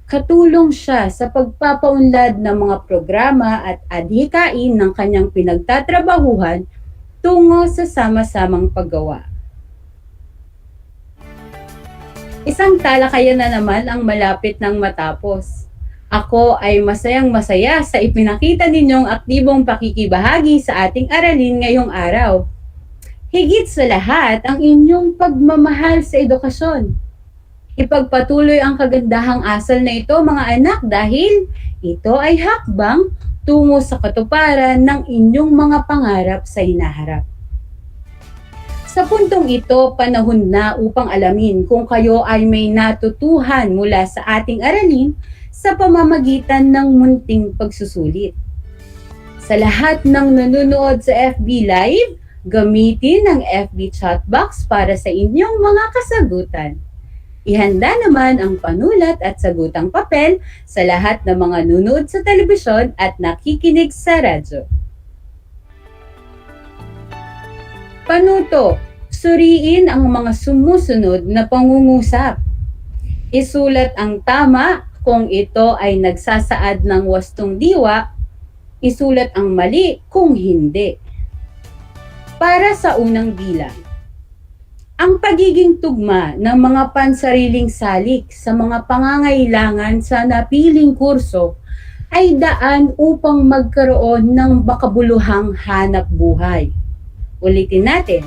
Speaker 22: Katulong siya sa pagpapaunlad ng mga programa at adhikain ng kanyang pinagtatrabahuhan tungo sa sama-samang paggawa. Isang talakayan na naman ang malapit ng matapos. Ako ay masayang-masaya sa ipinakita ninyong aktibong pakikibahagi sa ating aralin ngayong araw. Higit sa lahat ang inyong pagmamahal sa edukasyon. Ipagpatuloy ang kagandahang asal na ito mga anak dahil ito ay hakbang tungo sa katuparan ng inyong mga pangarap sa hinaharap. Sa puntong ito, panahon na upang alamin kung kayo ay may natutuhan mula sa ating aralin sa pamamagitan ng munting pagsusulit. Sa lahat ng nanonood sa FB Live, gamitin ang FB chat box para sa inyong mga kasagutan. Ihanda naman ang panulat at sagutang papel sa lahat ng mga nanonood sa telebisyon at nakikinig sa radyo. Panuto, suriin ang mga sumusunod na pangungusap. Isulat ang tama kung ito ay nagsasaad ng wastong diwa, isulat ang mali kung hindi. Para sa unang bilang, ang pagiging tugma ng mga pansariling salik sa mga pangangailangan sa napiling kurso ay daan upang magkaroon ng makabuluhang hanap buhay. Ulitin natin,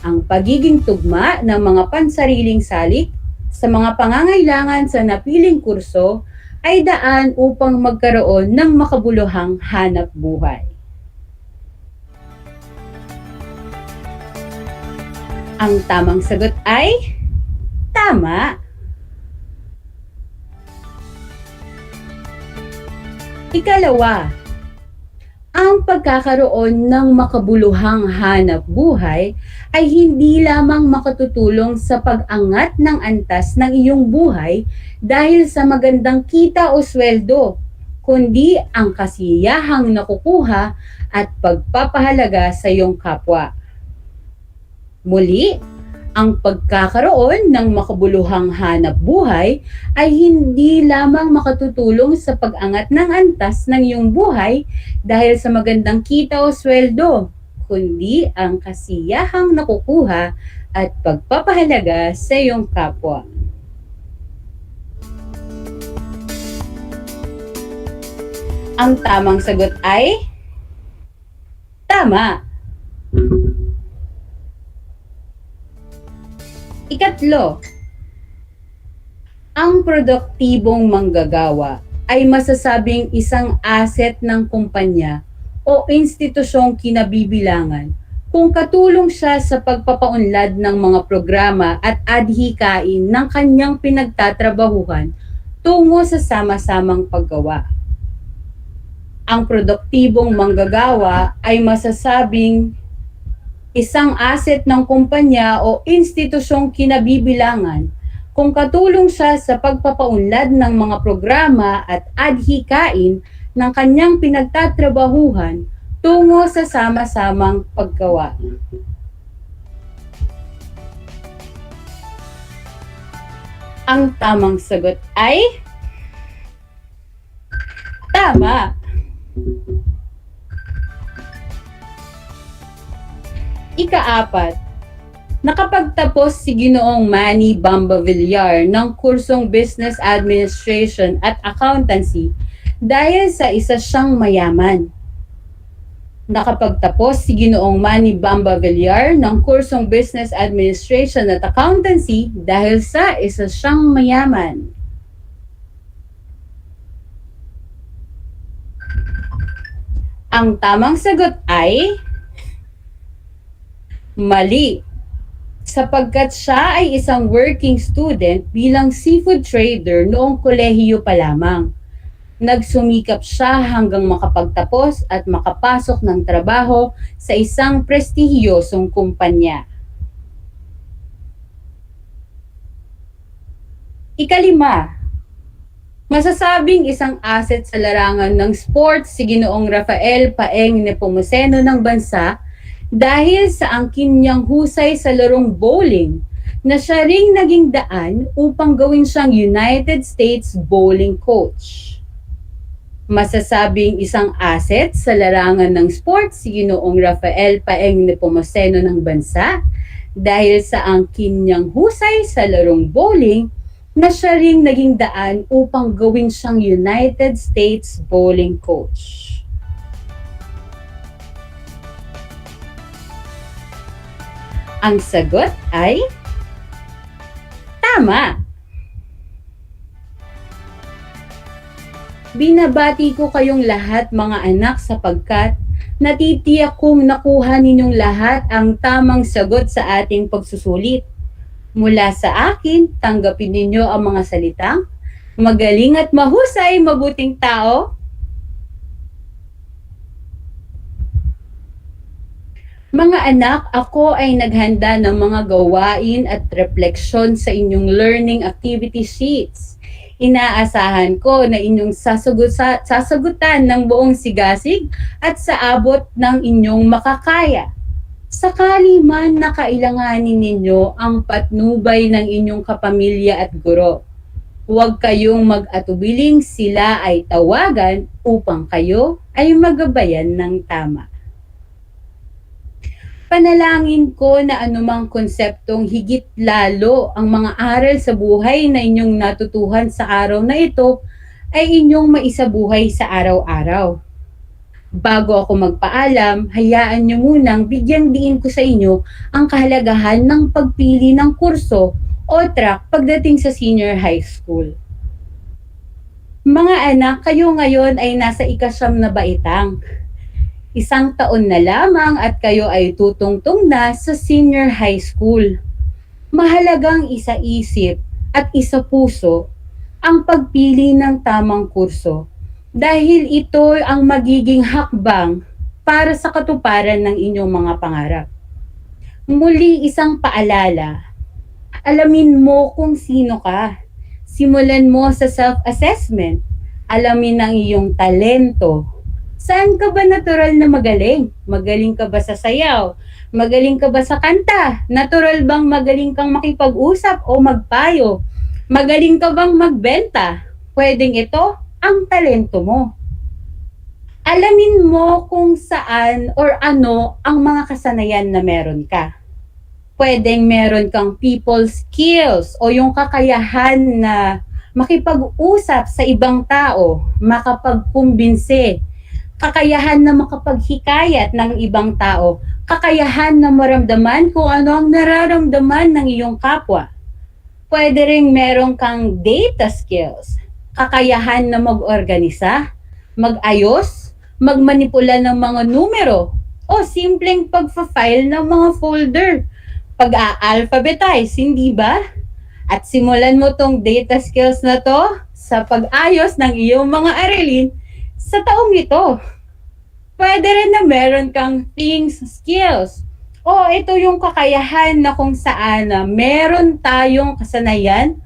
Speaker 22: ang pagiging tugma ng mga pansariling salik sa mga pangangailangan sa napiling kurso ay daan upang magkaroon ng makabuluhang hanap buhay. Ang tamang sagot ay tama. Ikalawa, ang pagkakaroon ng makabuluhang hanap buhay ay hindi lamang makatutulong sa pag-angat ng antas ng iyong buhay dahil sa magandang kita o sweldo, kundi ang kasiyahang nakukuha at pagpapahalaga sa iyong kapwa. Muli, ang pagkakaroon ng makabuluhang hanap buhay ay hindi lamang makatutulong sa pag-angat ng antas ng iyong buhay dahil sa magandang kita o sweldo, kundi ang kasiyahang nakukuha at pagpapahalaga sa iyong kapwa. Ang tamang sagot ay tama. Ikatlo, ang produktibong manggagawa ay masasabing isang asset ng kumpanya o institusyong kinabibilangan kung katulong siya sa pagpapaunlad ng mga programa at adhikain ng kanyang pinagtatrabahuhan tungo sa sama-samang paggawa. Ang produktibong manggagawa ay masasabing isang asset ng kumpanya o institusyong kinabibilangan kung katulong siya sa pagpapaunlad ng mga programa at adhikain ng kanyang pinagtatrabahuhan tungo sa sama-samang paggawa. Ang tamang sagot ay tama. Ika-4, nakapagtapos si Ginoong Manny Bamba Villar ng kursong Business Administration at Accountancy dahil sa isa siyang mayaman. Nakapagtapos si Ginoong Manny Bamba Villar ng kursong Business Administration at Accountancy dahil sa isa siyang mayaman. Ang tamang sagot ay mali, sapagkat siya ay isang working student bilang seafood trader noong kolehiyo pa lamang. Nagsumikap siya hanggang makapagtapos at makapasok ng trabaho sa isang prestihiyosong kumpanya. Ika-5, masasabing isang asset sa larangan ng sports si Ginoong Rafael Paeng Nepomuceno ng bansa dahil sa angkin niyang husay sa larong bowling na siya ring naging daan upang gawin siyang United States bowling coach. Masasabing isang asset sa larangan ng sports si Ginoong Rafael Paeng Nepomuceno ng bansa dahil sa angkin niyang husay sa larong bowling na siya ring naging daan upang gawin siyang United States bowling coach. Ang sagot ay tama. Binabati ko kayong lahat mga anak sapagkat natitiyak kong nakuha ninyong lahat ang tamang sagot sa ating pagsusulit. Mula sa akin, tanggapin ninyo ang mga salitang magaling at mahusay, mabuting tao. Mga anak, ako ay naghanda ng mga gawain at refleksyon sa inyong learning activity sheets. Inaasahan ko na inyong sasagutan ng buong sigasig at sa abot ng inyong makakaya. Sakali man na kailanganin ninyo ang patnubay ng inyong kapamilya at guro, huwag kayong mag-atubiling sila ay tawagan upang kayo ay magabayan ng tama. Panalangin ko na anumang konseptong higit lalo ang mga aral sa buhay na inyong natutuhan sa araw na ito ay inyong maisabuhay sa araw-araw. Bago ako magpaalam, hayaan niyo munang bigyang diin ko sa inyo ang kahalagahan ng pagpili ng kurso o track pagdating sa senior high school. Mga anak, kayo ngayon ay nasa ika-9 na baitang. 1 taon na lamang at kayo ay tutungtong na sa senior high school. Mahalagang isa-isip at isa-puso ang pagpili ng tamang kurso dahil ito ang magiging hakbang para sa katuparan ng inyong mga pangarap. Muli isang paalala, alamin mo kung sino ka. Simulan mo sa self-assessment. Alamin ang iyong talento. Saan ka ba natural na magaling? Magaling ka ba sa sayaw? Magaling ka ba sa kanta? Natural bang magaling kang makipag-usap o magpayo? Magaling ka bang magbenta? Pwedeng ito ang talento mo. Alamin mo kung saan or ano ang mga kasanayan na meron ka. Pwedeng meron kang people skills o yung kakayahan na makipag-usap sa ibang tao, makapagkumbinse, kakayahan na makapaghikayat ng ibang tao, kakayahan na maramdaman kung ano ang nararamdaman ng iyong kapwa. Pwede ring meron kang data skills, kakayahan na mag-organisa, mag-ayos, magmanipula ng mga numero, o simpleng pag-file ng mga folder, pag-a-alphabetize, hindi ba? At simulan mo tong data skills na to sa pag-ayos ng iyong mga aralin sa taong ito. Pwede rin na meron kang things skills. O ito yung kakayahan na kung saan na meron tayong kasanayan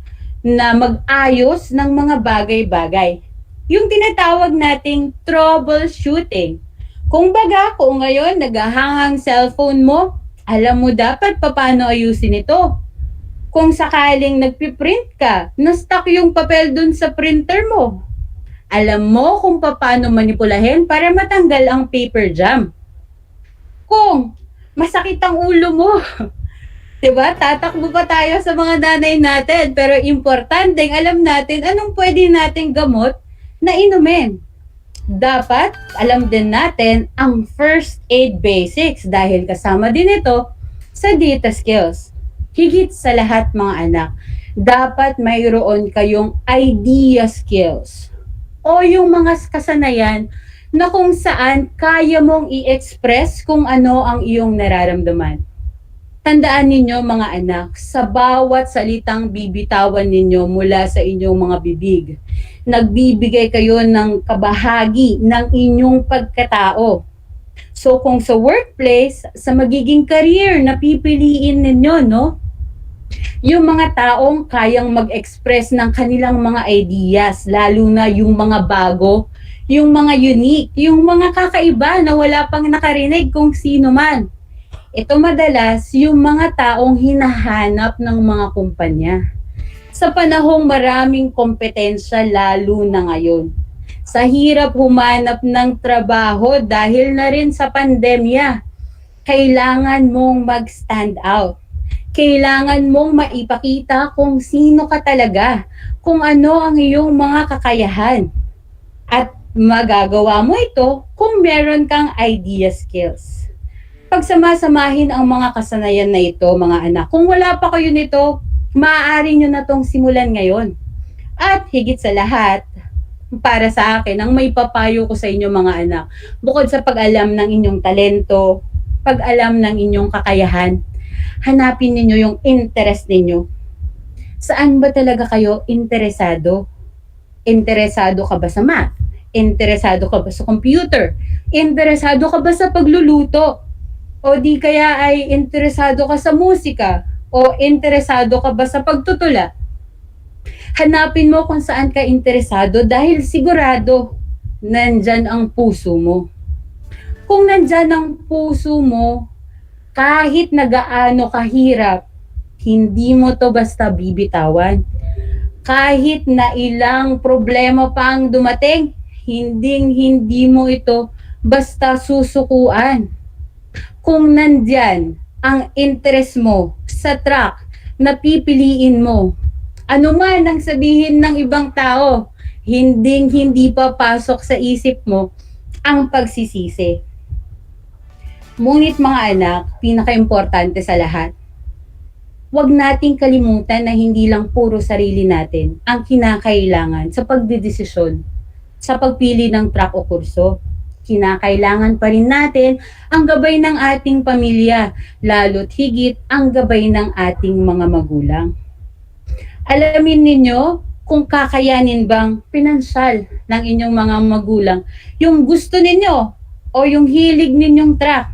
Speaker 22: na mag-ayos ng mga bagay-bagay. Yung tinatawag nating troubleshooting. Kung baga, kung ngayon naghahangang cellphone mo, alam mo dapat paano ayusin ito. Kung sakaling nagpiprint ka, na-stuck yung papel dun sa printer mo. Alam mo kung paano manipulahin para matanggal ang paper jam. Kung masakit ang ulo mo, diba? Tatakbo pa tayo sa mga nanay natin, pero importante alam natin anong pwede nating gamot na inumin. Dapat alam din natin ang first aid basics dahil kasama din ito sa data skills. Higit sa lahat mga anak, dapat mayroon kayong idea skills o yung mga kasanayan na kung saan kaya mong i-express kung ano ang iyong nararamdaman. Tandaan ninyo mga anak, sa bawat salitang bibitawan ninyo mula sa inyong mga bibig, nagbibigay kayo ng kabahagi ng inyong pagkatao. So kung sa workplace, sa magiging career na pipiliin ninyo, no? Yung mga taong kayang mag-express ng kanilang mga ideas, lalo na yung mga bago, yung mga unique, yung mga kakaiba na wala pang nakarinig kung sino man. Ito madalas yung mga taong hinahanap ng mga kumpanya. Sa panahong maraming kompetensya lalo na ngayon. Sa hirap humanap ng trabaho dahil na rin sa pandemya, kailangan mong mag-stand out. Kailangan mong maipakita kung sino ka talaga, kung ano ang iyong mga kakayahan. At magagawa mo ito kung meron kang idea skills. Pagsamasamahin ang mga kasanayan na ito, mga anak, kung wala pa kayo nito, maaari nyo na itong simulan ngayon. At higit sa lahat, para sa akin, ang may papayo ko sa inyo mga anak, bukod sa pag-alam ng inyong talento, pag-alam ng inyong kakayahan, hanapin ninyo yung interest ninyo. Saan ba talaga kayo interesado? Interesado ka ba sa math? Interesado ka ba sa computer? Interesado ka ba sa pagluluto? O di kaya ay interesado ka sa musika? O interesado ka ba sa pagtutula? Hanapin mo kung saan ka interesado dahil sigurado nandyan ang puso mo. Kung nandyan ang puso mo, kahit na gaano kahirap, hindi mo to basta bibitawan. Kahit na ilang problema pa ang dumating, hindi mo ito basta susukuan. Kung nandyan ang interest mo sa track na pipiliin mo, ano man ang sabihin ng ibang tao, hindi papasok sa isip mo ang pagsisisi. Ngunit mga anak, pinaka-importante sa lahat, huwag nating kalimutan na hindi lang puro sarili natin ang kinakailangan sa pagdedesisyon, sa pagpili ng track o kurso. Kinakailangan pa rin natin ang gabay ng ating pamilya, lalo't higit ang gabay ng ating mga magulang. Alamin ninyo kung kakayanin bang pinansyal ng inyong mga magulang yung gusto ninyo o yung hilig ninyong track.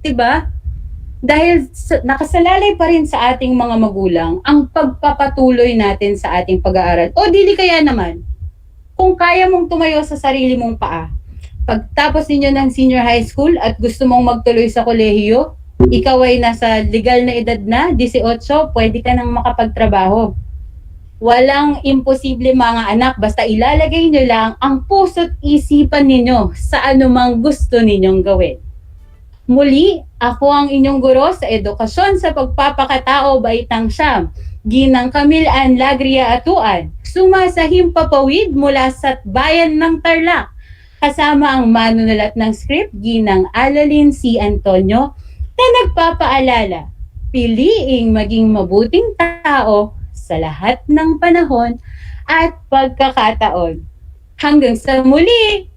Speaker 22: Diba? Dahil nakasalalay pa rin sa ating mga magulang ang pagpapatuloy natin sa ating pag-aaral. O dili kaya naman, kung kaya mong tumayo sa sarili mong paa, pagtapos ninyo ng senior high school at gusto mong magtuloy sa kolehiyo, ikaw ay nasa legal na edad na, 18, pwede ka nang makapagtrabaho. Walang imposible mga anak, basta ilalagay nyo lang ang puso't isipan ninyo sa anumang gusto ninyong gawin. Muli, ako ang inyong guro sa edukasyon sa pagpapakatao baitang siyam, Ginang Camille Ann Lagria Atuan, sumasahim papawid mula sa bayan ng Tarlac. Kasama ang manunulat ng script, Ginang Alalin C. Antonio, na nagpapaalala, piliing maging mabuting tao sa lahat ng panahon at pagkakataon. Hanggang sa muli!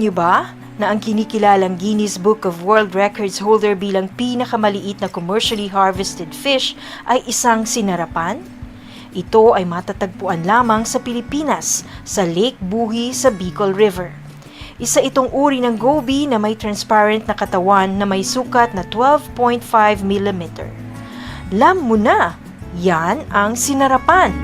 Speaker 7: niyo ba na ang kinikilalang Guinness Book of World Records holder bilang pinakamaliit na commercially harvested fish ay isang sinarapan? Ito ay matatagpuan lamang sa Pilipinas, sa Lake Buhi sa Bicol River. Isa itong uri ng goby na may transparent na katawan na may sukat na 12.5 mm. Alam mo na, yan ang sinarapan.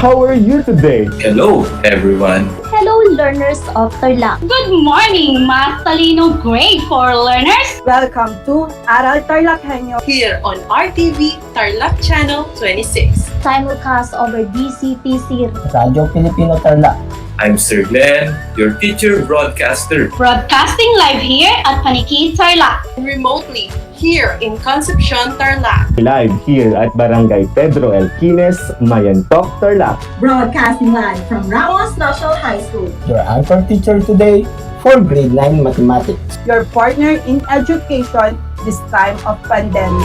Speaker 1: How are you today?
Speaker 14: Hello, everyone.
Speaker 16: Hello, learners of Tarlac.
Speaker 10: Good morning, Math Talino Grade 4 learners!
Speaker 25: Welcome to Aral TarlakHenyo
Speaker 18: Here on RTV Tarlac Channel 26.
Speaker 16: Simulcast over DCTC.
Speaker 26: Radyo Pilipino Tarlac.
Speaker 14: I'm Sir Glenn, your teacher broadcaster.
Speaker 10: Broadcasting live here at Paniki Tarlac.
Speaker 18: Remotely here in Concepcion, Tarlac.
Speaker 1: Live here at Barangay Pedro Elquines, Mayantok, Tarlac.
Speaker 24: Broadcasting live from Ramos National High School.
Speaker 26: Your anchor teacher today for grade 9 mathematics.
Speaker 25: your partner in education this time of pandemic.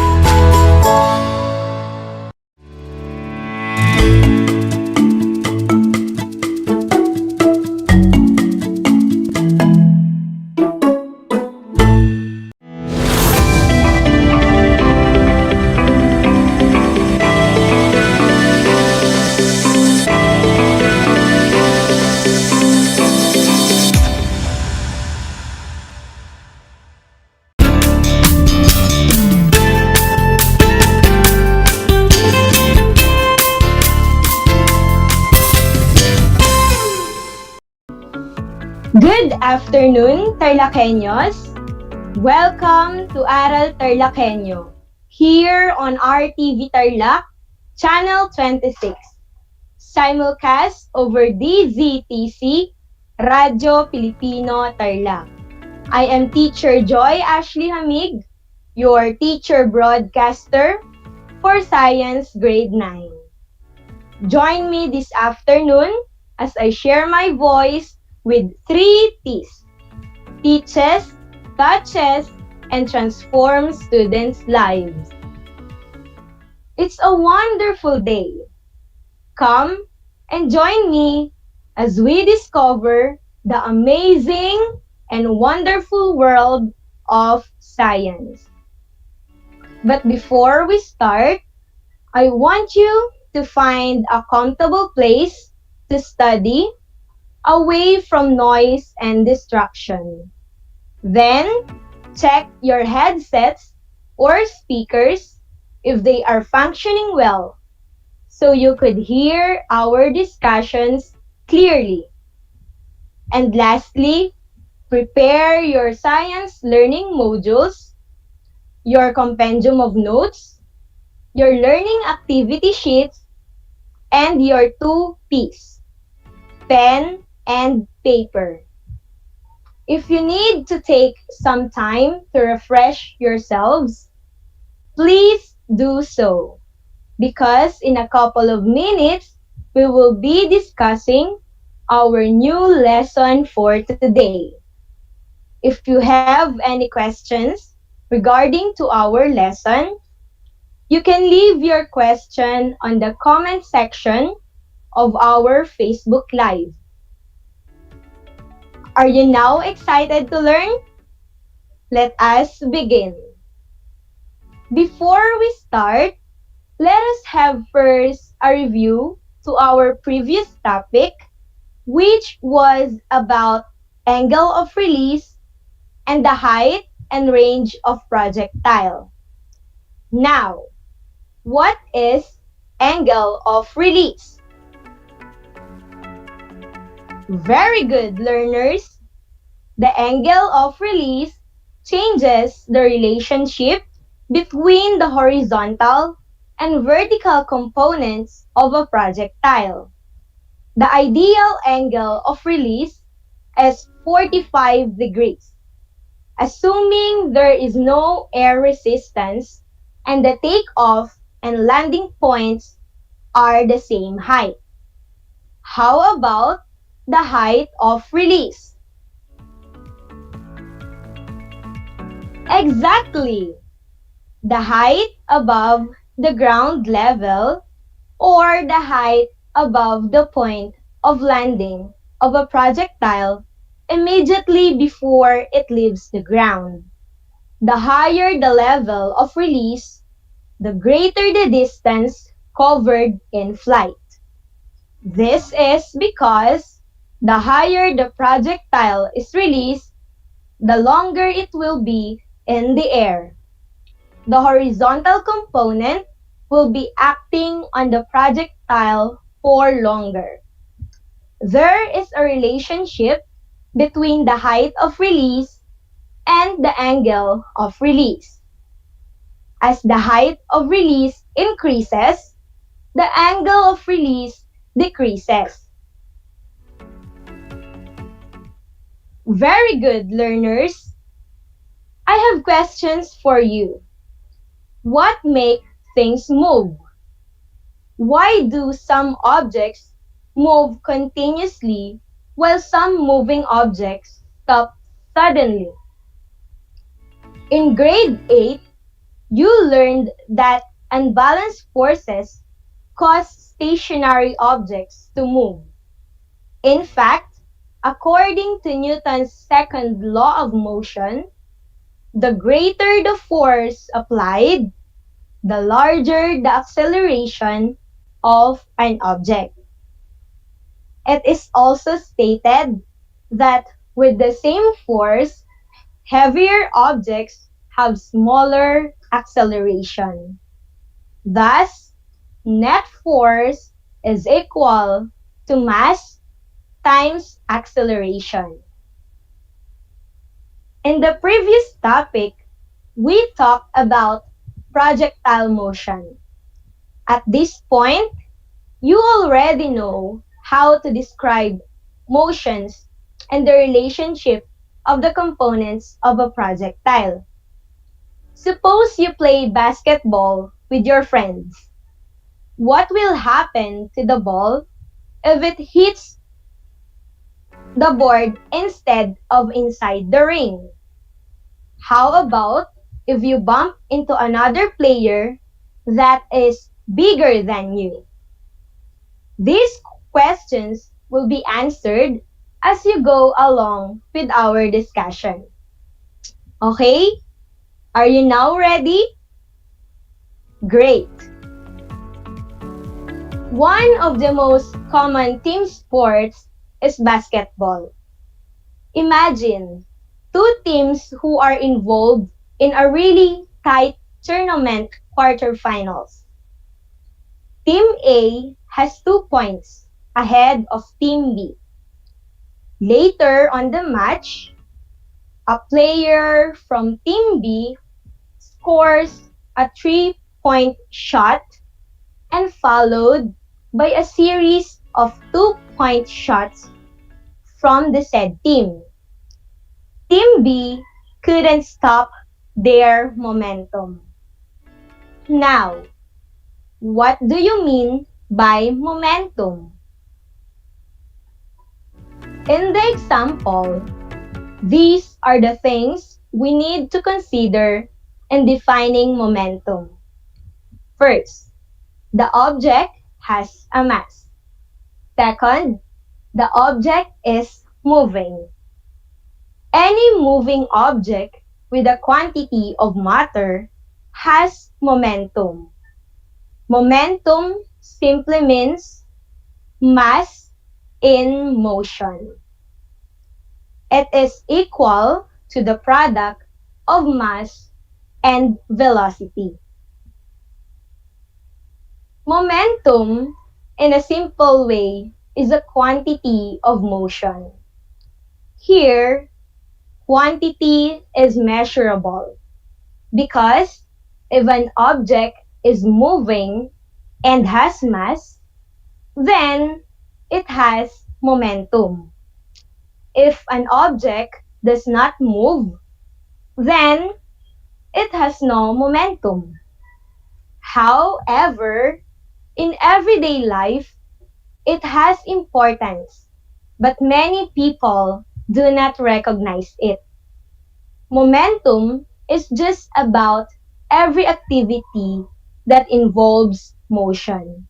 Speaker 10: Good afternoon, TarlakHenyos! Welcome to Aral TarlakHenyo, here on RTV Tarlac, Channel 26, simulcast over DZTC, Radyo Pilipino Tarlac. I am Teacher Joy Ashley Hamig, your teacher broadcaster for Science Grade 9. Join me this afternoon as I share my voice with 3 T's: teaches, touches, and transforms students' lives. It's a wonderful day. Come and join me as we discover the amazing and wonderful world of science. But before we start, I want you to find a comfortable place to study, away from noise and distraction. Then, check your headsets or speakers if they are functioning well, so you could hear our discussions clearly. And lastly, prepare your science learning modules, your compendium of notes, your learning activity sheets, and your 2 P's, pen and paper. If you need to take some time to refresh yourselves, please do so, because in a couple of minutes, we will be discussing our new lesson for today. If you have any questions regarding to our lesson, you can leave your question on the comment section of our Facebook Live. Are you now excited to learn? Let us begin. Before we start, let us have first a review to our previous topic, which was about angle of release and the height and range of projectile. Now, what is angle of release? Very good, learners. The angle of release changes the relationship between the horizontal and vertical components of a projectile. The ideal angle of release is 45 degrees, assuming there is no air resistance and the takeoff and landing points are the same height. How about the height of release? Exactly! The height above the ground level or the height above the point of landing of a projectile immediately before it leaves the ground. The higher the level of release, the greater the distance covered in flight. This is because the higher the projectile is released, the longer it will be in the air. The horizontal component will be acting on the projectile for longer. There is a relationship between the height of release and the angle of release. As the height of release increases, the angle of release decreases. Very good, learners. I have questions for you. What makes things move? Why do some objects move continuously while some moving objects stop suddenly? In grade 8, you learned that unbalanced forces cause stationary objects to move. In fact, according to Newton's second law of motion, the greater the force applied, the larger the acceleration of an object. It is also stated that with the same force, heavier objects have smaller acceleration. Thus, net force is equal to mass times acceleration. In the previous topic, we talked about projectile motion. At this point, you already know how to describe motions and the relationship of the components of a projectile. Suppose you play basketball with your friends. What will happen to the ball if it hits the board instead of inside the ring? How about if you bump into another player that is bigger than you? These questions will be answered as you go along with our discussion. Okay? Are you now ready? Great! One of the most common team sports is basketball. Imagine two teams who are involved in a really tight tournament quarterfinals. Team A has 2 points ahead of Team B. Later on the match, a player from Team B scores a 3-point shot and followed by a series of 2-point shots from the said team. Team B couldn't stop their momentum. Now, what do you mean by momentum? In the example, these are the things we need to consider in defining momentum. First, the object has a mass. Second, the object is moving. Any moving object with a quantity of matter has momentum. Momentum simply means mass in motion. It is equal to the product of mass and velocity. Momentum, in a simple way, is a quantity of motion. Here, quantity is measurable because if an object is moving and has mass, then it has momentum. If an object does not move, then it has no momentum. However, in everyday life, it has importance, but many people do not recognize it. Momentum is just about every activity that involves motion.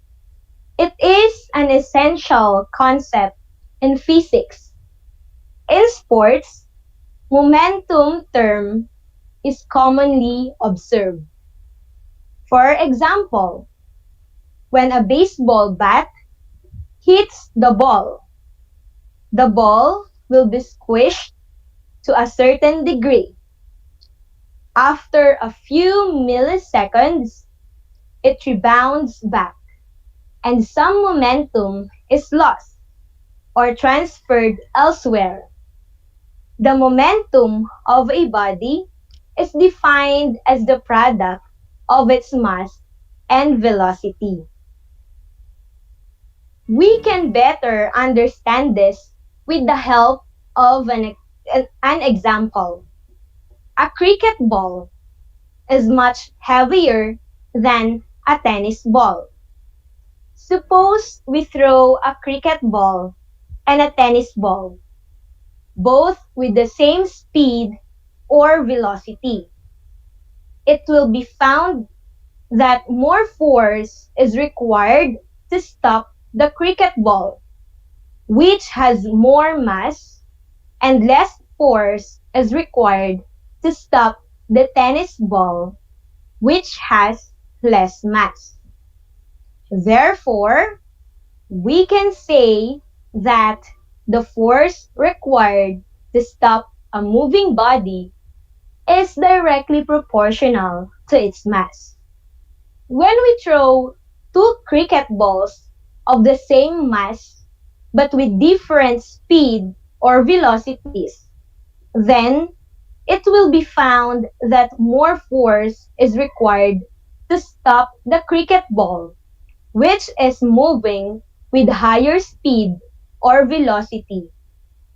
Speaker 10: It is an essential concept in physics. In sports, momentum term is commonly observed. For example, when a baseball bat hits the ball will be squished to a certain degree. After a few milliseconds, it rebounds back, and some momentum is lost or transferred elsewhere. The momentum of a body is defined as the product of its mass and velocity. We can better understand this with the help of an example. A cricket ball is much heavier than a tennis ball. Suppose we throw a cricket ball and a tennis ball, both with the same speed or velocity. It will be found that more force is required to stop the cricket ball, which has more mass, and less force is required to stop the tennis ball, which has less mass. Therefore, we can say that the force required to stop a moving body is directly proportional to its mass. When we throw two cricket balls of the same mass but with different speed or velocities, then it will be found that more force is required to stop the cricket ball, which is moving with higher speed or velocity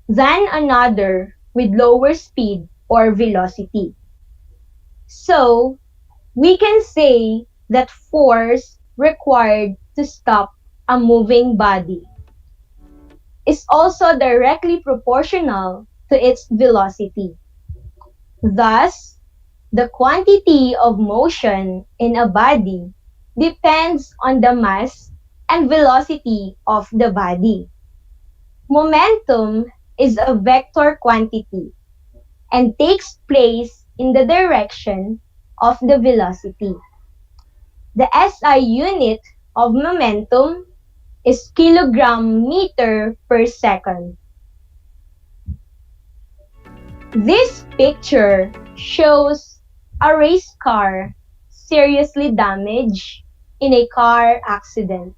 Speaker 10: than another with lower speed or velocity. So, we can say that force required to stop a moving body is also directly proportional to its velocity. Thus, the quantity of motion in a body depends on the mass and velocity of the body. Momentum is a vector quantity and takes place in the direction of the velocity. The SI unit of momentum is kilogram meter per second. This picture shows a race car seriously damaged in a car accident.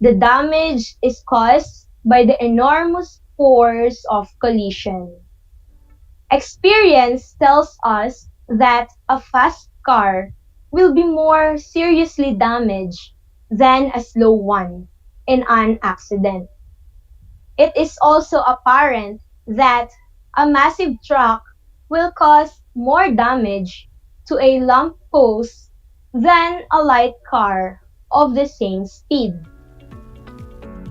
Speaker 10: The damage is caused by the enormous force of collision. Experience tells us that a fast car will be more seriously damaged than a slow one in an accident. It is also apparent that a massive truck will cause more damage to a lamp post than a light car of the same speed.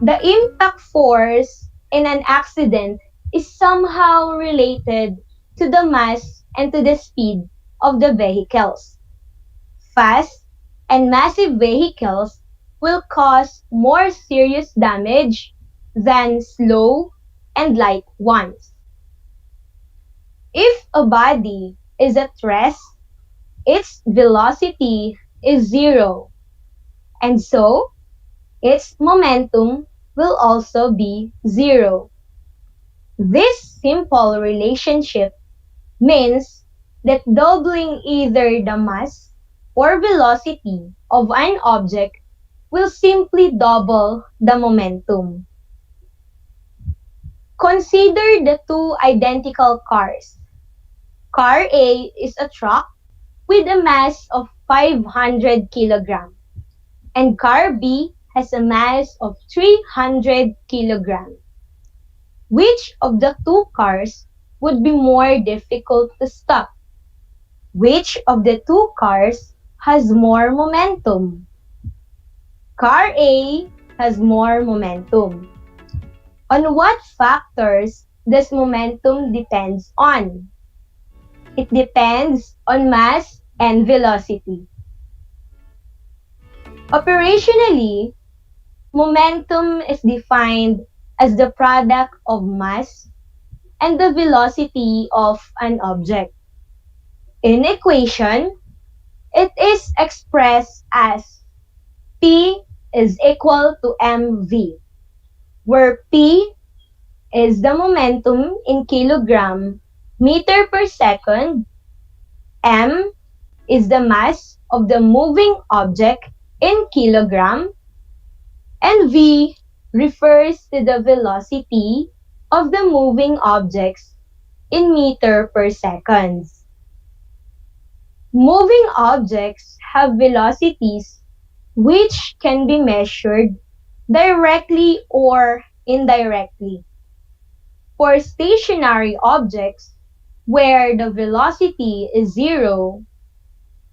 Speaker 10: The impact force in an accident is somehow related to the mass and to the speed of the vehicles. Fast and massive vehicles will cause more serious damage than slow and light ones. If a body is at rest, its velocity is zero, and so its momentum will also be zero. This simple relationship means that doubling either the mass or velocity of an object will simply double the momentum. Consider the two identical cars. Car A is a truck with a mass of 500 kilograms, and car B has a mass of 300 kilograms. Which of the two cars would be more difficult to stop? Which of the two cars has more momentum? Car A has more momentum. On what factors does momentum depends on? It depends on mass and velocity. Operationally, momentum is defined as the product of mass and the velocity of an object. In equation, it is expressed as P is equal to mv, where P is the momentum in kilogram meter per second, m is the mass of the moving object in kilogram, and v refers to the velocity of the moving objects in meter per second. Moving objects have velocities which can be measured directly or indirectly. For stationary objects, where the velocity is zero,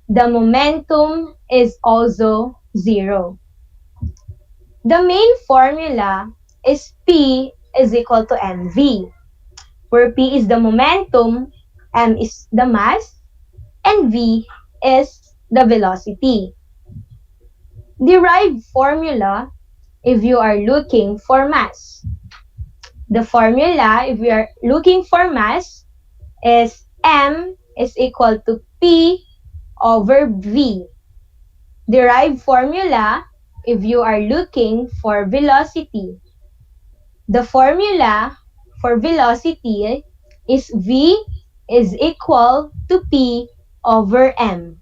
Speaker 10: the momentum is also zero. The main formula is P is equal to mv, where P is the momentum, m is the mass, and v is the velocity. Derived formula if you are looking for mass. The formula if we are looking for mass is m is equal to p over v. Derived formula if you are looking for velocity. The formula for velocity is v is equal to p over m.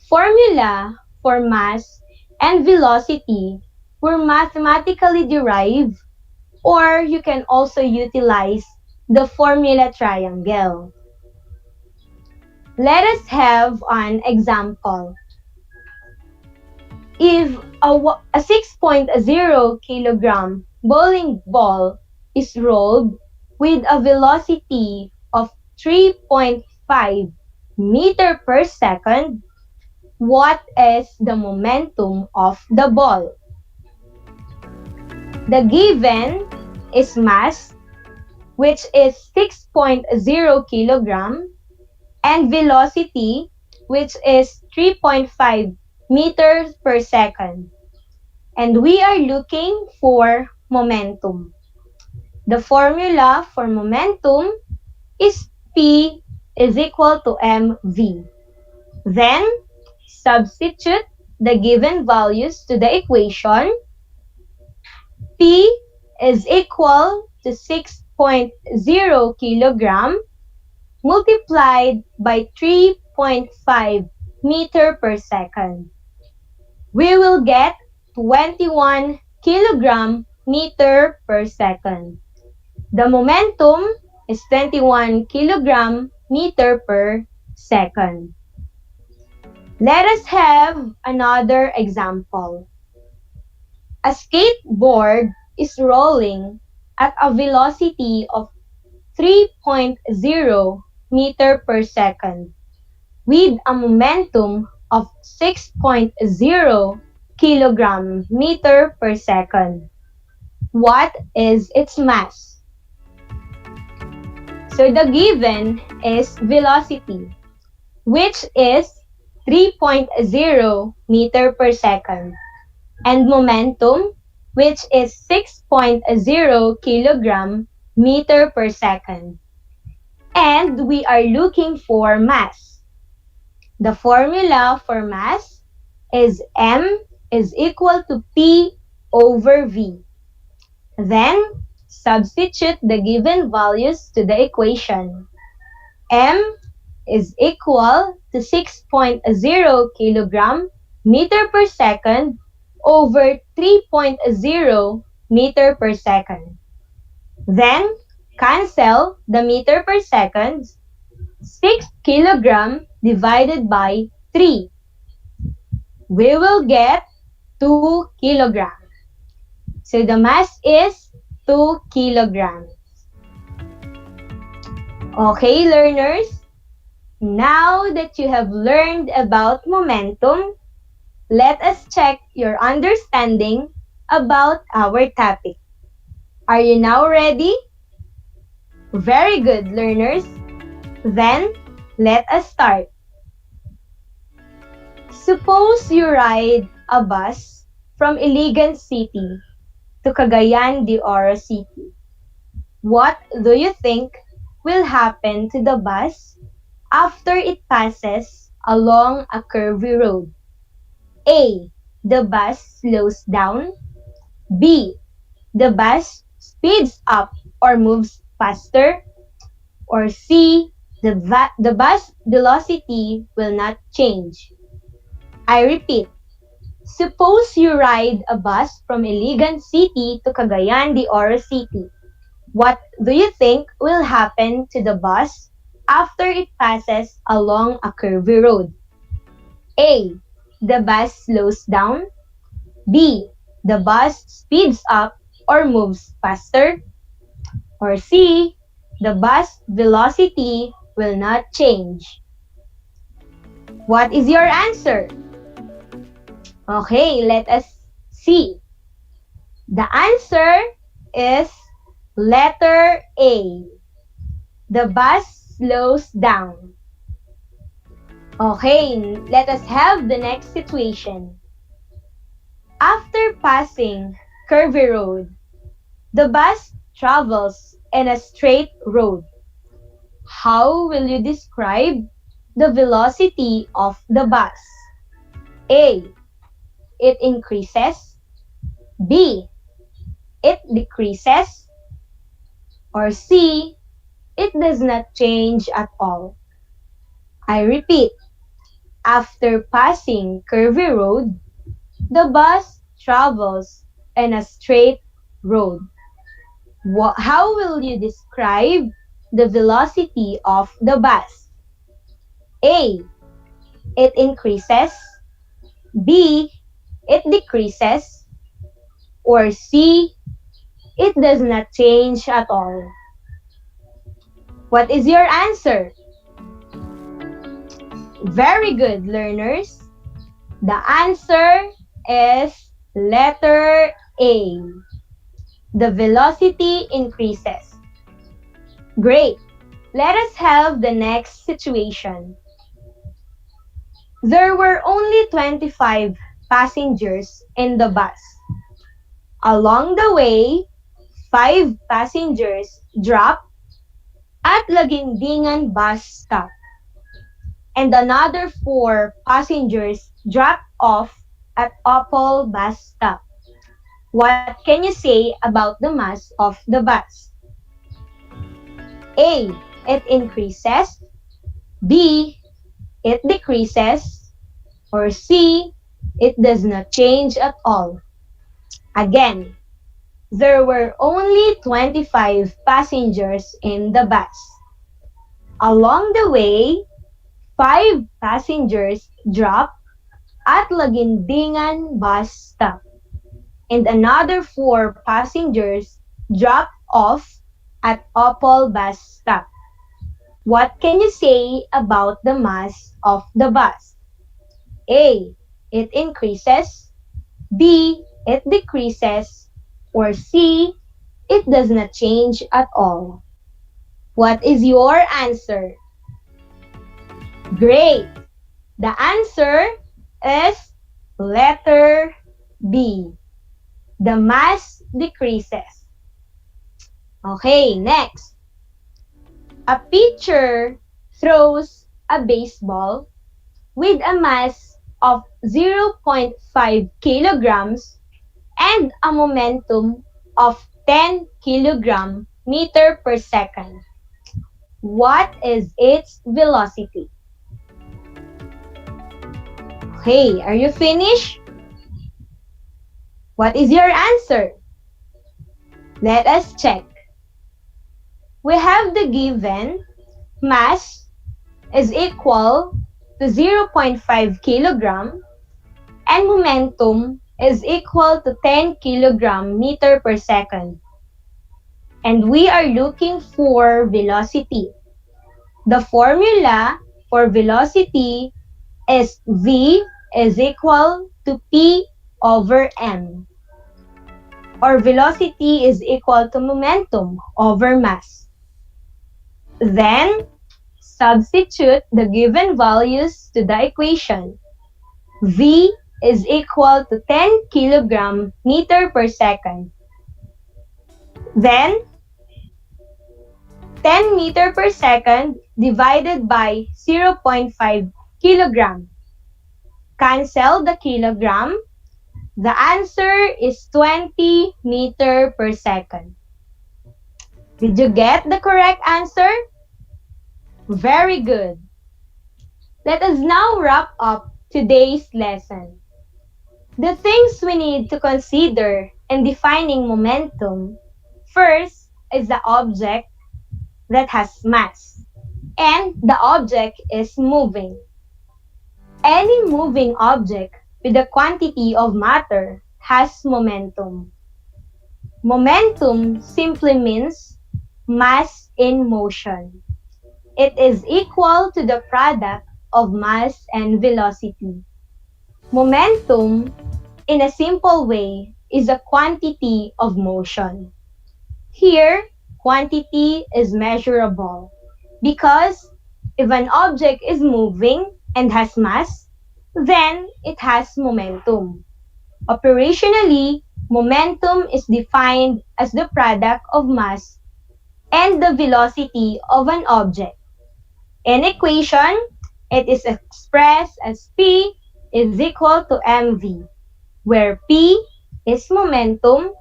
Speaker 10: Formula for mass and velocity were mathematically derived, or you can also utilize the formula triangle. Let us have an example. If a 6.0 kilogram bowling ball is rolled with a velocity of 3.5 meter per second, what is the momentum of the ball? The given is mass, which is 6.0 kilogram, and velocity, which is 3.5 meters per second. And we are looking for momentum. The formula for momentum is P is equal to mv. Then, substitute the given values to the equation. P is equal to 6.0 kilogram multiplied by 3.5 meter per second. We will get 21 kilogram meter per second. The momentum is 21 kilogram meter per second. Let us have another example. A skateboard is rolling at a velocity of 3.0 meter per second with a momentum of 6.0 kilogram meter per second. What is its mass? So the given is velocity, which is 3.0 meter per second, and momentum, which is 6.0 kilogram meter per second. And we are looking for mass. The formula for mass is m is equal to p over v. Then, substitute the given values to the equation. M is equal to 6.0 kilogram meter per second over 3.0 meter per second. Then, cancel the meter per second. 6 kilogram divided by 3. We will get 2 kilograms. So the mass is 2 kilograms. Okay, learners, now that you have learned about momentum, let us check your understanding about our topic. Are you now ready? Very good, learners. Then, let us start. Suppose you ride a bus from Iligan City to Cagayan de Oro City. What do you think will happen to the bus after it passes along a curvy road? A. The bus slows down. B. The bus speeds up or moves faster. Or C. The bus velocity will not change. I repeat, suppose you ride a bus from Iligan City to Cagayan de Oro City. What do you think will happen to the bus after it passes along a curvy road? A. The bus slows down. B. The bus speeds up or moves faster. Or C. The bus velocity will not change. What is your answer? Okay, let us see. The answer is letter A. The bus slows down. Okay, let us have the next situation. After passing curvy road, the bus travels in a straight road. How will you describe the velocity of the bus? A. It increases. B. It decreases. Or C. It does not change at all. I repeat, after passing curvy road, the bus travels in a straight road. How will you describe the velocity of the bus? A. It increases. B. It decreases. Or C. It does not change at all. What is your answer? Very good, learners. The answer is letter A. The velocity increases. Great. Let us have the next situation. There were only 25 passengers in the bus. Along the way, 5 passengers dropped at Lagindingan bus stop, and another 4 passengers dropped off at Opal bus stop. What can you say about the mass of the bus? A. It increases. B. It decreases. Or C. It does not change at all. Again, there were only 25 passengers in the bus. Along the way, 5 passengers dropped at Lagindingan bus stop, and another 4 passengers dropped off at Opal bus stop. What can you say about the mass of the bus? A. It increases. B. It decreases. Or C. It does not change at all. What is your answer? Great! The answer is letter B. The mass decreases. Okay, next. A pitcher throws a baseball with a mass of 0.5 kilograms and a momentum of 10 kilogram meter per second. What is its velocity? Okay, are you finished? What is your answer? Let us check. We have the given mass is equal to 0.5 kilogram and momentum is equal to 10 kilogram meter per second. And we are looking for velocity. The formula for velocity is V is equal to P over M. Or velocity is equal to momentum over mass. Then, substitute the given values to the equation. V is equal to 10 kilogram meter per second. Then, 10 meter per second divided by 0.5 kilogram. Cancel the kilogram. The answer is 20 meter per second. Did you get the correct answer? Very good. Let us now wrap up today's lesson. The things we need to consider in defining momentum, first is the object that has mass, and the object is moving. Any moving object with a quantity of matter has momentum. Momentum simply means mass in motion. It is equal to the product of mass and velocity. Momentum, in a simple way, is a quantity of motion. Here, quantity is measurable because if an object is moving and has mass, then it has momentum. Operationally, momentum is defined as the product of mass and the velocity of an object. In equation, it is expressed as P is equal to mv, where P is momentum,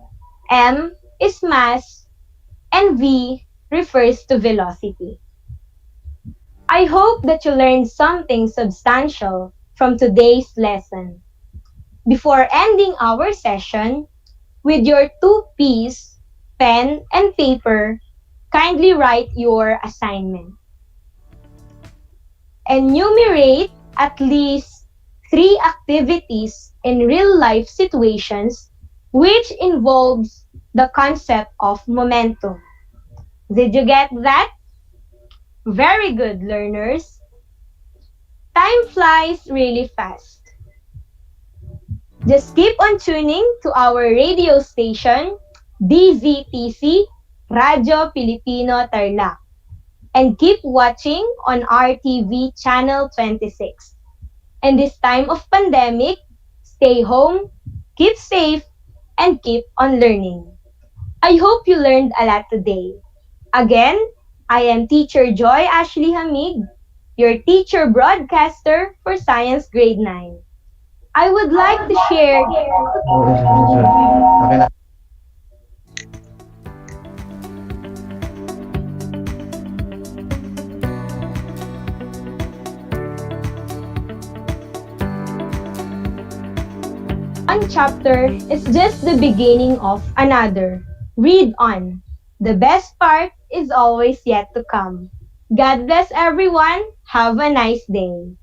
Speaker 10: m is mass, and v refers to velocity. I hope that you learned something substantial from today's lesson. Before ending our session, with your 2 P's, pen and paper, kindly write your assignment. Enumerate at least 3 activities in real-life situations which involves the concept of momentum. Did you get that? Very good, learners. Time flies really fast. Just keep on tuning to our radio station, DZTC, Radyo Pilipino Tarlac, and keep watching on RTV Channel 26. In this time of pandemic, stay home, keep safe, and keep on learning. I hope you learned a lot today. Again, I am Teacher Joy Ashley Hamig, your teacher broadcaster for Science Grade 9. I would like to share... One chapter is just the beginning of another. Read on. The best part is always yet to come. God bless everyone. Have a nice day.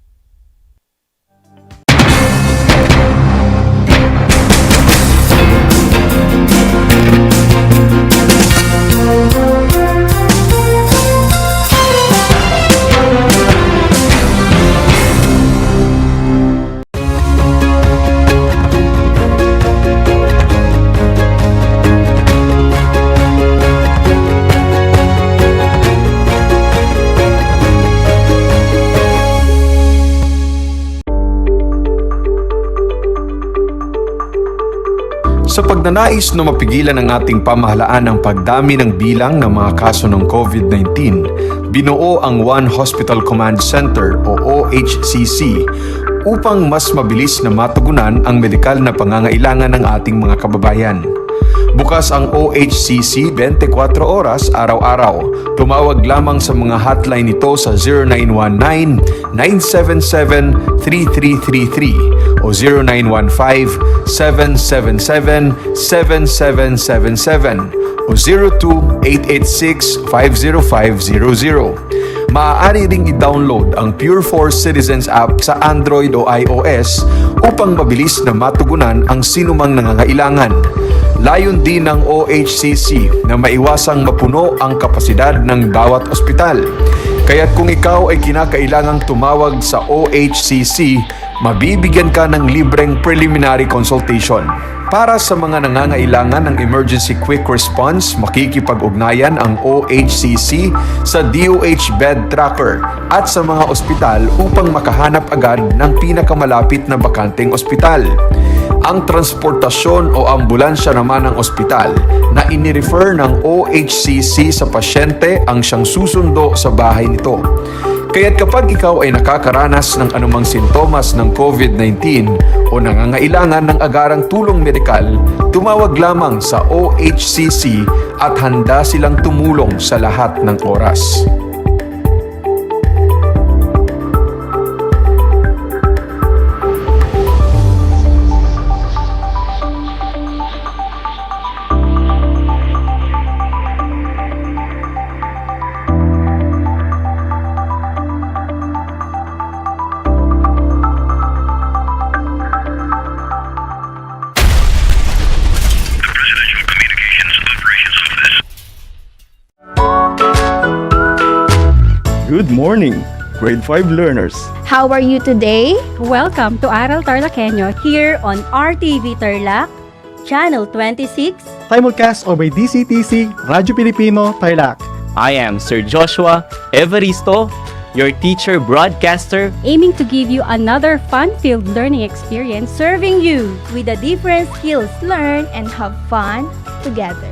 Speaker 2: Sa pagnanais na mapigilan ang ating pamahalaan ang pagdami ng bilang ng mga kaso ng COVID-19, binuo ang One Hospital Command Center o OHCC upang mas mabilis na matugunan ang medikal na pangangailangan ng ating mga kababayan. Bukas ang OHCC 24 oras araw-araw. Tumawag lamang sa mga hotline nito sa 0919-977-3333 o 0915-777-7777 o 02-886-50500. maaari ring i-download ang Pure Force Citizens app sa Android o iOS upang mabilis na matugunan ang sinumang nangangailangan. Layon din ng OHCC na maiwasang mapuno ang kapasidad ng bawat ospital. Kaya't kung ikaw ay kinakailangang tumawag sa OHCC, mabibigyan ka ng libreng preliminary consultation. Para sa mga nangangailangan ng emergency quick response, makikipag-ugnayan ang OHCC sa DOH Bed Tracker at sa mga ospital upang makahanap agad ng pinakamalapit na bakanteng ospital. Ang transportasyon o ambulansya naman ng ospital na inirefer ng OHCC sa pasyente ang siyang susundo sa bahay nito. Kaya't kapag ikaw ay nakakaranas ng anumang sintomas ng COVID-19 o nangangailangan ng agarang tulong medikal, tumawag lamang sa OHCC at handa silang tumulong sa lahat ng oras.
Speaker 15: Good morning, grade 5 learners.
Speaker 16: How are you today?
Speaker 11: Welcome to Aral TarlakHenyo here on RTV Tarlac, Channel 26.
Speaker 15: Simulcast over DCTC, Radyo Pilipino, Tarlac.
Speaker 17: I am Sir Joshua Evaristo, your teacher broadcaster,
Speaker 11: Aiming to give you another fun-filled learning experience, serving you with the different skills learned and have fun together.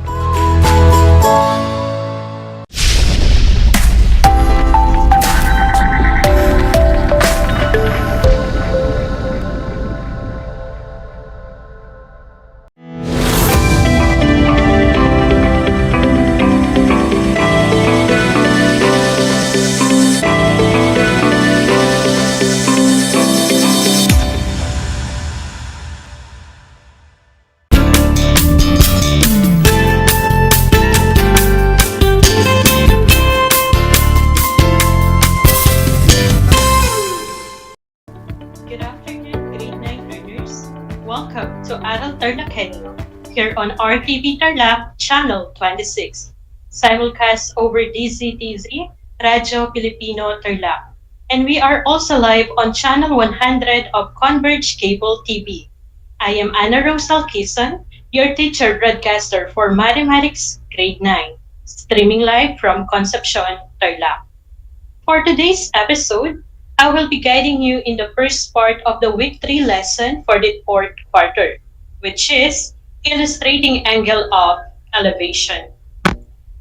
Speaker 18: Good afternoon, grade 9 learners. Welcome to Aral TarlakHenyo here on RTV Tarlac, Channel 26. Simulcast over DCTZ, Radyo Pilipino Tarlac. And we are also live on Channel 100 of Converge Cable TV. I am Ana Rose Alquizon, your teacher broadcaster for Mathematics Grade 9, streaming live from Concepcion, Tarlac. For today's episode, I will be guiding you in the first part of the Week 3 lesson for the fourth quarter, which is illustrating angle of elevation.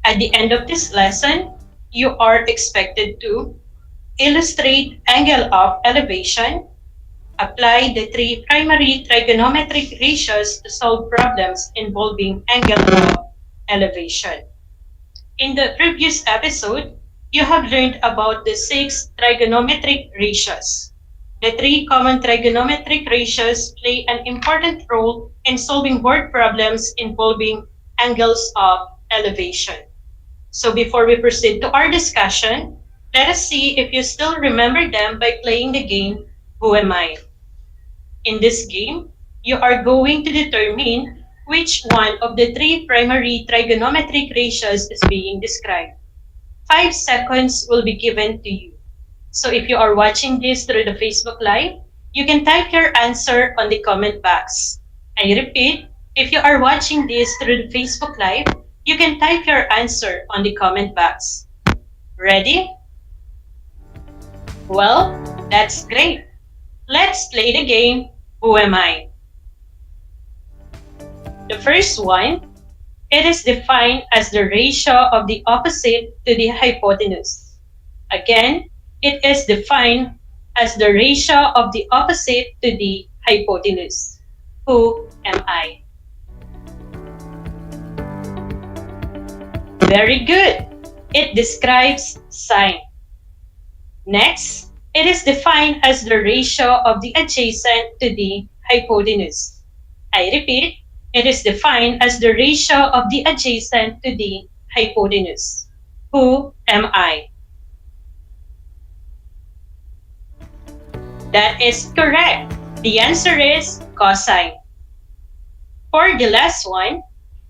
Speaker 18: At the end of this lesson, you are expected to illustrate angle of elevation, apply the three primary trigonometric ratios to solve problems involving angle of elevation. In the previous episode, you have learned about the 6 trigonometric ratios. The 3 common trigonometric ratios play an important role in solving word problems involving angles of elevation. So before we proceed to our discussion, let us see if you still remember them by playing the game, Who Am I? In this game, you are going to determine which one of the 3 primary trigonometric ratios is being described. 5 seconds will be given to you. So if you are watching this through the Facebook Live, you can type your answer on the comment box. I repeat, if you are watching this through the Facebook Live, you can type your answer on the comment box. Ready? Well, that's great. Let's play the game, Who Am I? The first one, it is defined as the ratio of the opposite to the hypotenuse. Again, it is defined as the ratio of the opposite to the hypotenuse. Who am I? Very good. It describes sine. Next, it is defined as the ratio of the adjacent to the hypotenuse. I repeat, it is defined as the ratio of the adjacent to the hypotenuse. Who am I? That is correct. The answer is cosine. For the last one,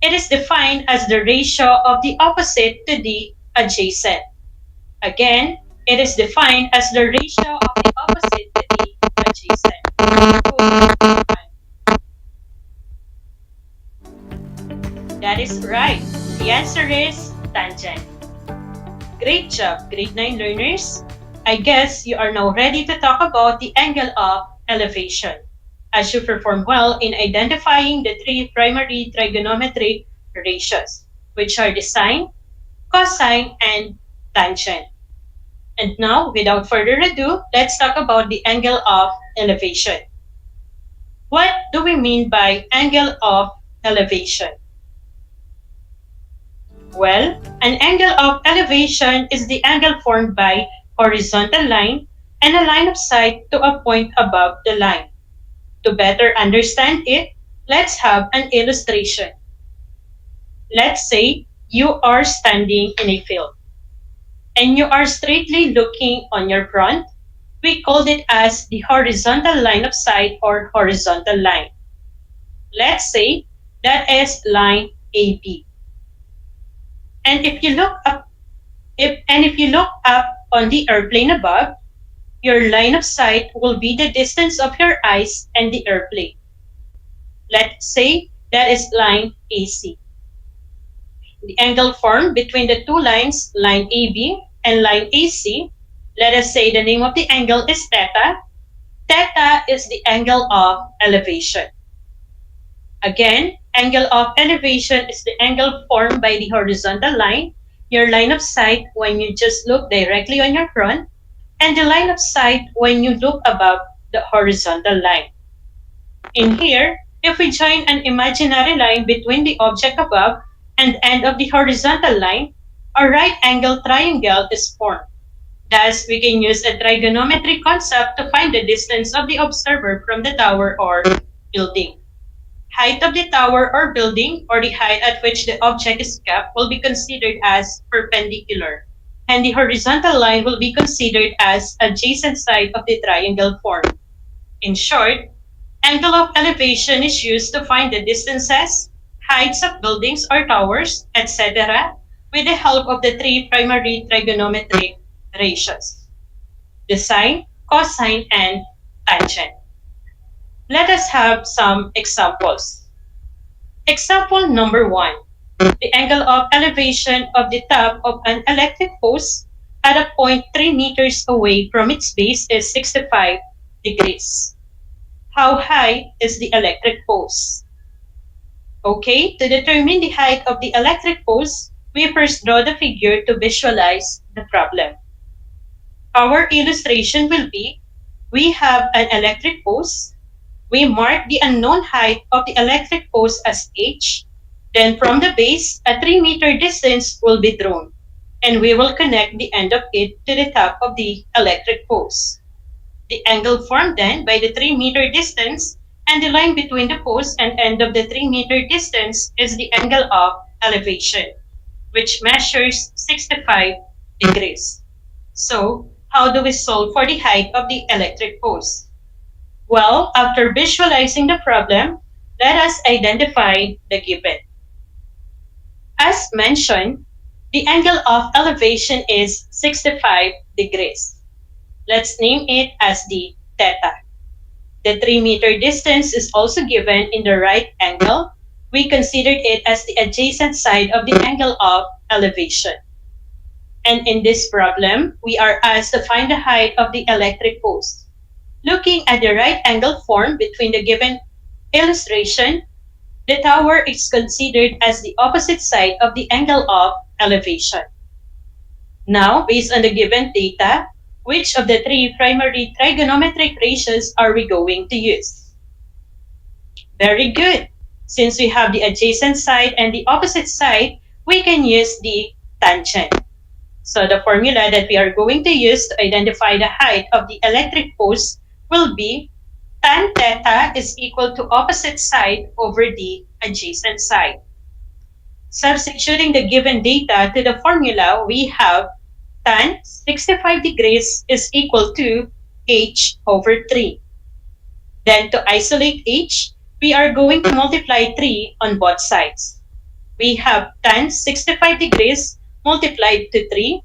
Speaker 18: it is defined as the ratio of the opposite to the adjacent. Again, it is defined as the ratio of the opposite to the adjacent. That is right. The answer is tangent. Great job, grade 9 learners. I guess you are now ready to talk about the angle of elevation, as you performed well in identifying the three primary trigonometric ratios, which are the sine, cosine, and tangent. And now, without further ado, let's talk about the angle of elevation. What do we mean by angle of elevation? Well, an angle of elevation is the angle formed by horizontal line and a line of sight to a point above the line. To better understand it, let's have an illustration. Let's say you are standing in a field and you are straightly looking on your front. We called it as the horizontal line of sight or horizontal line. Let's say that is line AB. And if you look up on the airplane above, your line of sight will be the distance of your eyes and the airplane. Let's say that is line AC. The angle formed between the two lines, line AB and line AC, let us say the name of the angle is theta. Theta is the angle of elevation. Again, angle of elevation is the angle formed by the horizontal line, your line of sight when you just look directly on your front, and the line of sight when you look above the horizontal line. In here, if we join an imaginary line between the object above and end of the horizontal line, a right angle triangle is formed. Thus, we can use a trigonometry concept to find the distance of the observer from the tower or building. Height of the tower or building, or the height at which the object is kept, will be considered as perpendicular, and the horizontal line will be considered as adjacent side of the triangle formed. In short, angle of elevation is used to find the distances, heights of buildings or towers, etc., with the help of the three primary trigonometric ratios: the sine, cosine, and tangent. Let us have some examples. Example number 1. The angle of elevation of the top of an electric post at a point 3 meters away from its base is 65 degrees. How high is the electric post? Okay, to determine the height of the electric post, we first draw the figure to visualize the problem. Our illustration will be, we have an electric post. We mark the unknown height of the electric post as h. Then from the base, a 3-meter distance will be drawn, and we will connect the end of it to the top of the electric post. The angle formed then by the 3-meter distance and the line between the post and end of the 3-meter distance is the angle of elevation, which measures 65 degrees. So, how do we solve for the height of the electric post? Well, after visualizing the problem, let us identify the given. As mentioned, the angle of elevation is 65 degrees. Let's name it as the theta. The 3-meter distance is also given in the right angle. We considered it as the adjacent side of the angle of elevation. And in this problem, we are asked to find the height of the electric post. Looking at the right angle formed between the given illustration, the tower is considered as the opposite side of the angle of elevation. Now, based on the given data, which of the three primary trigonometric ratios are we going to use? Very good. Since we have the adjacent side and the opposite side, we can use the tangent. So the formula that we are going to use to identify the height of the electric post will be tan theta is equal to opposite side over the adjacent side. Substituting the given data to the formula, we have tan 65 degrees is equal to h over 3. Then to isolate h, we are going to multiply 3 on both sides. We have tan 65 degrees multiplied to 3.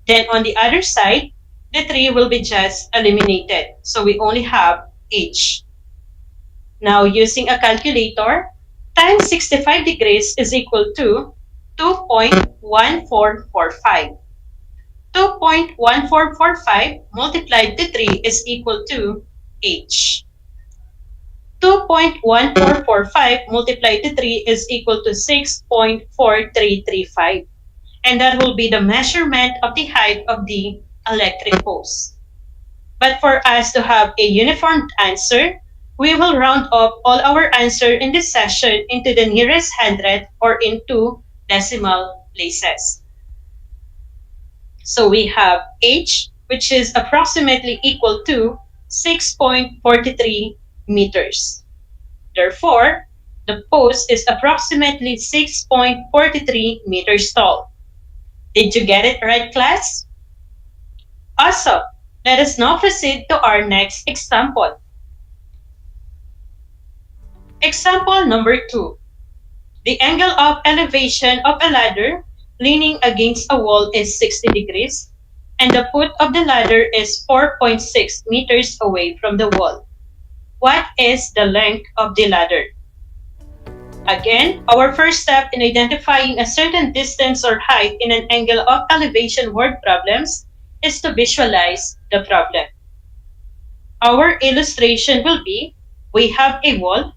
Speaker 18: Then on the other side, the 3 will be just eliminated. So we only have h. Now using a calculator, tan 65 degrees is equal to 2.1445. 2.1445 multiplied to 3 is equal to h. 2.1445 multiplied to 3 is equal to 6.4335. And that will be the measurement of the height of the electric post. But for us to have a uniform answer, we will round up all our answer in this session into the nearest hundred or into decimal places. So we have h, which is approximately equal to 6.43 meters. Therefore, the post is approximately 6.43 meters tall. Did you get it right, class? Awesome! Let us now proceed to our next example. Example number 2. The angle of elevation of a ladder leaning against a wall is 60 degrees, and the foot of the ladder is 4.6 meters away from the wall. What is the length of the ladder? Again, our first step in identifying a certain distance or height in an angle of elevation word problems is to visualize the problem. Our illustration will be, we have a wall,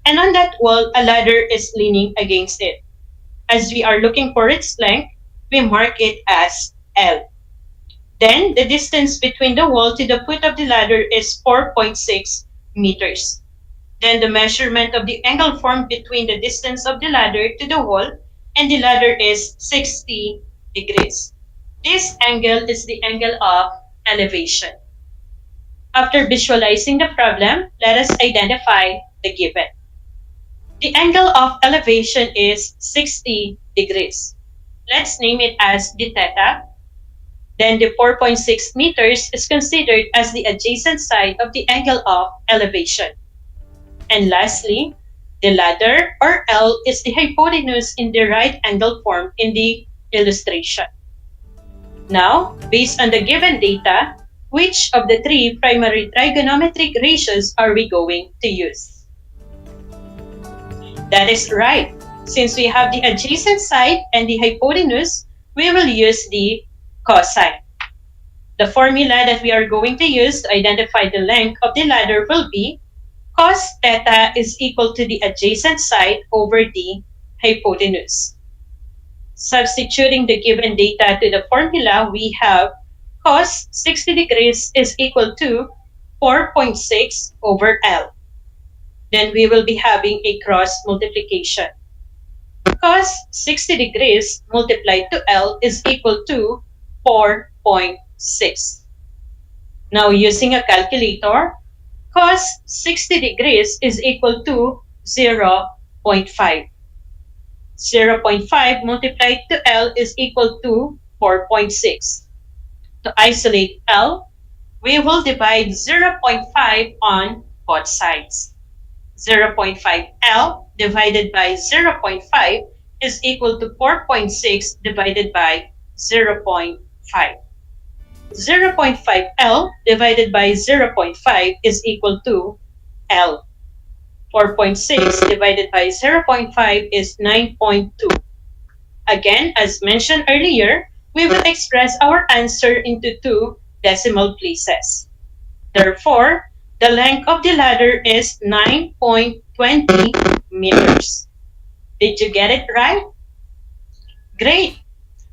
Speaker 18: and on that wall, a ladder is leaning against it. As we are looking for its length, we mark it as L. Then, the distance between the wall to the foot of the ladder is 4.6 meters. Then, the measurement of the angle formed between the distance of the ladder to the wall and the ladder is 60 degrees. This angle is the angle of elevation. After visualizing the problem, let us identify the given. The angle of elevation is 60 degrees. Let's name it as the theta. Then the 4.6 meters is considered as the adjacent side of the angle of elevation. And lastly, the ladder or L is the hypotenuse in the right angle form in the illustration. Now, based on the given data, which of the three primary trigonometric ratios are we going to use? That is right. Since we have the adjacent side and the hypotenuse, we will use the cosine. The formula that we are going to use to identify the length of the ladder will be cos theta is equal to the adjacent side over the hypotenuse. Substituting the given data to the formula, we have cos 60 degrees is equal to 4.6 over L. Then we will be having a cross multiplication. Cos 60 degrees multiplied to L is equal to 4.6. Now using a calculator, cos 60 degrees is equal to 0.5. 0.5 multiplied to L is equal to 4.6. To isolate L, we will divide 0.5 on both sides. 0.5 L divided by 0.5 is equal to 4.6 divided by 0.5. 0.5 L divided by 0.5 is equal to L. 4.6 divided by 0.5 is 9.2. Again, as mentioned earlier, we will express our answer into two decimal places. Therefore, the length of the ladder is 9.20 meters. Did you get it right? Great!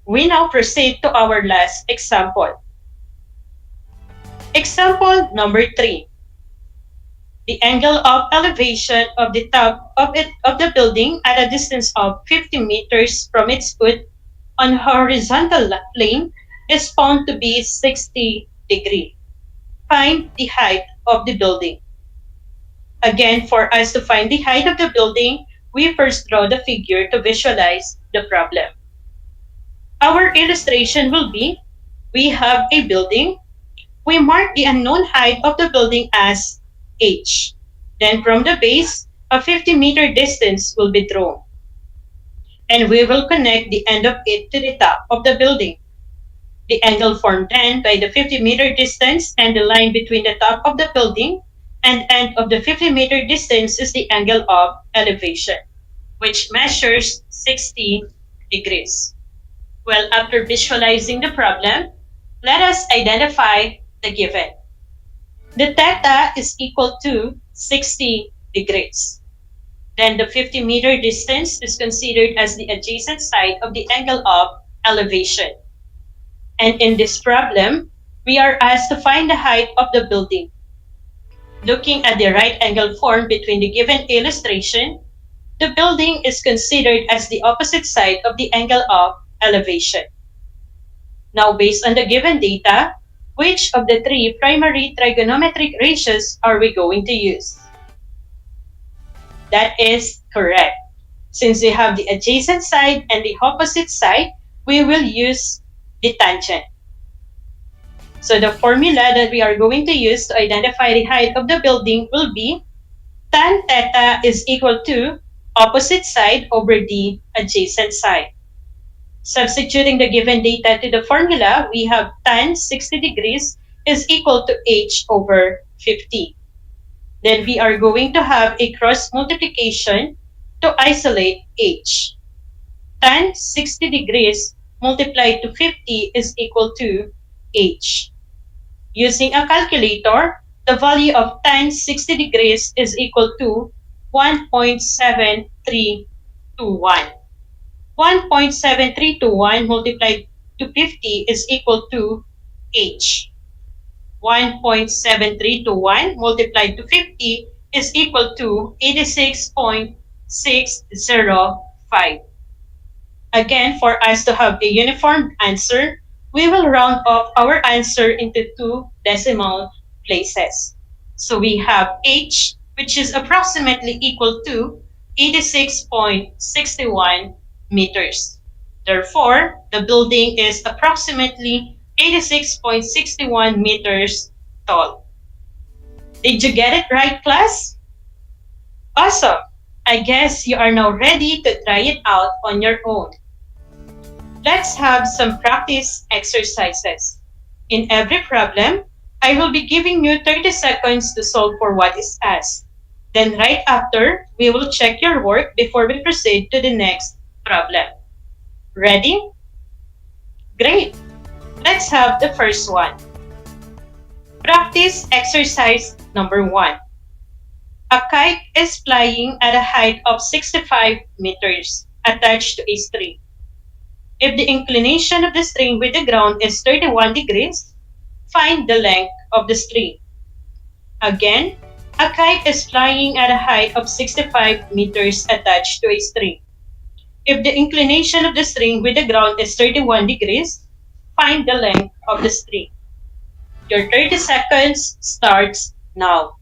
Speaker 18: We now proceed to our last example. Example number 3. The angle of elevation of the top of the building at a distance of 50 meters from its foot on horizontal plane is found to be 60 degrees. Find the height of the building. Again, for us to find the height of the building, we first draw the figure to visualize the problem. Our illustration will be, we have a building, we mark the unknown height of the building as h. Then from the base, a 50-meter distance will be drawn. And we will connect the end of it to the top of the building. The angle formed then by the 50-meter distance and the line between the top of the building and end of the 50-meter distance is the angle of elevation, which measures 60 degrees. Well, after visualizing the problem, let us identify the given. The theta is equal to 60 degrees. Then the 50-meter distance is considered as the adjacent side of the angle of elevation. And in this problem, we are asked to find the height of the building. Looking at the right angle formed between the given illustration, the building is considered as the opposite side of the angle of elevation. Now, based on the given data, which of the three primary trigonometric ratios are we going to use? That is correct. Since we have the adjacent side and the opposite side, we will use the tangent. So the formula that we are going to use to identify the height of the building will be tan theta is equal to opposite side over the adjacent side. Substituting the given data to the formula, we have tan 60 degrees is equal to h over 50. Then we are going to have a cross multiplication to isolate h. Tan 60 degrees multiplied to 50 is equal to h. Using a calculator, the value of tan 60 degrees is equal to 1.7321. 1.7321 multiplied to 50 is equal to h. 1.7321 multiplied to 50 is equal to 86.605. Again, for us to have a uniform answer, we will round off our answer into 2 decimal places. So we have h, which is approximately equal to 86.61 meters. Therefore, the building is approximately 86.61 meters tall. Did you get it right, class? Awesome! I guess you are now ready to try it out on your own. Let's have some practice exercises. In every problem, I will be giving you 30 seconds to solve for what is asked. Then right after, we will check your work before we proceed to the next problem. Ready? Great! Let's have the first one. Practice exercise number 1. A kite is flying at a height of 65 meters attached to a string. If the inclination of the string with the ground is 31 degrees, find the length of the string. Again, a kite is flying at a height of 65 meters attached to a string. If the inclination of the string with the ground is 31 degrees, find the length of the string. Your 30 seconds starts now.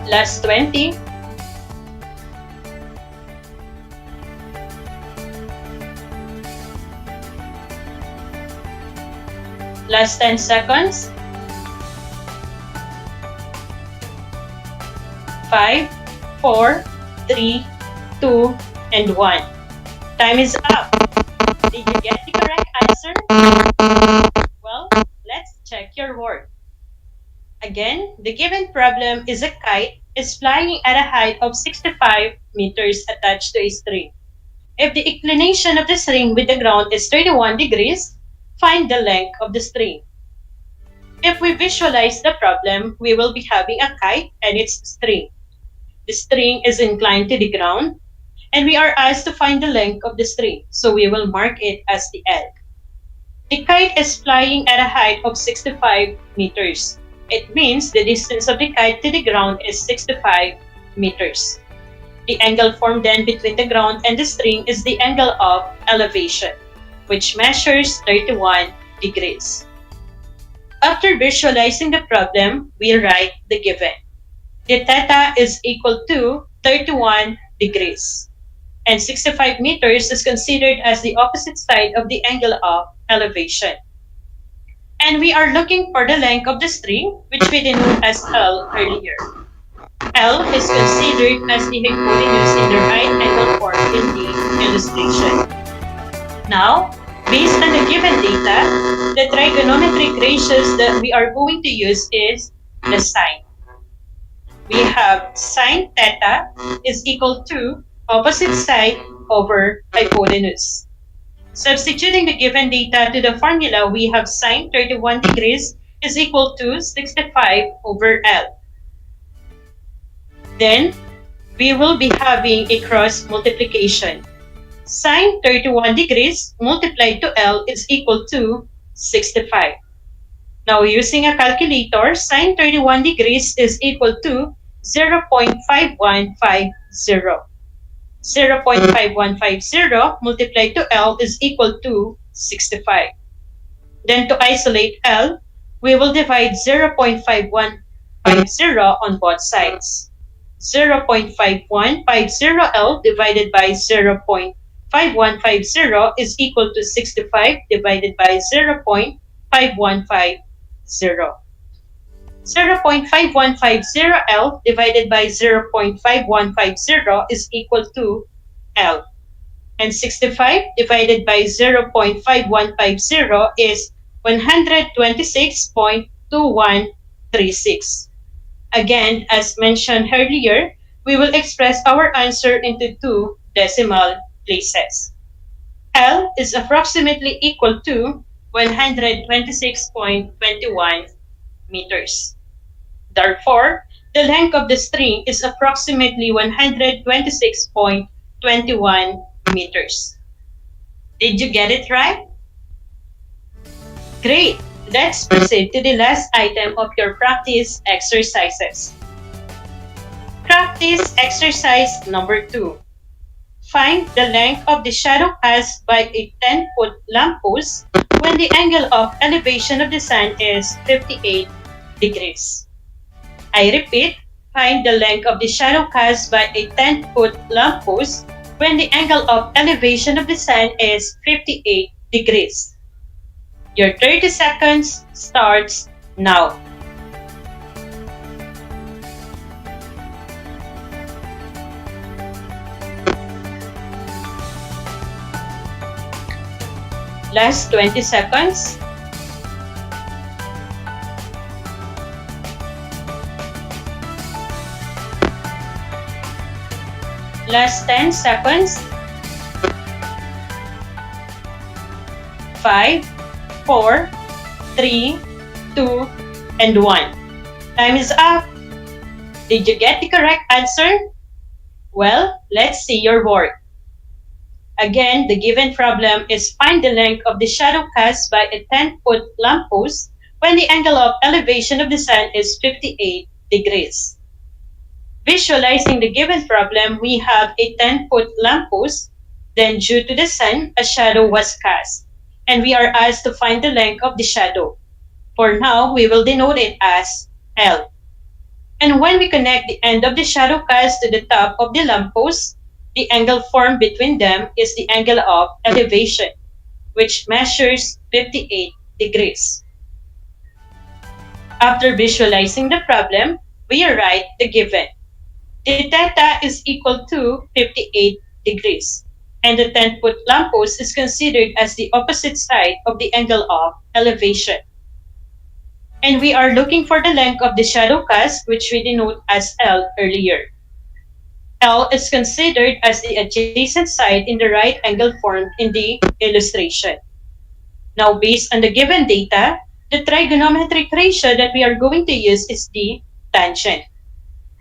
Speaker 18: Last 20. Last 10 seconds. 5, 4, 3, 2, and 1. Time is up. Did you get the correct answer? Well, let's check your work. Again, the given problem is a kite is flying at a height of 65 meters attached to a string. If the inclination of the string with the ground is 31 degrees, find the length of the string. If we visualize the problem, we will be having a kite and its string. The string is inclined to the ground, and we are asked to find the length of the string, so we will mark it as the L. The kite is flying at a height of 65 meters. It means the distance of the kite to the ground is 65 meters. The angle formed then between the ground and the string is the angle of elevation, which measures 31 degrees. After visualizing the problem, we write the given. the theta is equal to 31 degrees. And 65 meters is considered as the opposite side of the angle of elevation. And we are looking for the length of the string, which we denote as L earlier. L is considered as the hypotenuse in the right angle form in the illustration. Now, based on the given data, the trigonometric ratios that we are going to use is the sine. We have sine theta is equal to opposite side over hypotenuse. Substituting the given data to the formula, we have sine 31 degrees is equal to 65 over L. Then, we will be having a cross multiplication. Sine 31 degrees multiplied to L is equal to 65. Now, using a calculator, sine 31 degrees is equal to 0.5150. 0.5150 multiplied to L is equal to 65. Then to isolate L, we will divide 0.5150 on both sides. 0.5150L divided by 0.5150 is equal to 65 divided by 0.5150. 0.5150L divided by 0.5150 is equal to L. And 65 divided by 0.5150 is 126.2136. Again, as mentioned earlier, we will express our answer into two decimal places. L is approximately equal to 126.21 meters. Therefore, the length of the string is approximately 126.21 meters. Did you get it right? Great! Let's proceed to the last item of your practice exercises. Practice exercise number 2. Find the length of the shadow cast by a 10-foot lamppost when the angle of elevation of the sun is 58 degrees. I repeat, find the length of the shadow cast by a 10-foot lamppost when the angle of elevation of the sun is 58 degrees. Your 30 seconds starts now. Last 20 seconds. Last 10 seconds. 5, 4, 3, 2, and 1. Time is up. Did you get the correct answer? Well, let's see your work. Again, the given problem is find the length of the shadow cast by a 10-foot lamppost when the angle of elevation of the sun is 58 degrees. Visualizing the given problem, we have a 10-foot lamppost, then due to the sun, a shadow was cast, and we are asked to find the length of the shadow. For now, we will denote it as L. And when we connect the end of the shadow cast to the top of the lamppost, the angle formed between them is the angle of elevation, which measures 58 degrees. After visualizing the problem, we write the given. The theta is equal to 58 degrees, and the 10-foot lamppost is considered as the opposite side of the angle of elevation. And we are looking for the length of the shadow cast, which we denote as L earlier. L is considered as the adjacent side in the right angle formed in the illustration. Now, based on the given data, the trigonometric ratio that we are going to use is the tangent.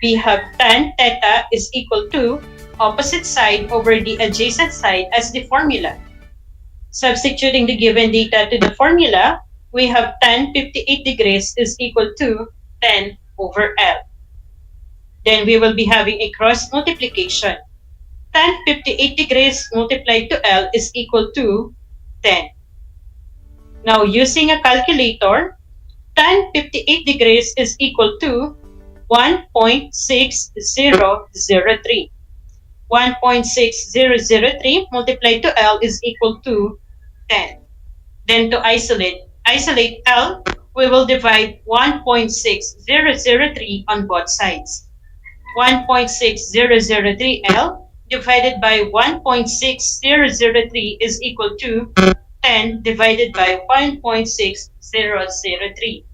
Speaker 18: We have tan theta is equal to opposite side over the adjacent side as the formula. Substituting the given data to the formula, we have tan 58 degrees is equal to 10 over L. Then we will be having a cross multiplication. Tan 58 degrees multiplied to L is equal to 10. Now, using a calculator, tan 58 degrees is equal to 1.6003. 1.6003 multiplied to L is equal to 10. Then to isolate L, we will divide 1.6003 on both sides. 1.6003 L divided by 1.6003 is equal to 10 divided by 1.6003.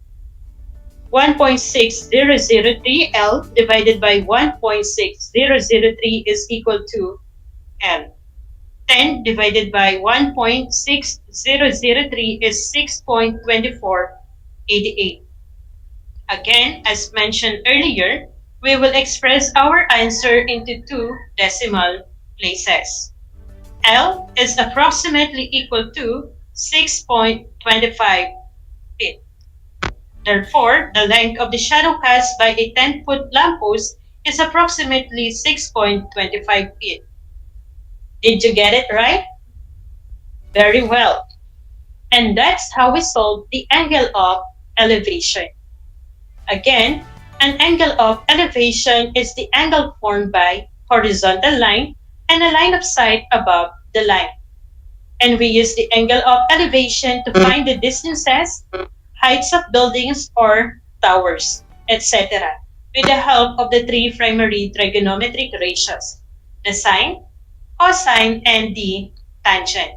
Speaker 18: 1.6003 L divided by 1.6003 is equal to L. 10 divided by 1.6003 is 6.2488. Again, as mentioned earlier, we will express our answer into two decimal places. L is approximately equal to 6.25 feet. Therefore, the length of the shadow cast by a 10-foot lamppost is approximately 6.25 feet. Did you get it right? Very well. And that's how we solve the angle of elevation. Again, an angle of elevation is the angle formed by horizontal line and a line of sight above the line. And we use the angle of elevation to find the distances, heights of buildings or towers, etc. with the help of the three primary trigonometric ratios, the sine, cosine, and the tangent.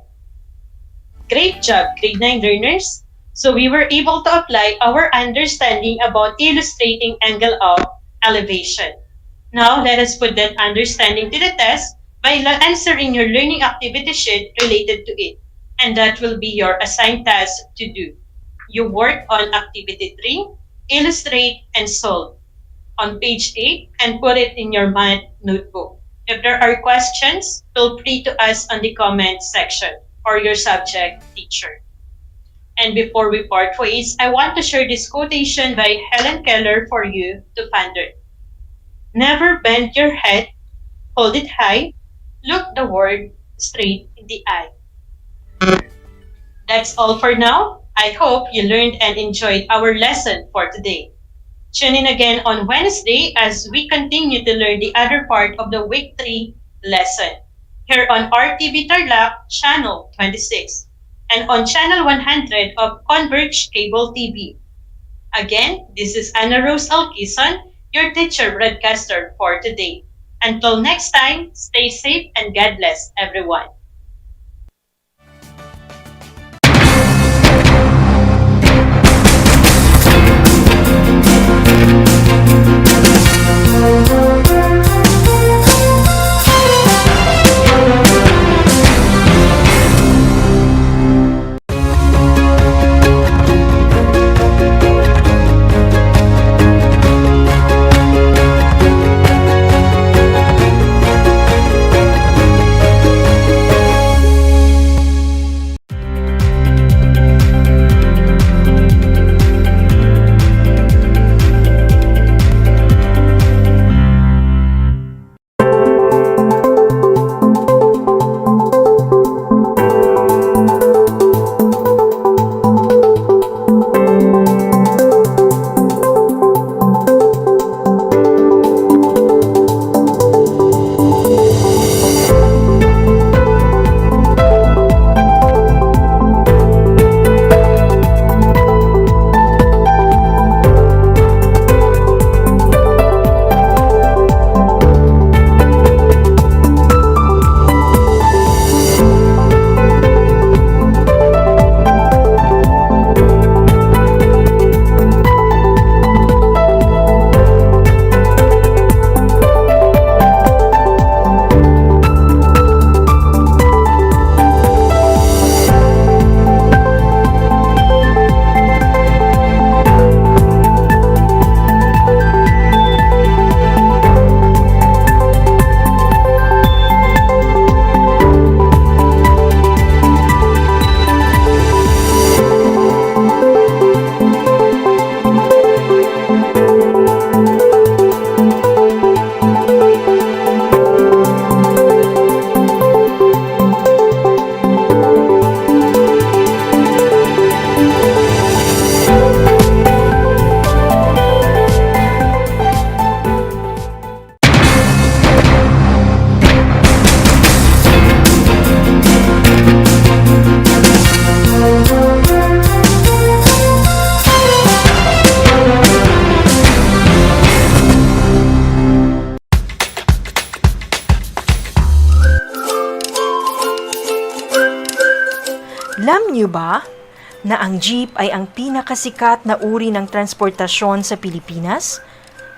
Speaker 18: Great job, grade 9 learners! So we were able to apply our understanding about illustrating angle of elevation. Now, let us put that understanding to the test by answering your learning activity sheet related to it. And that will be your assigned task to do. You work on activity 3, illustrate and solve on page 8 and put it in your math notebook. If there are questions, feel free to ask on the comment section or your subject teacher. And before we part ways, I want to share this quotation by Helen Keller for you to ponder. Never bend your head, hold it high, look the world straight in the eye. That's all for now. I hope you learned and enjoyed our lesson for today. Tune in again on Wednesday as we continue to learn the other part of the Week 3 lesson here on RTV Tarlac Channel 26 and on Channel 100 of Converge Cable TV. Again, this is Ana Rose Alquizon, your teacher broadcaster for today. Until next time, stay safe and God bless everyone.
Speaker 7: niyo ba na ang jeep ay ang pinakasikat na uri ng transportasyon sa Pilipinas?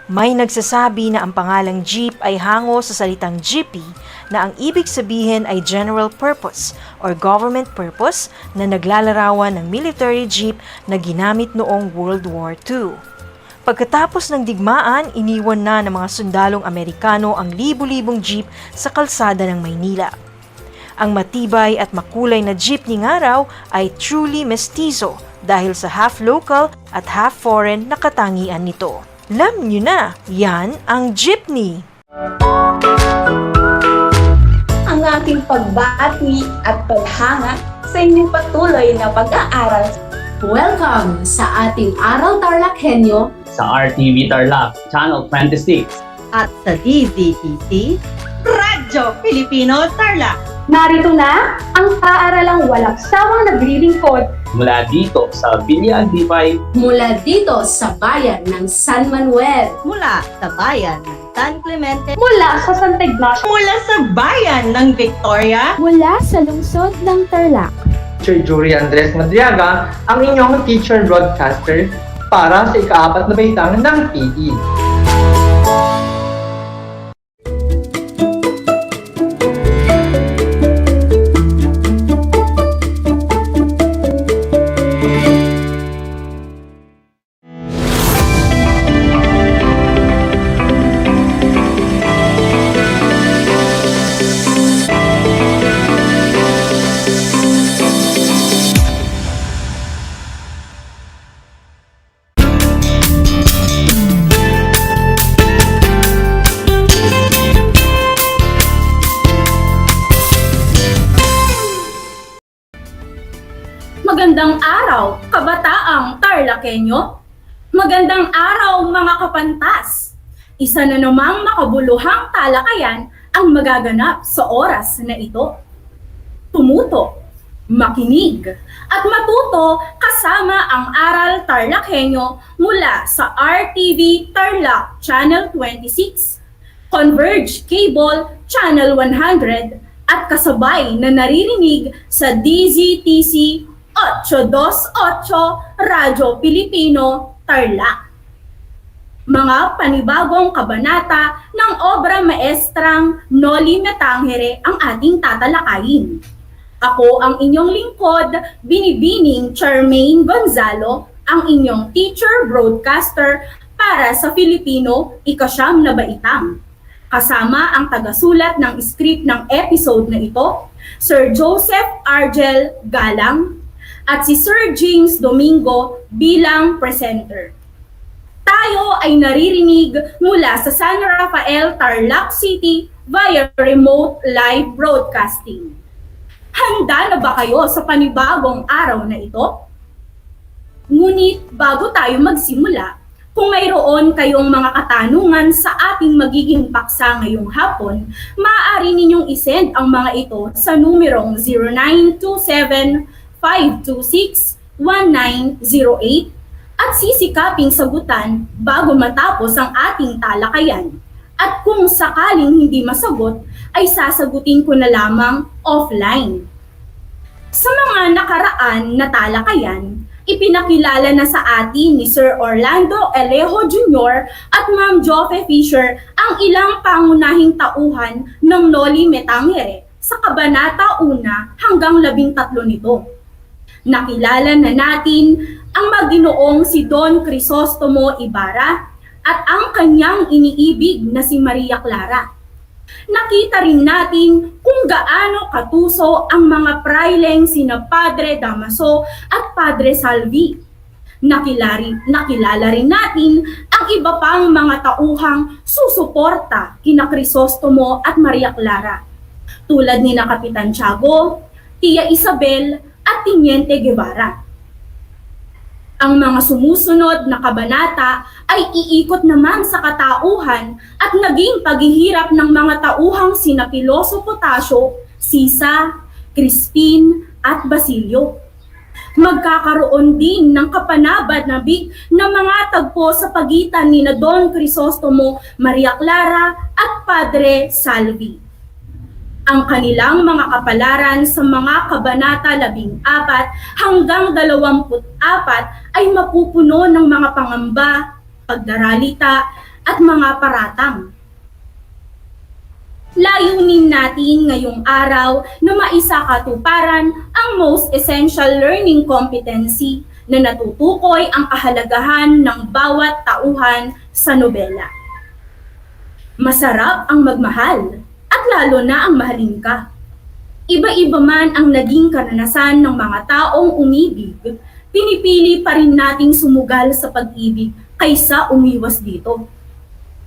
Speaker 7: May nagsasabi na ang pangalang jeep ay hango sa salitang jeepy na ang ibig sabihin ay general purpose or government purpose na naglalarawan ng military jeep na ginamit noong World War II. Pagkatapos ng digmaan, iniwan na ng mga sundalong Amerikano ang libu-libong jeep sa kalsada ng Maynila. Ang matibay at makulay na jeepney nga raw ay truly mestizo dahil sa half local at half foreign na katangian nito. Alam nyo na, yan ang jeepney.
Speaker 16: Ang aking pagbati at paghanga sa inyong patuloy na pag-aaral.
Speaker 13: Welcome sa ating Aral TarlakHenyo
Speaker 17: Sa RTV Tarlac, Channel 26.
Speaker 3: At sa DZTC,
Speaker 24: Radyo Pilipino Tarlac.
Speaker 10: Narito na ang paaralang walang sawang naglilingkod
Speaker 17: Mula dito sa Villa Aldipay,
Speaker 13: mula dito sa bayan ng San Manuel,
Speaker 3: mula sa bayan ng San Clemente,
Speaker 10: mula sa Santa Ignacio,
Speaker 24: Mula sa bayan ng Victoria.
Speaker 16: Mula sa lungsod ng Tarlac.
Speaker 26: Teacher Jury Andres Madriaga, ang inyong teacher broadcaster para sa ika-4 na baitang ng PE.
Speaker 13: Magandang araw, kabataang Tarlakenyo. Magandang araw, mga kapantas. Isa na namang makabuluhang talakayan ang magaganap sa oras na ito. Tumuto, makinig, at matuto kasama ang Aral TarlakHenyo mula sa RTV Tarlac Channel 26, Converge Cable Channel 100, at kasabay na naririnig sa DZTC 828 Radyo Pilipino Tarlac. Mga panibagong kabanata ng obra maestrang Noli Me Tangere ang ating tatalakayin. Ako ang inyong lingkod, Binibining Charmaine Gonzalo, ang inyong teacher broadcaster para sa Filipino ika-9 na baitang. Kasama ang tagasulat ng script ng episode na ito, Sir Joseph Argel Galang, at si Sir James Domingo bilang presenter. Tayo ay naririnig mula sa San Rafael, Tarlac City via remote live broadcasting. Handa na ba kayo sa panibagong araw na ito? Ngunit bago tayo magsimula, kung mayroon kayong mga katanungan sa ating magiging paksa ngayong hapon, maaari ninyong isend ang mga ito sa numerong 0927-526-1908 at sisikaping sagutan bago matapos ang ating talakayan. At kung sakaling hindi masagot, ay sasagutin ko na lamang offline. Sa mga nakaraan na talakayan, ipinakilala na sa atin ni Sir Orlando Alejo Jr. at Ma'am Joffe Fisher ang ilang pangunahing tauhan ng Noli Me Tangere sa Kabanata 1 hanggang 13 nito. Nakilala na natin ang maginoong si Don Crisostomo Ibarra at ang kanyang iniibig na si Maria Clara. Nakita rin natin kung gaano katuso ang mga praileng sina Padre Damaso at Padre Salvi. Nakilala rin natin ang iba pang mga tauhang susuporta kina Crisostomo at Maria Clara, tulad ni na Kapitan Tiago, Tia Isabel at Teniente Guevara. Ang mga sumusunod na kabanata ay iikot naman sa katauhan at naging paghihirap ng mga tauhang sina Piloso Potasio, Sisa, Crispin at Basilio. Magkakaroon din ng kapanabad-nabig na mga tagpo sa pagitan ni na Don Crisostomo, Maria Clara at Padre Salvi. Ang kanilang mga kapalaran sa mga kabanata 14 hanggang 24 ay mapupuno ng mga pangamba, pagdaralita at mga paratang. Layunin natin ngayong araw na maisakatuparan ang Most Essential Learning Competency na natutukoy ang kahalagahan ng bawat tauhan sa nobela. Masarap ang magmahal at lalo na ang mahalin ka. Iba-iba man ang naging karanasan ng mga taong umibig, pinipili pa rin nating sumugal sa pag-ibig kaysa umiwas dito.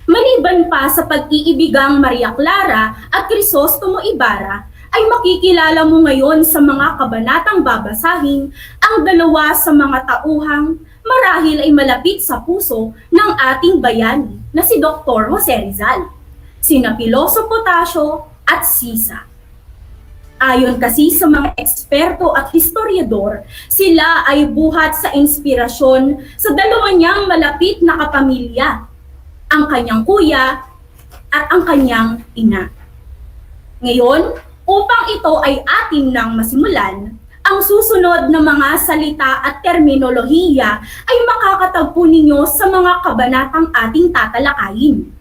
Speaker 13: Maliban pa sa pag-iibigang Maria Clara at Crisostomo Ibarra, ay makikilala mo ngayon sa mga kabanatang babasahin ang dalawa sa mga tauhang marahil ay malapit sa puso ng ating bayani na si Dr. Jose Rizal, sina Piloso Potasio at Sisa. Ayon kasi sa mga eksperto at historiador, sila ay buhat sa inspirasyon sa dalawa niyang malapit na kapamilya, ang kanyang kuya at ang kanyang ina. Ngayon, upang ito ay atin nang masimulan, ang susunod na mga salita at terminolohiya ay makakatagpo ninyo sa mga kabanatang ating tatalakayin.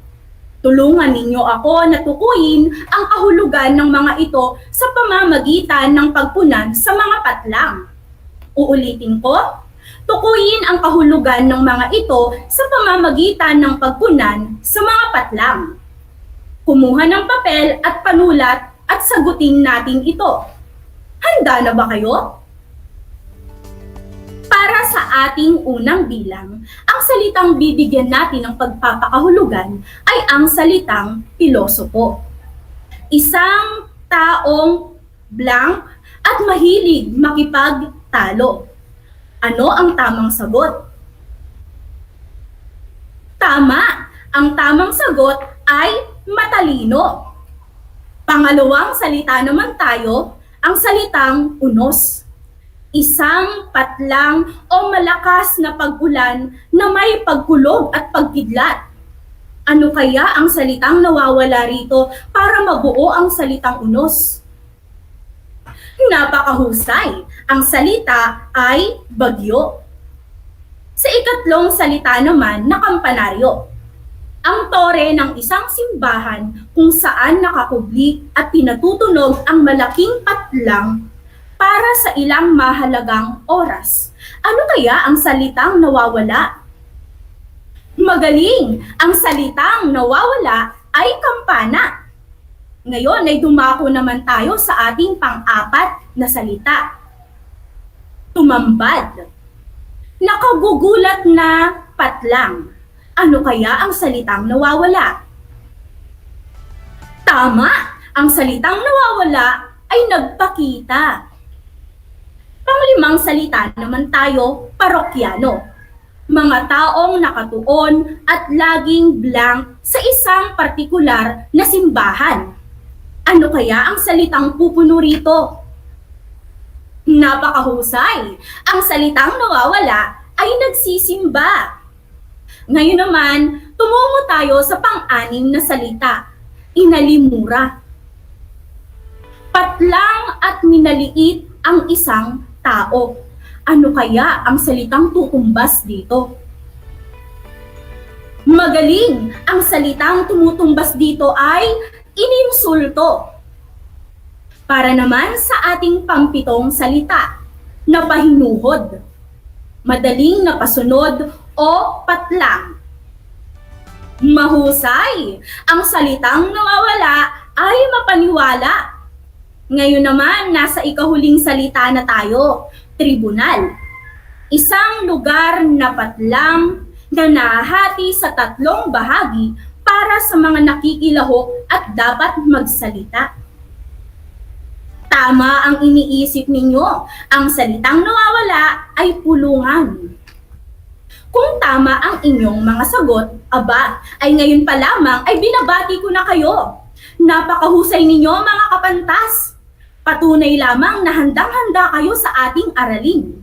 Speaker 13: Tulungan ninyo ako na tukuyin ang kahulugan ng mga ito sa pamamagitan ng pagpunan sa mga patlang. Uulitin ko, tukuyin ang kahulugan ng mga ito sa pamamagitan ng pagpunan sa mga patlang. Kumuha ng papel at panulat at sagutin natin ito. Handa na ba kayo? Para sa ating unang bilang, ang salitang bibigyan natin ng pagpapakahulugan ay ang salitang pilosopo. Isang taong blank at mahilig makipagtalo. Ano ang tamang sagot? Tama! Ang tamang sagot ay matalino. Pangalawang salita naman tayo, ang salitang unos. Isang patlang o malakas na pag-ulan na may pagkulog at pagkidlat. Ano kaya ang salitang nawawala rito para mabuo ang salitang unos? Napakahusay! Ang salita ay bagyo. Sa ikatlong salita naman na kampanaryo. Ang tore ng isang simbahan kung saan nakakubli at pinatutunog ang malaking patlang para sa ilang mahalagang oras. Ano kaya ang salitang nawawala? Magaling! Ang salitang nawawala ay kampana. Ngayon ay dumako naman tayo sa ating pang-apat na salita. Tumambad. Nakagugulat na patlang. Ano kaya ang salitang nawawala? Tama! Ang salitang nawawala ay nagpakita. Panglimang salita naman tayo, parokyano. Mga taong nakatuon at laging blank sa isang partikular na simbahan. Ano kaya ang salitang pupuno rito? Napakahusay! Ang salitang nawawala ay nagsisimba. Ngayon naman, tumungo tayo sa pang-anim na salita, inalimura. Patlang at minaliit ang isang tao. Ano kaya ang salitang tutumbas dito? Magaling! Ang salitang tumutumbas dito ay ininsulto. Para naman sa ating pampitong salita, napahinuhod, madaling napasunod o patlang. Mahusay! Ang salitang nawawala ay mapaniwala. Ngayon naman, nasa ikahuling salita na tayo, tribunal. Isang lugar na patlang na nahati sa tatlong bahagi para sa mga nakikilahok at dapat magsalita. Tama ang iniisip ninyo, ang salitang nawawala ay pulungan. Kung tama ang inyong mga sagot, aba, ay ngayon pa lamang ay binabati ko na kayo. Napakahusay ninyo mga kapantas. Patunay lamang na handang-handa kayo sa ating aralin.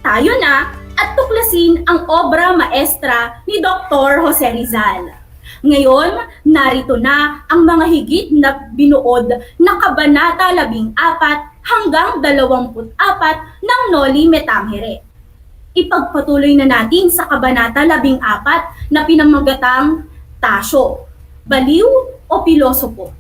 Speaker 13: Tayo na at tuklasin ang obra maestra ni Dr. Jose Rizal. Ngayon, narito na ang mga higit na binuod na Kabanata 14 hanggang 24 ng Noli Me Tangere. Ipagpatuloy na natin sa Kabanata 14 na pinamagatang Tasyo, Baliw o Pilosopo.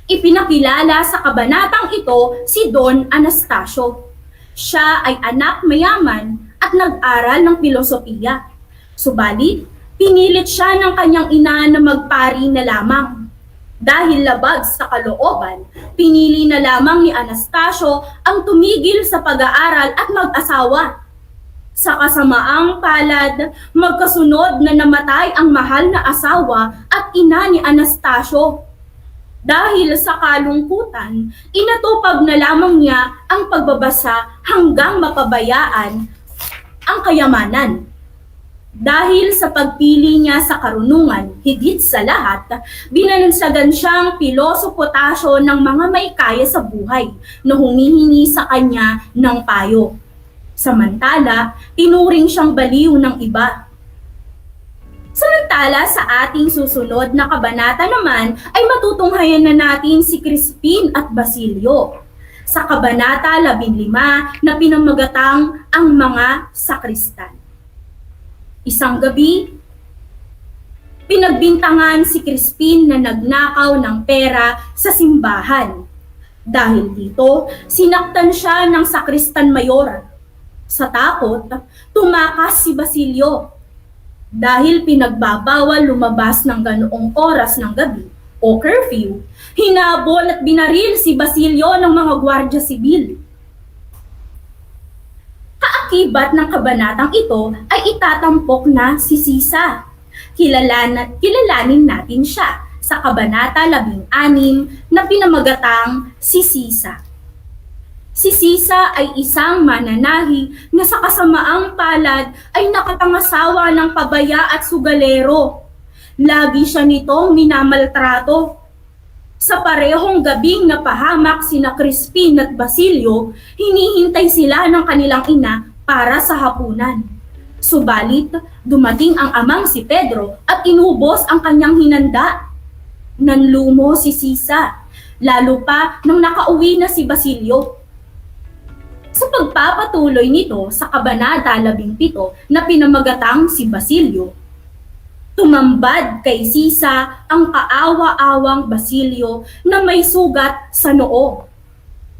Speaker 13: Ipinakilala sa kabanatang ito si Don Anastasio. Siya ay anak mayaman at nag-aral ng filosofiya. Subalit, pinilit siya ng kanyang ina na magpari na lamang. Dahil labag sa kalooban, pinili na lamang ni Anastasio ang tumigil sa pag-aaral at mag-asawa. Sa kasamaang palad, magkasunod na namatay ang mahal na asawa at ina ni Anastasio. Dahil sa kalungkutan, inatupag na lamang niya ang pagbabasa hanggang mapabayaan ang kayamanan. Dahil sa pagpili niya sa karunungan, higit sa lahat, binanagsagan siyang pilosopotasyo ng mga may kaya sa buhay na humihingi sa kanya ng payo. Samantala, tinuring siyang baliw ng iba. Samantala, sa ating susunod na kabanata naman ay matutunghayan na natin si Crispin at Basilio. Sa Kabanata 15 na pinamagatang ang mga sakristan. Isang gabi, pinagbintangan si Crispin na nagnakaw ng pera sa simbahan. Dahil dito, sinaktan siya ng sakristan mayor. Sa takot, tumakas si Basilio. Dahil pinagbabawal lumabas ng ganoong oras ng gabi o curfew, hinabol at binaril si Basilio ng mga gwardya sibil. Kaakibat ng kabanatang ito ay itatampok na si Sisa. Kilalanin natin siya sa Kabanata 16 na pinamagatang si Sisa. Si Sisa ay isang mananahi na sa kasamaang palad ay nakapangasawa ng pabaya at sugalero. Lagi siya nitong minamaltrato. Sa parehong gabing napahamak sina Crispin at Basilio, hinihintay sila ng kanilang ina para sa hapunan. Subalit, dumating ang amang si Pedro at inubos ang kanyang hinanda. Nanlumo si Sisa, lalo pa nang nakauwi na si Basilio. Sa pagpapatuloy nito sa Kabanata 17 na pinamagatang si Basilio, tumambad kay Sisa ang kaawa-awang Basilio na may sugat sa noo.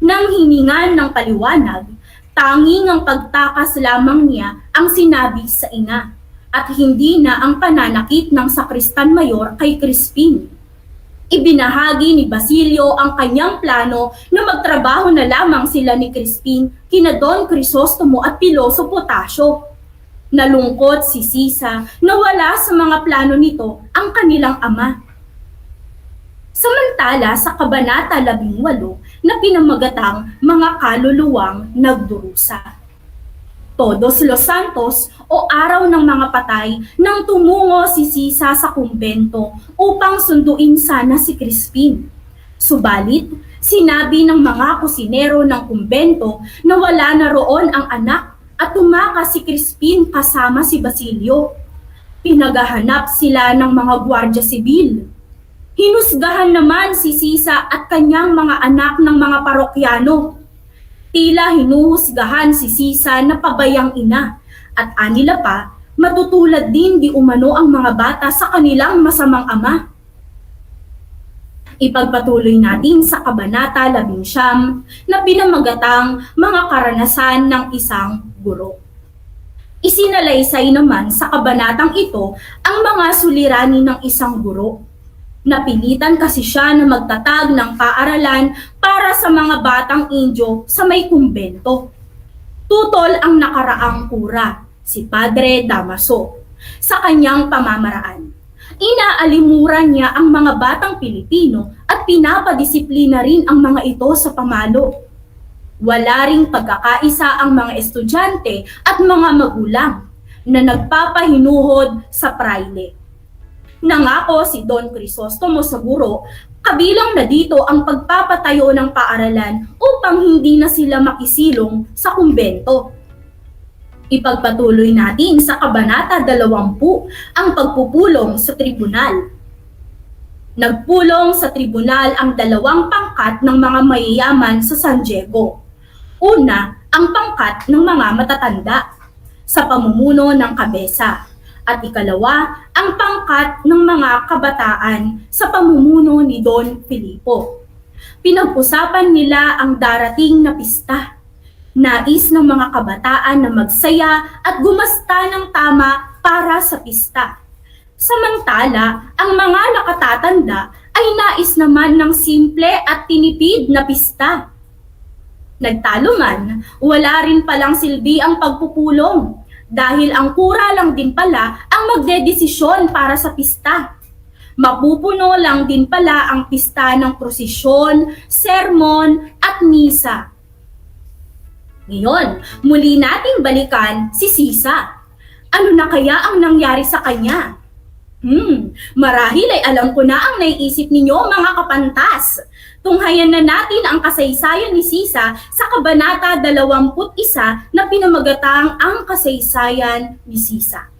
Speaker 13: Nang hiningan ng paliwanag, tanging ang pagtakas lamang niya ang sinabi sa ina at hindi na ang pananakit ng sakristan mayor kay Crispin. Ibinahagi ni Basilio ang kanyang plano na magtrabaho na lamang sila ni Crispin kina Don Crisostomo at Pilosopo Tasyo. Nalungkot si Sisa na wala sa mga plano nito ang kanilang ama. Samantala sa Kabanata 18 na pinamagatang mga kaluluwang nagdurusa. Todos los Santos o Araw ng mga Patay nang tumungo si Sisa sa kumbento upang sunduin sana si Crispin. Subalit, sinabi ng mga kusinero ng kumbento na wala na roon ang anak at tumakas si Crispin kasama si Basilio. Pinagahanap sila ng mga gwardya sibil. Hinusgahan naman si Sisa at kanyang mga anak ng mga parokyano. Tila hinuhusgahan si Sisa na pabayang ina at anila pa matutulad din di umano ang mga bata sa kanilang masamang ama. Ipagpatuloy natin sa Kabanata 19 na pinamagatang mga karanasan ng isang guro. Isinalaysay naman sa kabanatang ito ang mga suliranin ng isang guro. Napilitan kasi siya na magtatag ng paaralan para sa mga batang Indyo sa may kumbento. Tutol ang nakaraang kura, si Padre Damaso, sa kanyang pamamaraan. Inaalimuran niya ang mga batang Pilipino at pinapadisiplina rin ang mga ito sa pamalo. Wala ring pagkakaisa ang mga estudyante at mga magulang na nagpapahinuhod sa praile. Nangako si Don Crisostomo sa guro, kabilang na dito ang pagpapatayo ng paaralan upang hindi na sila makisilong sa kumbento. Ipagpatuloy natin sa Kabanata 20 ang pagpupulong sa tribunal. Nagpulong sa tribunal ang dalawang pangkat ng mga mayayaman sa San Diego. Una, ang pangkat ng mga matatanda sa pamumuno ng kabesa. At ikalawa, ang pangkat ng mga kabataan sa pamumuno ni Don Filipo. Pinag-usapan nila ang darating na pista. Nais ng mga kabataan na magsaya at gumasta ng tama para sa pista. Samantala, ang mga nakatatanda ay nais naman ng simple at tinipid na pista. Nagtalo man, wala rin palang silbi ang pagpupulong dahil ang kura lang din pala ang magdedesisyon para sa pista. Mapupuno lang din pala ang pista ng prosesyon, sermon at misa. Ngayon, muli nating balikan si Sisa. Ano na kaya ang nangyari sa kanya? Marahil ay alam ko na ang naiisip ninyo mga kapantas. Tunghayan na natin ang kasaysayan ni Sisa sa Kabanata 21 na pinamagatang ang kasaysayan ni Sisa.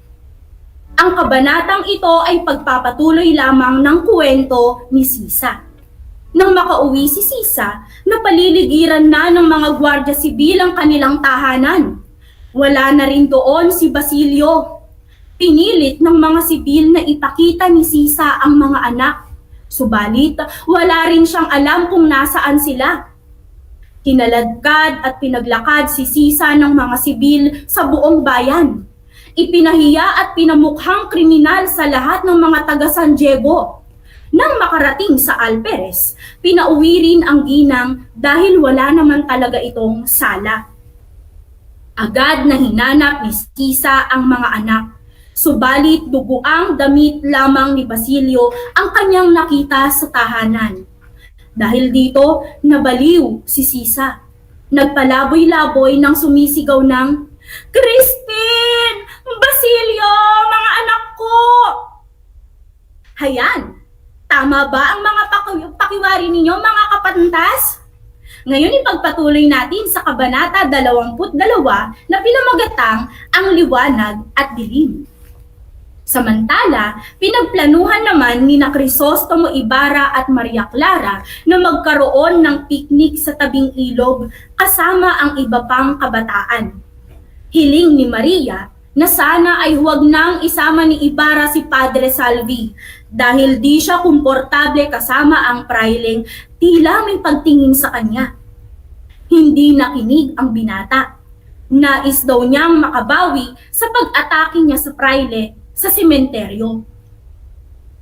Speaker 13: Ang kabanatang ito ay pagpapatuloy lamang ng kwento ni Sisa. Nang makauwi si Sisa, napaliligiran na ng mga gwardya sibil ang kanilang tahanan. Wala na rin doon si Basilio. Pinilit ng mga sibil na ipakita ni Sisa ang mga anak. Subalit, wala rin siyang alam kung nasaan sila. Kinaladkad at pinaglakad si Sisa ng mga sibil sa buong bayan. Ipinahiya at pinamukhang kriminal sa lahat ng mga taga San Diego. Nang makarating sa Alperes, pinauwi rin ang ginang dahil wala naman talaga itong sala. Agad na hinanap ni Sisa ang mga anak. Subalit duguang damit lamang ni Basilio ang kanyang nakita sa tahanan. Dahil dito, nabaliw si Sisa. Nagpalaboy-laboy nang sumisigaw ng, "Crispin! Basilio! Mga anak ko!" Hayan! Tama ba ang mga pakiwari ninyo mga kapantas? Ngayon ipagpatuloy natin sa Kabanata 22 na pinamagatang ang liwanag at dilim. Samantala, pinagplanuhan naman ni na Crisostomo Ibarra at Maria Clara na magkaroon ng picnic sa tabing ilog kasama ang iba pang kabataan. Hiling ni Maria na sana ay huwag nang isama ni Ibarra si Padre Salvi dahil di siya komportable kasama ang praileng tila may pagtingin sa kanya. Hindi nakinig ang binata. Nais daw niyang makabawi sa pag-atake niya sa praile sa sementeryo.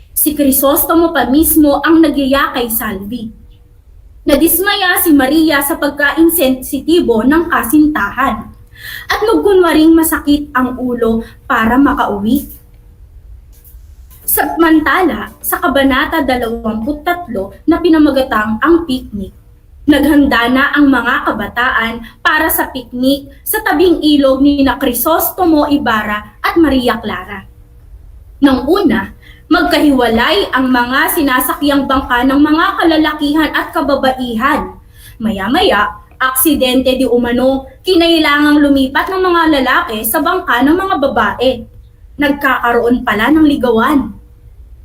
Speaker 13: Si Crisostomo pa mismo ang nagyaya kay Salvi. Nadismaya si Maria sa pagka-insensitibo ng kasintahan at nagkunwaring masakit ang ulo para makauwi. Samantala, sa Kabanata 23 na pinamagatang ang picnic, naghanda na ang mga kabataan para sa picnic sa tabing ilog ni na Crisostomo Ibarra at Maria Clara. Nang una, magkahiwalay ang mga sinasakyang bangka ng mga kalalakihan at kababaihan. Maya-maya, aksidente di umano, kinailangang lumipat ng mga lalaki sa bangka ng mga babae. Nagkakaroon pala ng ligawan.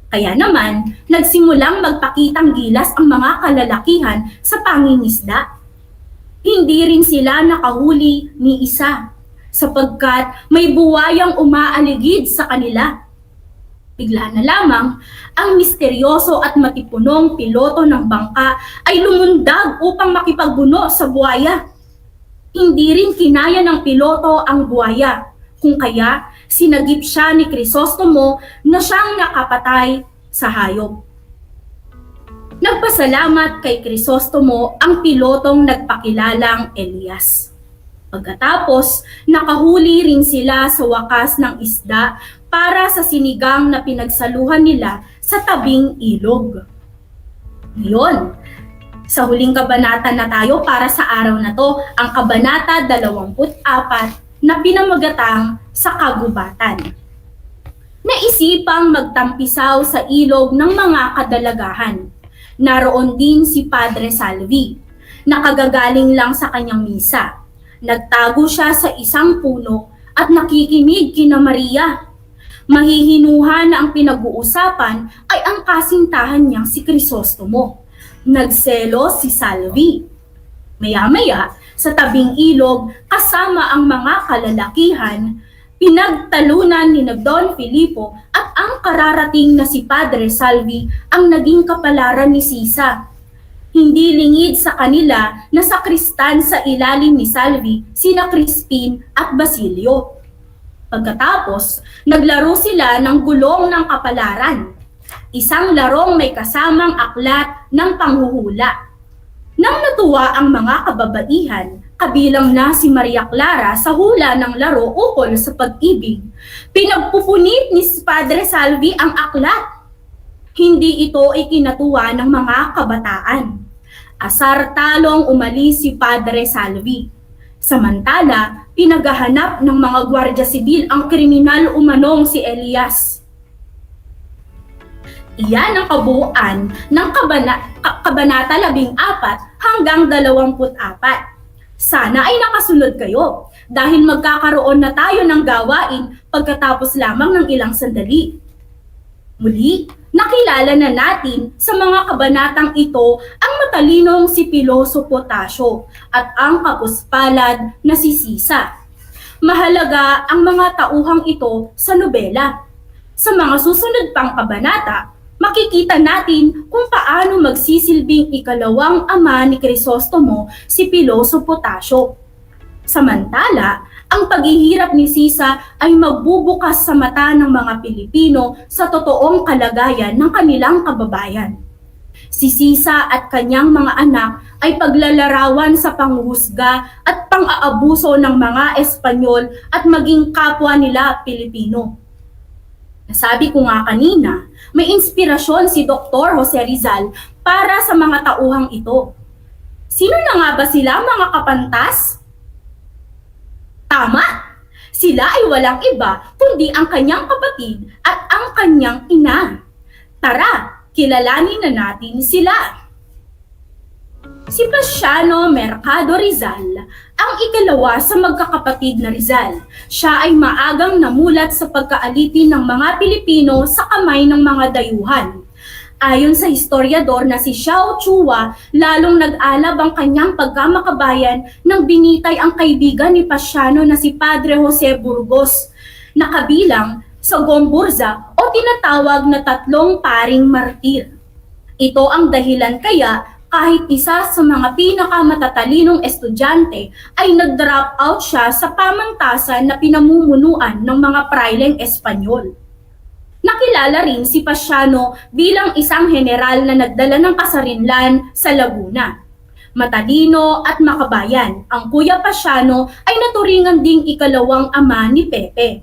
Speaker 13: Kaya naman, nagsimulang magpakitang gilas ang mga kalalakihan sa pangingisda. Hindi rin sila nakahuli ni isa, sapagkat may buwayang umaaligid sa kanila. Bigla na lamang, ang misteryoso at matipunong piloto ng bangka ay lumundag upang makipagbuno sa buwaya. Hindi rin kinaya ng piloto ang buwaya, kung kaya sinagip siya ni Crisostomo na siyang nakapatay sa hayop. Nagpasalamat kay Crisostomo ang pilotong nagpakilalang Elias. Pagkatapos, nakahuli rin sila sa wakas ng isda para sa sinigang na pinagsaluhan nila sa tabing ilog. Ngayon, sa huling kabanata na tayo para sa araw na to, ang Kabanata 24 na pinamagatang sa kagubatan. Naisipang magtampisaw sa ilog ng mga kadalagahan. Naroon din si Padre Salvi, nakagagaling lang sa kanyang misa. Nagtago siya sa isang puno at nakikinig kina Maria. Mahihinuha na ang pinag-uusapan ay ang kasintahan niyang si Crisostomo. Nagselos si Salvi. Maya-maya, sa tabing ilog, kasama ang mga kalalakihan, pinagtalunan ni Don Filipo at ang kararating na si Padre Salvi ang naging kapalaran ni Sisa. Hindi lingid sa kanila na sakristan sa ilalim ni Salvi sina Crispin at Basilio. Pagkatapos, naglaro sila ng gulong ng kapalaran, isang larong may kasamang aklat ng panghuhula. Nang natuwa ang mga kababaihan, kabilang na si Maria Clara sa hula ng laro ukol sa pag-ibig, pinagpupunit ni Padre Salvi ang aklat. Hindi ito ikinatuwa ng mga kabataan. Asar-talong umalis si Padre Salvi. Samantala, pinaghahanap ng mga gwardya sibil ang kriminal umanong si Elias. Iyan ang kabuuan ng Kabanata 14 hanggang 24. Sana ay nakasunod kayo dahil magkakaroon na tayo ng gawain pagkatapos lamang ng ilang sandali. Muli, nakilala na natin sa mga kabanatang ito ang matalinong si Piloso Potasio at ang kapuspalad na si Sisa. Mahalaga ang mga tauhang ito sa nobela. Sa mga susunod pang kabanata, makikita natin kung paano magsisilbing ikalawang ama ni Crisostomo si Piloso Potasio. Samantala, ang paghihirap ni Sisa ay magbubukas sa mata ng mga Pilipino sa totoong kalagayan ng kanilang kababayan. Si Sisa at kanyang mga anak ay paglalarawan sa panghuhusga at pang-aabuso ng mga Espanyol at maging kapwa nila Pilipino. Nasabi ko nga kanina, may inspirasyon si Dr. Jose Rizal para sa mga tauhang ito. Sino na nga ba sila, mga kapantas? Tama! Sila ay walang iba kundi ang kanyang kapatid at ang kanyang ina. Tara, kilalanin na natin sila. Si Pasiano Mercado Rizal, ang ikalawa sa magkakapatid na Rizal. Siya ay maagang namulat sa pagkaalitin ng mga Pilipino sa kamay ng mga dayuhan. Ayon sa historiador na si Xiao Chua, lalong nag-alab ang kanyang pagkamakabayan nang binitay ang kaibigan ni Pasiano na si Padre Jose Burgos, na kabilang sa Gomburza o tinatawag na tatlong paring martir. Ito ang dahilan kaya kahit isa sa mga pinakamatatalinong estudyante ay nag-drop out siya sa pamantasan na pinamumunuan ng mga praileng Espanyol. Nakilala rin si Pasiano bilang isang general na nagdala ng kasarinlan sa Laguna. Matalino at makabayan, ang Kuya Pasiano ay naturingan ding ikalawang ama ni Pepe.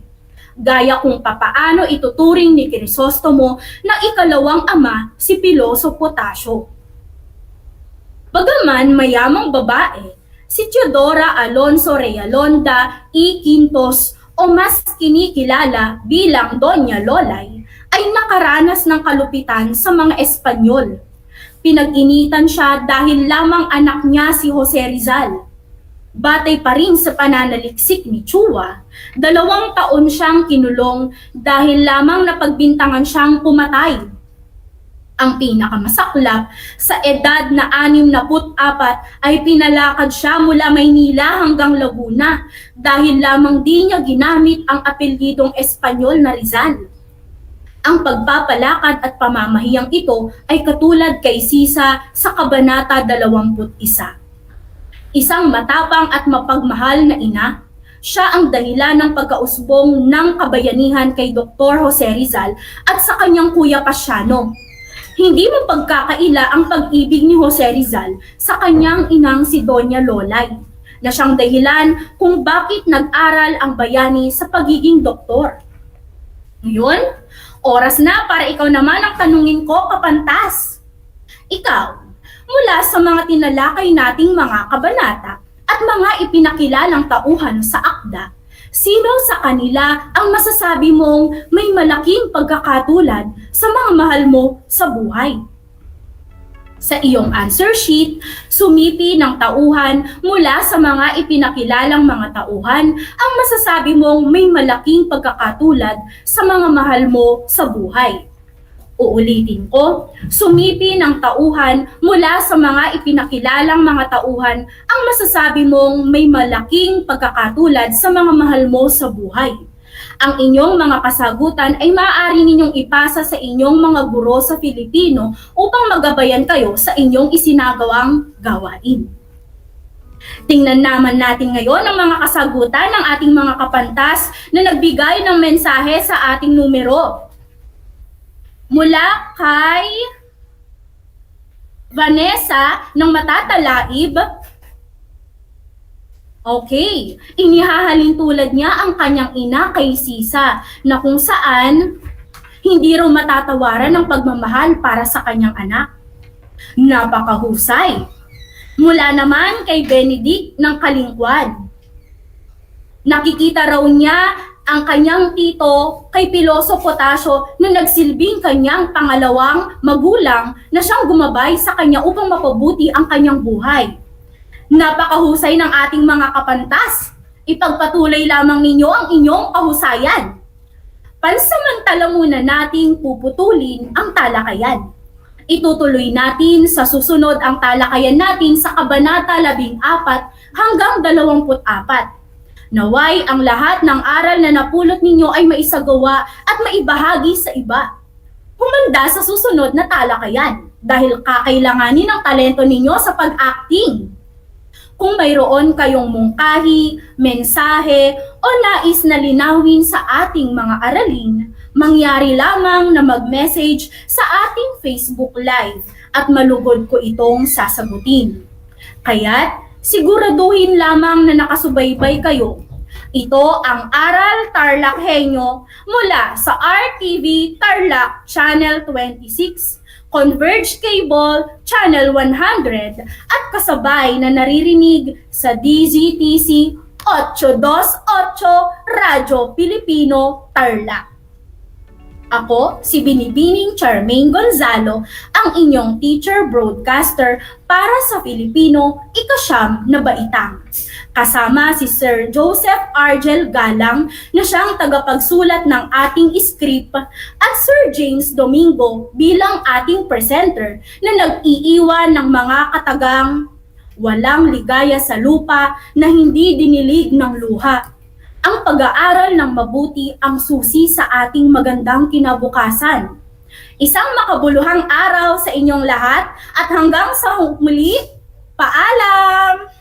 Speaker 13: Gaya kung papaano ituturing ni Crisostomo na ikalawang ama si Piloso Potasio. Bagaman mayamang babae, si Teodora Alonso Realonda y Quintos o mas kinikilala bilang Doña Lolay, ay nakaranas ng kalupitan sa mga Espanyol. Pinag-initan siya dahil lamang anak niya si Jose Rizal. Batay pa rin sa pananaliksik ni Chua, 2 taon siyang kinulong dahil lamang napagbintangan siyang pumatay. Ang pinakamasaklap, sa edad na 64 ay pinalakad siya mula Maynila hanggang Laguna dahil lamang di niya ginamit ang apelyidong Espanyol na Rizal. Ang pagpapalakad at pamamahiyang ito ay katulad kay Sisa sa Kabanata 21. Isang matapang at mapagmahal na ina, siya ang dahilan ng pagkausbong ng kabayanihan kay Dr. Jose Rizal at sa kanyang kuya Pasiano. Hindi mapagkakaila ang pag-ibig ni Jose Rizal sa kanyang inang si Doña Lolay, na siyang dahilan kung bakit nag-aral ang bayani sa pagiging doktor. Ngayon, oras na para ikaw naman ang tanungin ko, kapantas. Ikaw, mula sa mga tinalakay nating mga kabanata at mga ipinakilalang tauhan sa akda, sino sa kanila ang masasabi mong may malaking pagkakatulad sa mga mahal mo sa buhay? Sa iyong answer sheet, sumipi ng tauhan mula sa mga ipinakilalang mga tauhan ang masasabi mong may malaking pagkakatulad sa mga mahal mo sa buhay. Uulitin ko, sumipi ng tauhan mula sa mga ipinakilalang mga tauhan ang masasabi mong may malaking pagkakatulad sa mga mahal mo sa buhay. Ang inyong mga kasagutan ay maaari ninyong ipasa sa inyong mga guro sa Filipino upang magabayan kayo sa inyong isinagawang gawain. Tingnan naman natin ngayon ang mga kasagutan ng ating mga kapantas na nagbigay ng mensahe sa ating numero. Mula kay Vanessa ng Matatalaib. Okay, inihahalin tulad niya ang kanyang ina kay Sisa na kung saan hindi raw matatawaran ng pagmamahal para sa kanyang anak. Napakahusay. Mula naman kay Benedict ng Kalingkuan. Nakikita raw niya ang kanyang tito kay Piloso Potasio na nagsilbing kanyang pangalawang magulang na siyang gumabay sa kanya upang mapabuti ang kanyang buhay. Napakahusay ng ating mga kapantas. Ipagpatuloy lamang ninyo ang inyong kahusayan. Pansamantala muna nating puputulin ang talakayan. Itutuloy natin sa susunod ang talakayan natin sa Kabanata 14 hanggang 24. Naway ang lahat ng aral na napulot ninyo ay maisagawa at maibahagi sa iba. Humanda sa susunod na talakayan dahil kakailanganin ang talento ninyo sa pag-acting. Kung mayroon kayong mungkahi, mensahe o nais na linawin sa ating mga aralin, mangyari lamang na mag-message sa ating Facebook Live at malugod ko itong sasagutin. Kaya't siguraduhin lamang na nakasubaybay kayo. Ito ang Aral TarlakHenyo mula sa RTV Tarlac Channel 26, Converged Cable Channel 100 at kasabay na naririnig sa DZTC 828 Radyo Pilipino Tarlac. Ako, si Binibining Charmaine Gonzalo, ang inyong teacher broadcaster para sa Filipino ika-9 na baitang. Kasama si Sir Joseph Argel Galang na siyang tagapagsulat ng ating script at Sir James Domingo bilang ating presenter na nag-iiwan ng mga katagang walang ligaya sa lupa na hindi dinilig ng luha. Ang pag-aaral ng mabuti ang susi sa ating magandang kinabukasan. Isang makabuluhang araw sa inyong lahat at hanggang sa muli, paalam!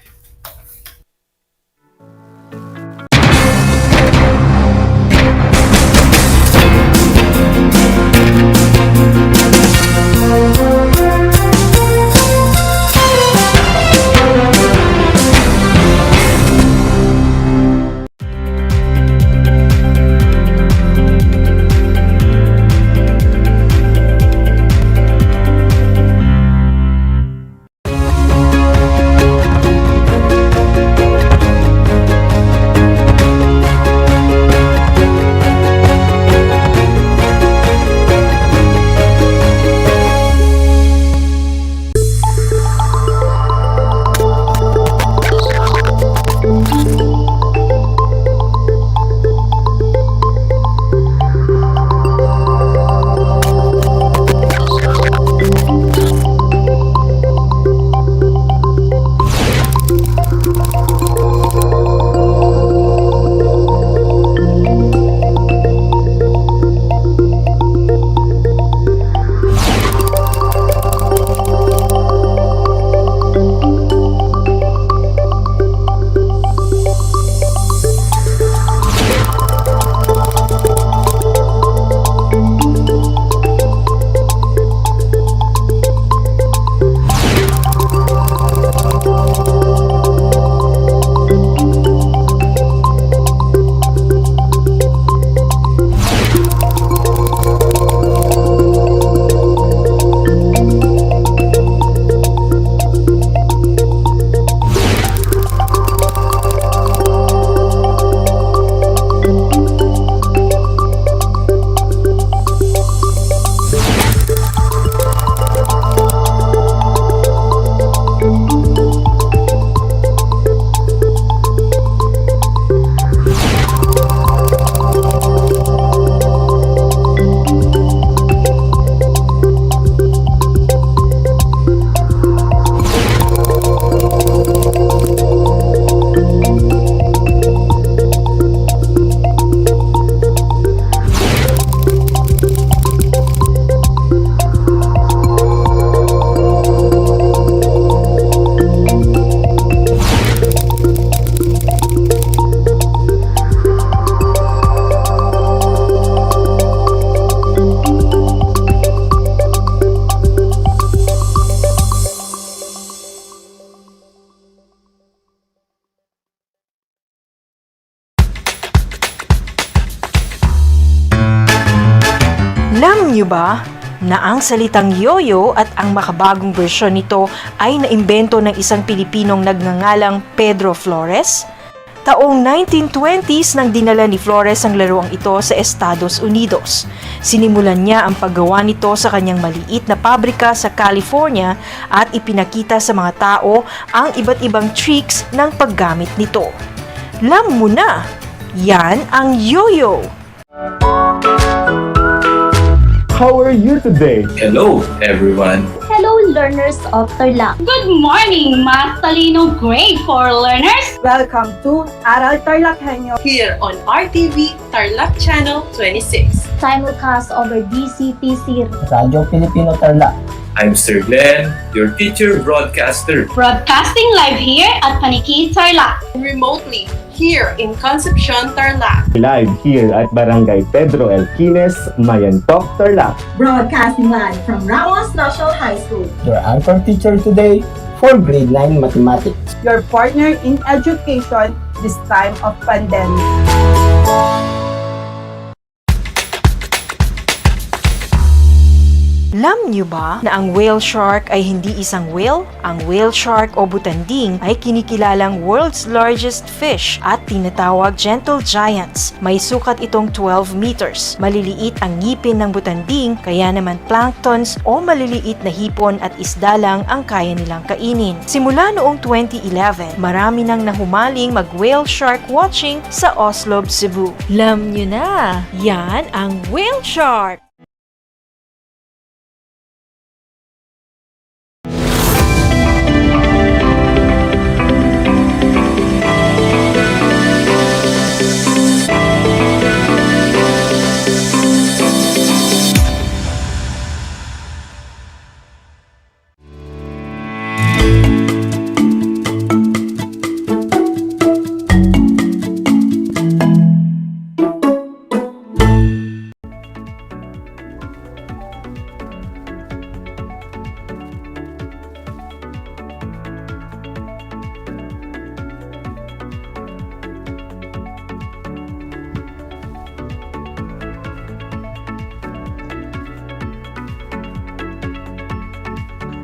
Speaker 7: Alam niyo ba na ang salitang yoyo at ang makabagong bersyon nito ay naimbento ng isang Pilipinong nagngangalang Pedro Flores? Taong 1920s nang dinala ni Flores ang laruang ito sa Estados Unidos. Sinimulan niya ang paggawa nito sa kanyang maliit na pabrika sa California at ipinakita sa mga tao ang iba't ibang tricks ng paggamit nito. Alam mo na, yan ang yoyo!
Speaker 1: How are you today?
Speaker 14: Hello, everyone.
Speaker 16: Hello, learners of Tarlac.
Speaker 4: Good morning, Mas Talino Grade 4 learners!
Speaker 25: Welcome to Aral TarlakHenyo
Speaker 5: here on RTV Tarlac Channel 26.
Speaker 16: Simulcast over DCTC
Speaker 19: Radyo Pilipino Tarlac.
Speaker 14: I'm Sir Glenn, your teacher broadcaster.
Speaker 4: Broadcasting live here at Paniki Tarlac.
Speaker 5: Remotely here in Concepcion, Tarlac.
Speaker 1: Live here at Barangay Pedro Elquines, Mayantok, Tarlac.
Speaker 24: Broadcasting live from Ramos National High School.
Speaker 19: Your anchor teacher today for grade 9 mathematics.
Speaker 25: your partner in education this time of pandemic.
Speaker 7: Alam niyo ba na ang whale shark ay hindi isang whale? Ang whale shark o butanding ay kinikilalang world's largest fish at tinatawag gentle giants. May sukat itong 12 meters. Maliliit ang ngipin ng butanding, kaya naman planktons o maliliit na hipon at isda lang ang kaya nilang kainin. Simula noong 2011, marami nang nahumaling mag-whale shark watching sa Oslo, Cebu. Alam niyo na, yan ang whale shark!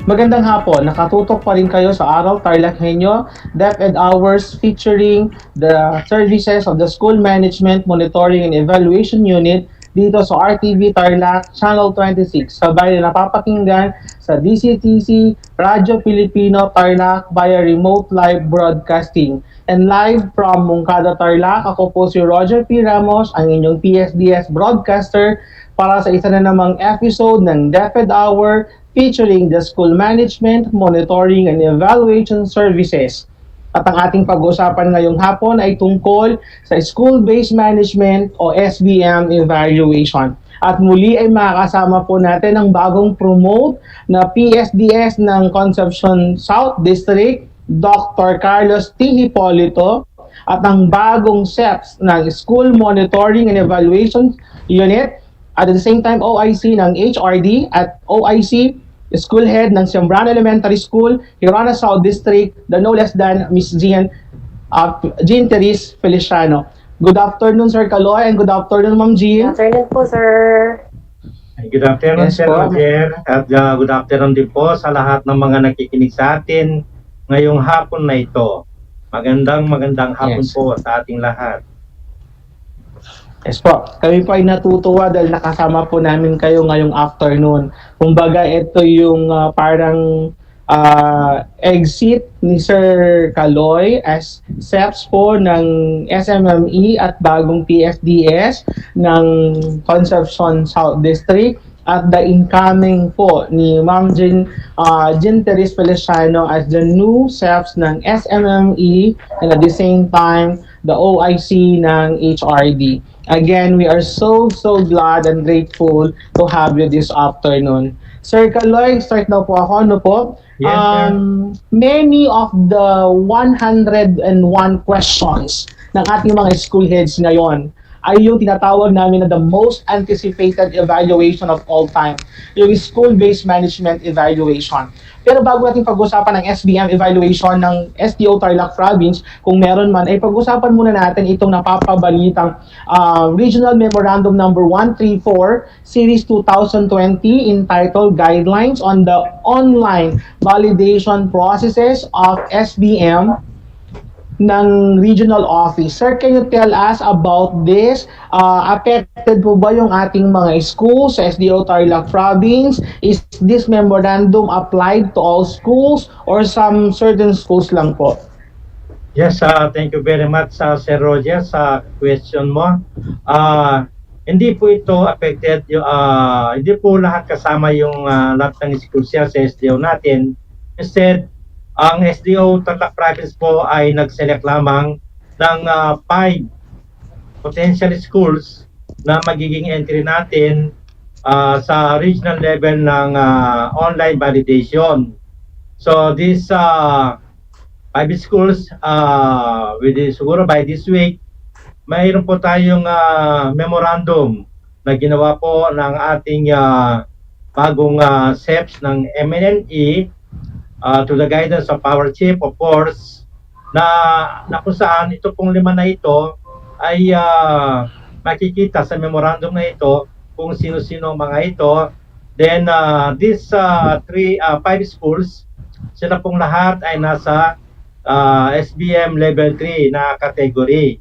Speaker 19: Magandang hapon, nakatutok pa rin kayo sa Aral TarlakHenyo, DEPED Hours featuring the services of the School Management Monitoring and Evaluation Unit dito sa RTV Tarlac Channel 26, sabay na napapakinggan sa DCTC Radyo Pilipino Tarlac via remote live broadcasting. And live from Mungkada Tarlac, ako po si Roger P. Ramos, ang inyong PSDS broadcaster para sa isa na namang episode ng DEPED Hour featuring the School Management, Monitoring, and Evaluation Services. At ang ating pag-uusapan ngayong hapon ay tungkol sa School-Based Management o SBM Evaluation. At muli ay makakasama po natin ang bagong promote na PSDS ng Concepcion South District, Dr. Carlos T. Hipolito, at ang bagong SEPS ng School Monitoring and Evaluation Unit, at the same time OIC ng HRD at OIC School Head ng Sembrano Elementary School, Hirona South District, the no less than Miss Jean Therese Feliciano. Good afternoon, Sir Kaloy, and good afternoon, Ma'am Jean.
Speaker 16: Good afternoon po, sir.
Speaker 20: Good afternoon,
Speaker 19: Yes,
Speaker 20: Sir
Speaker 19: po.
Speaker 20: Roger. At good afternoon din po sa lahat ng mga nakikinig sa atin ngayong hapon na ito. Magandang hapon
Speaker 19: Yes.
Speaker 20: po sa ating lahat.
Speaker 19: Yes po, kami po ay natutuwa dahil nakasama po namin kayo ngayong afternoon. Kumbaga, ito yung parang exit ni Sir Kaloy as SEPS po ng SMME at bagong PSDS ng Concepcion South District, at the incoming po ni Ma'am Jean Therese Feliciano as the new SEPS ng SMME, and at the same time the OIC ng HRD. Again, we are so glad and grateful to have you this afternoon. Sir Kaloy, start na po ako, no po?
Speaker 20: Yes, sir.
Speaker 19: Many of the 101 questions ng ating mga school heads ngayon ay yung tinatawag namin na the most anticipated evaluation of all time, yung School-Based Management Evaluation. Pero bago natin pag-usapan ng SBM evaluation ng SDO Tarlac Province, kung meron man, ay pag-usapan muna natin itong napapabalitang Regional Memorandum Number 134, Series 2020, entitled Guidelines on the Online Validation Processes of SBM ng regional office. Sir, can you tell us about this? Affected po ba yung ating mga schools sa SDO Tarlac Province? Is this memorandum applied to all schools or some certain schools lang po?
Speaker 20: Yes, thank you very much, Sir Roger, sa question mo. Hindi po ito affected, hindi po lahat kasama yung lahat ng schools sa SDO natin. Instead, ang SDO Tarlac Province po ay nag-select lamang ng 5 potential schools na magiging entry natin sa regional level ng online validation. So these 5 schools, siguro by this week, mayroon po tayong memorandum na ginawa po ng ating bagong SEPs ng MNNE to the guidance of our chief of course, na kung saan ito pong 5 na ito ay makikita sa memorandum na ito kung sino-sino mga ito. Then these 5 schools, sila pong lahat ay nasa SBM level 3 na category.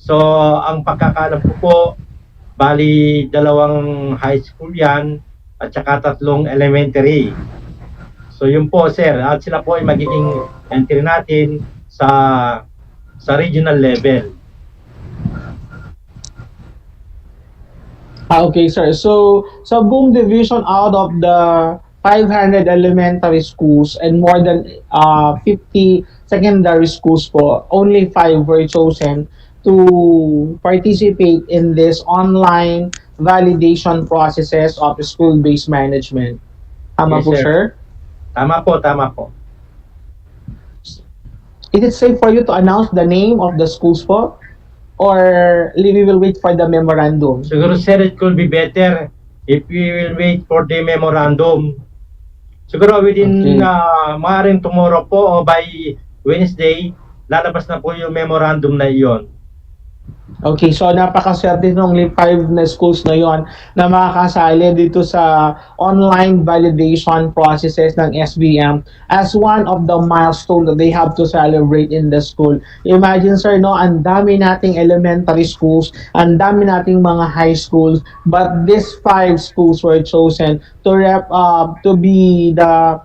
Speaker 20: So ang pagkakalam ko po, bali 2 high school yan at saka 3 elementary. So yun po, sir, at sila po ay magiging entry natin sa regional level.
Speaker 19: Okay, sir. So, sa buong division, out of the 500 elementary schools and more than 50 secondary schools po, only 5 were chosen to participate in this online validation processes of school-based management. Tama
Speaker 20: Yes,
Speaker 19: po, sir?
Speaker 20: Tama po, tama po.
Speaker 19: Is it safe for you to announce the name of the schools po? Or we will wait for the memorandum?
Speaker 20: Siguro, sir, it could be better if we will wait for the memorandum. Siguro within maaaring tomorrow po o by Wednesday, lalabas na po yung memorandum na iyon.
Speaker 19: Okay, so napakaswerte nung 5 na schools na yon na makakasali dito sa online validation processes ng SBM as one of the milestone that they have to celebrate in the school. Imagine, sir, no, ang dami nating elementary schools, ang dami nating mga high schools, but these 5 schools were chosen to be the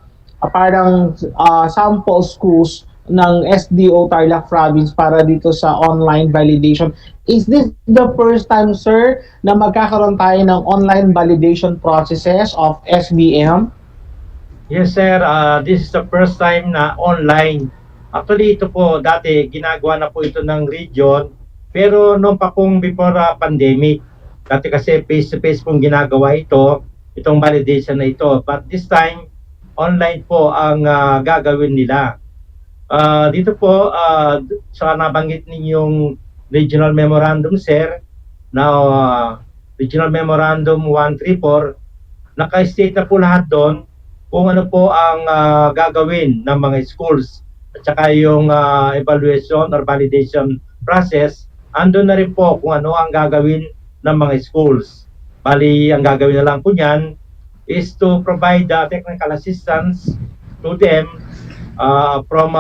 Speaker 19: parang sample schools ng SDO Tarlac Province para dito sa online validation. Is this the first time, sir, na magkakaroon tayo ng online validation processes of SBM?
Speaker 20: Yes, sir. This is the first time na online. Actually, ito po, dati ginagawa na po ito ng region, pero noong pa pong before pandemic, dati kasi face-to-face pong ginagawa itong validation na ito. But this time, online po ang gagawin nila. Dito po, sa nabanggit ninyong Regional Memorandum, sir, na Regional Memorandum 134, naka-state na po lahat doon kung ano po ang gagawin ng mga schools at saka yung evaluation or validation process. Andun na rin po kung ano ang gagawin ng mga schools. Bali, ang gagawin na lang po niyan is to provide technical assistance to them from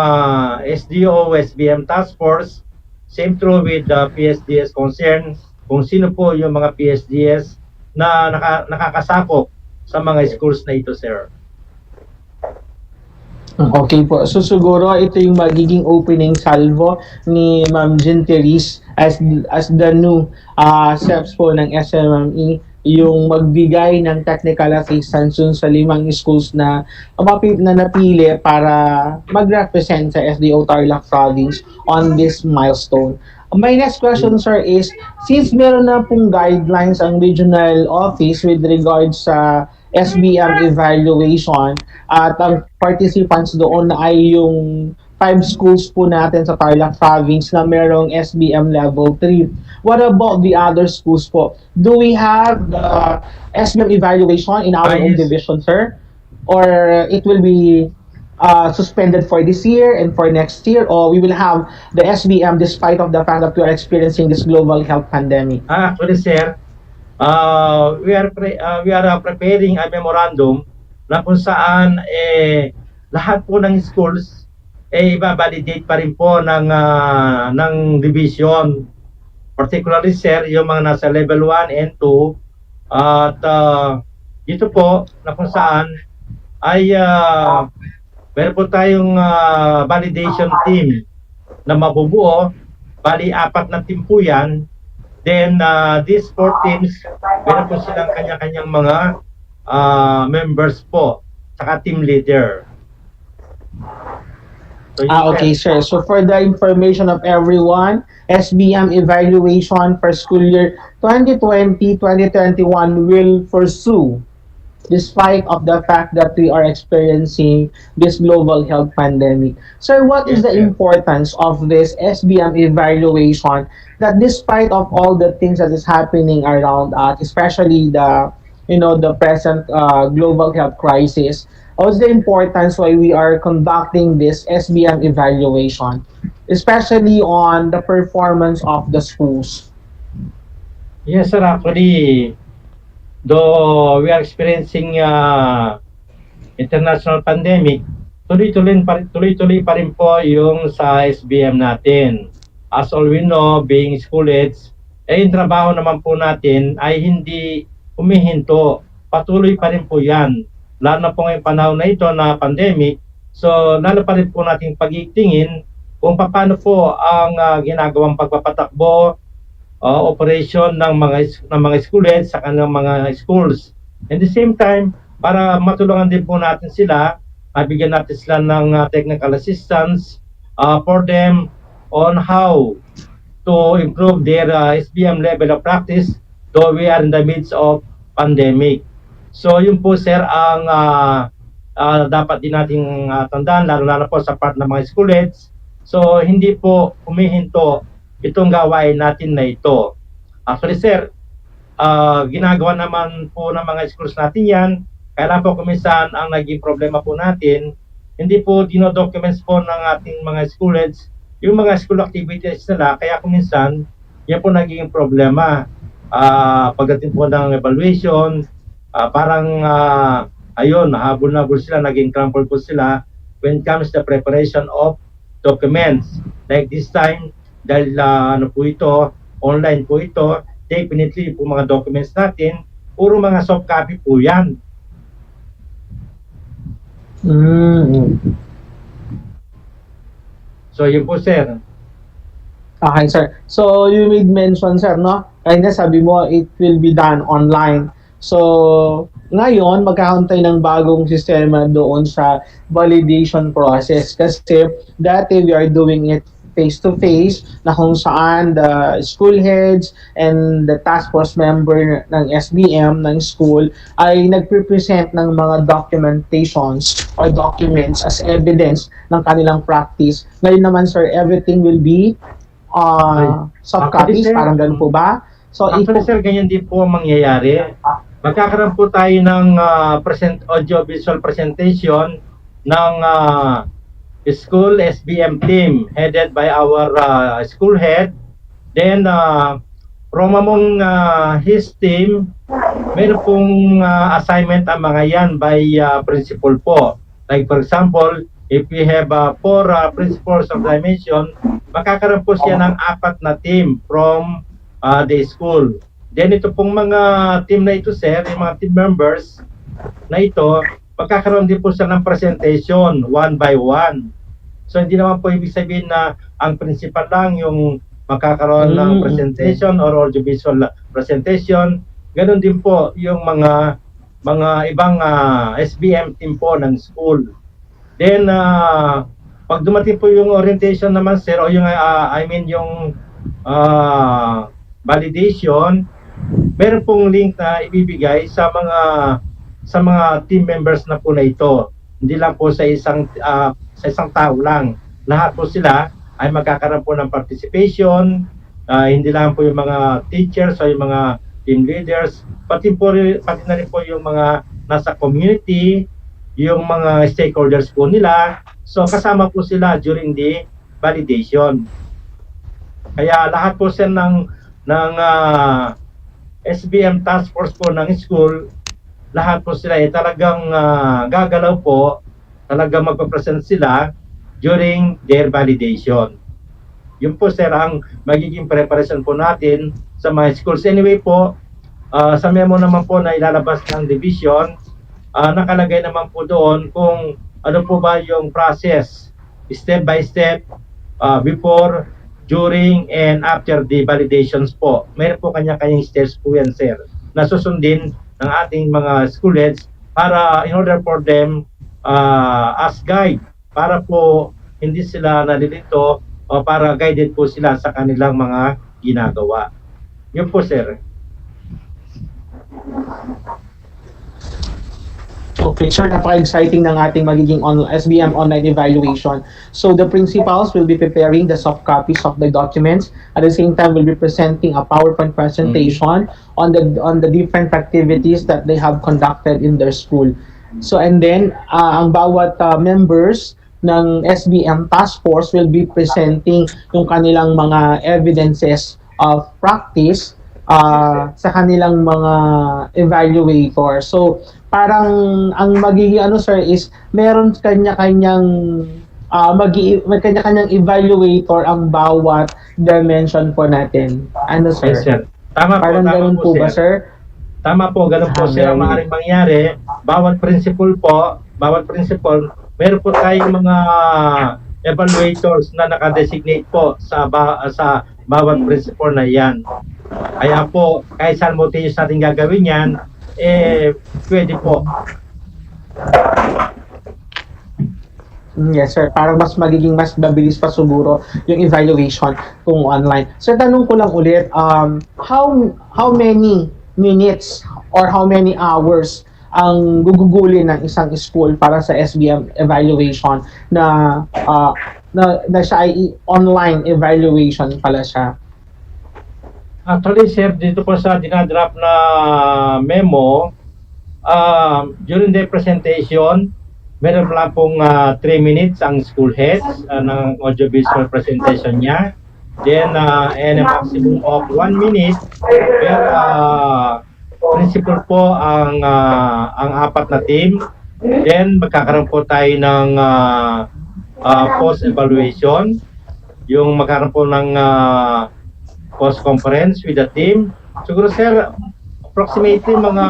Speaker 20: SDO, SBM Task Force, same true with the PSDS concern, kung sino po yung mga PSDS na nakakasakop sa mga schools na ito, sir.
Speaker 19: Okay po. So siguro ito yung magiging opening salvo ni Ma'am Jean Therese as the new SEPs po ng SMME, yung magbigay ng technical assistance sa 5 schools na napili para mag-represent sa SDO Tarlac Province on this milestone. My next question, sir, is since meron na pong guidelines ang regional office with regards sa SBM evaluation at ang participants doon ay yung schools po natin sa Tarlac Province na merong SBM Level 3. What about the other schools po? Do we have the SBM evaluation in our own division, sir? Or it will be suspended for this year and for next year, or we will have the SBM despite of the fact that we are experiencing this global health pandemic?
Speaker 20: Actually, sir, we are preparing a memorandum na kung saan lahat po ng schools i-validate pa rin po ng division, particularly sir yung mga nasa level 1 and 2 at dito po na kung saan ay meron po tayong validation team na mabubuo, bali 4 na team po yan. Then, these 4 teams, meron po silang kanya-kanyang mga members po, saka team leader. So,
Speaker 19: okay, sir. So, for the information of everyone, SBM evaluation for school year 2020-2021 will pursue despite of the fact that we are experiencing this global health pandemic. Sir, what is the importance of this SBM evaluation that despite of all the things that is happening around us, especially the present global health crisis, what's the importance why we are conducting this SBM evaluation, especially on the performance of the schools?
Speaker 20: Yes, sir. Actually, though we are experiencing international pandemic, tuloy-tuloy pa rin po yung sa SBM natin. As all we know, being school heads, yung trabaho naman po natin ay hindi humihinto. Patuloy pa rin po yan. Lalo na po ngayong panahon na ito na pandemic, so lalo pa rin po natin pag-itingin kung paano po ang ginagawang pagpapatakbo operation ng mga school heads sa kanilang mga schools. At the same time, para matulungan din po natin sila, bigyan natin sila ng technical assistance for them on how to improve their SBM level of practice though we are in the midst of pandemic. So yun po sir ang dapat din nating tandaan, lalo-lalo po sa part ng mga school heads. So hindi po humihinto itong gawain natin na ito. Actually sir, ginagawa naman po ng mga schools natin yan. Kaya po kuminsan ang naging problema po natin, hindi po dinodocuments po ng ating mga school heads yung mga school activities nila. Kaya kuminsan, yan po naging problema. Pagdating po ng evaluation, parang ayun, nahabol-nabol sila, naging crumple po sila when it comes to the preparation of documents. Like this time, dahil ano po ito, online po ito, definitely po mga documents natin, puro mga soft copy po yan. So yun po sir.
Speaker 19: Okay sir. So you made mention sir, no? Kaya sabi mo it will be done online. So ngayon magkakaroon tayo ng bagong sistema doon sa validation process kasi dati we are doing it face-to-face na kung saan the school heads and the task force member ng SBM ng school ay nagpresent ng mga documentations or documents as evidence ng kanilang practice. Ngayon naman sir, everything will be soft copies, parang ganun po ba? So
Speaker 20: actually sir, ganyan din po ang mangyayari. Magkakaroon po tayo ng audio-visual presentation ng school SBM team headed by our school head. Then from among his team, meron pong assignment ang mga yan by principal po. Like for example, if we have 4 principals of dimension, makakaroon po siya ng 4 na team from the school. Then ito pong mga team na ito sir, yung mga team members na ito, magkakaroon din po siya ng presentation one by one. So hindi naman po ibig sabihin na ang principal lang yung magkakaroon ng presentation or audiovisual presentation. Ganon din po yung mga ibang SBM team po ng school. Then pag dumating po yung orientation naman sir, o yung yung validation, meron pong link na ibibigay sa mga team members na po na ito. Hindi lang po sa isang tao lang. lahat po sila ay magkakaroon po ng participation, hindi lang po yung mga teachers o yung mga team leaders, pati na rin po yung mga nasa community, yung mga stakeholders po nila. So kasama po sila during the validation. Kaya lahat po sila ng SBM task force po ng school, lahat po sila ay talagang gagalaw po, talagang magpapresent sila during their validation. Yun po sir ang magiging preparation po natin sa mga schools. Anyway po, sa memo naman po na ilalabas ng division, nakalagay naman po doon kung ano po ba yung process, step by step, before, during, and after the validations po. Mayroon po kanya-kanyang steps po yan, sir, na susundin ng ating mga school heads para in order for them as guide, para po hindi sila nalilito o para guided po sila sa kanilang mga ginagawa. Yun po, sir.
Speaker 19: Okay, sir, napaka-exciting ng ating magiging SBM online evaluation. So the principals will be preparing the soft copies of the documents. At the same time, will be presenting a PowerPoint presentation on the different activities that they have conducted in their school. So and then, ang bawat members ng SBM task force will be presenting yung kanilang mga evidences of practice sa kanilang mga evaluator. So parang ang magiging sir is meron kanya-kanyang may kanya-kanyang evaluator ang bawat dimension po natin. Ano sir?
Speaker 20: Yes, sir. Tama
Speaker 19: parang
Speaker 20: po,
Speaker 19: ganun po ba sir?
Speaker 20: Tama po, ganun po sir ang maaaring mangyari. Bawat principal, meron po tayong mga evaluators na nakadesignate po sa bawat principal na yan. Kaya po, kahit simultaneous natin gagawin yan, pwede po.
Speaker 19: Yes sir, parang mas mabilis pa siguro yung evaluation kung online. Sir, tanong ko lang ulit, how many minutes or how many hours ang gugugulin ng isang school para sa SBM evaluation na siya ay online evaluation pala siya?
Speaker 20: Actually, sir, dito po sa dinadrop na memo, during the presentation, meron lang pong 3 minutes ang school heads ng audiovisual presentation niya. Then, and a maximum of 1 minute per principal po ang apat na team. Then, magkakaroon po tayo ng post-evaluation. Yung magkakaroon po ng post-conference with the team. Siguro sir, approximately mga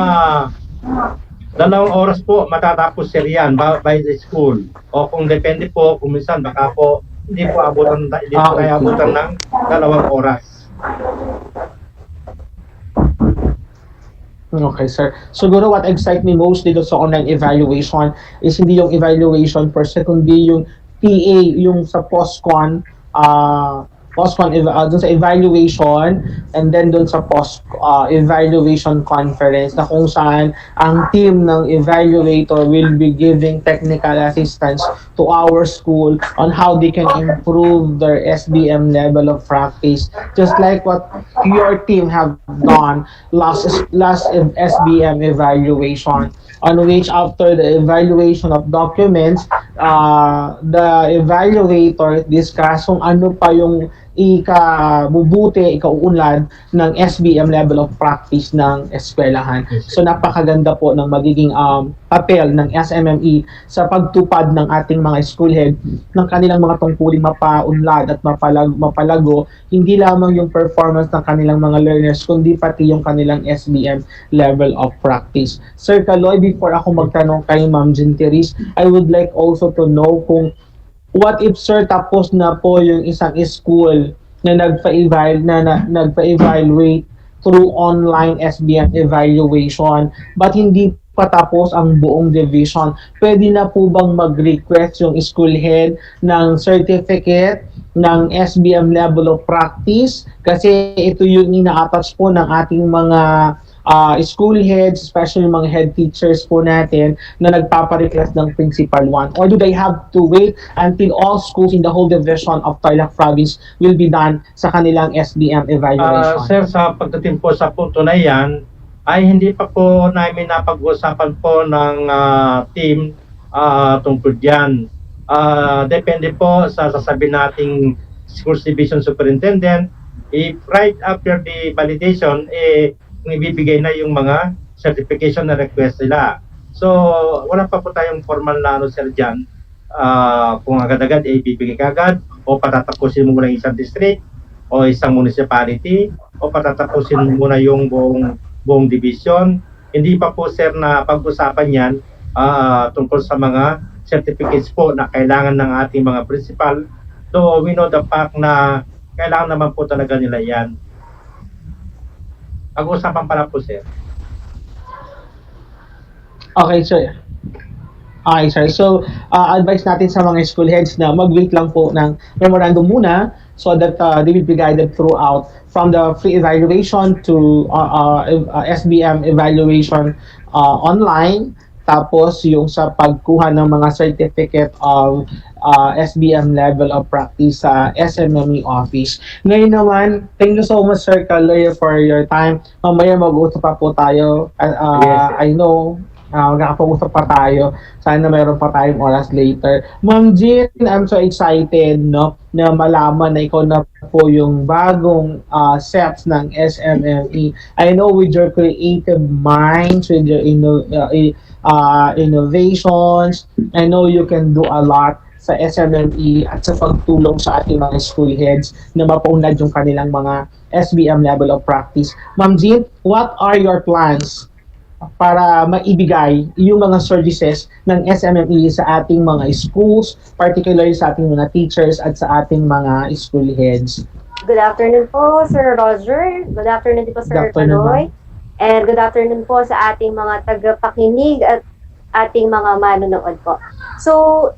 Speaker 20: 2 oras po matatapos sir yan by the school. O kung depende po, kung minsan baka po hindi po abutan ng 2 oras.
Speaker 19: Okay, sir. Siguro what excites me most dito sa online evaluation is hindi yung evaluation per se, kundi yung PA, yung sa post-con, dun sa evaluation, and then dun sa evaluation conference na kung saan ang team ng evaluator will be giving technical assistance to our school on how they can improve their SBM level of practice, just like what your team have done last SBM evaluation, on which after the evaluation of documents, the evaluator discuss kung ano pa yung ikauunlad ng SBM level of practice ng eskwelahan. So napakaganda po ng magiging papel ng SMME sa pagtupad ng ating mga school head ng kanilang mga tungkuling mapaunlad at mapalago, hindi lamang yung performance ng kanilang mga learners, kundi pati yung kanilang SBM level of practice. Sir Kaloy, before ako magtanong kay Ma'am Jean Therese, I would like also to know kung what if sir tapos na po yung isang school na nagpa-evaluate through online SBM evaluation but hindi pa tapos ang buong division, pwede na po bang mag-request yung school head ng certificate ng SBM level of practice? Kasi ito yung ina-attach po ng ating mga school heads, especially mga head teachers po natin na nagpaparequest ng Principal 1? Or do they have to wait until all schools in the whole division of Tarlac Province will be done sa kanilang SBM evaluation?
Speaker 20: Sir, sa pagdating po sa punto na yan, ay hindi pa po namin napag-usapan po ng team tungkol dyan. Depende po sa sasabihin nating Schools Division Superintendent. If right after the validation, ibibigay na yung mga certification na request nila. So, wala pa po tayong formal na sir dyan. Kung agad-agad, ibibigay kagad o patatapusin muna isang district o isang municipality o patatapusin muna yung buong division. Hindi pa po sir na pag-usapan yan tungkol sa mga certificates po na kailangan ng ating mga principal. So we know the fact na kailangan naman po talaga nila yan. Pag-usapan pala po sir.
Speaker 19: Okay, sir. Okay, sir. So, advice natin sa mga school heads na mag-wait lang po ng memorandum muna so that they will be guided throughout from the free evaluation to SBM evaluation online, tapos yung sa pagkuha ng mga certificate of SBM level of practice sa SMME office. Ngayon naman, thank you so much Sir Caloy for your time. Mamaya mag-uusap pa po tayo. I know magkakapag-usap pa tayo. Sana mayroon pa tayong oras later. Ma'am Jean, I'm so excited na malaman na ikaw na po yung bagong sets ng SMME. I know with your creative minds, with your innovations, I know you can do a lot sa SMME at sa pagtulong sa ating mga school heads na mapaunlad yung kanilang mga SBM level of practice. Ma'am Jean, what are your plans para maibigay yung mga services ng SMME sa ating mga schools, particularly sa ating mga teachers at sa ating mga school heads?
Speaker 6: Good afternoon po, Sir Roger. Good afternoon din po, Sir Caloy. And good afternoon po sa ating mga tagapakinig at ating mga manonood po. So,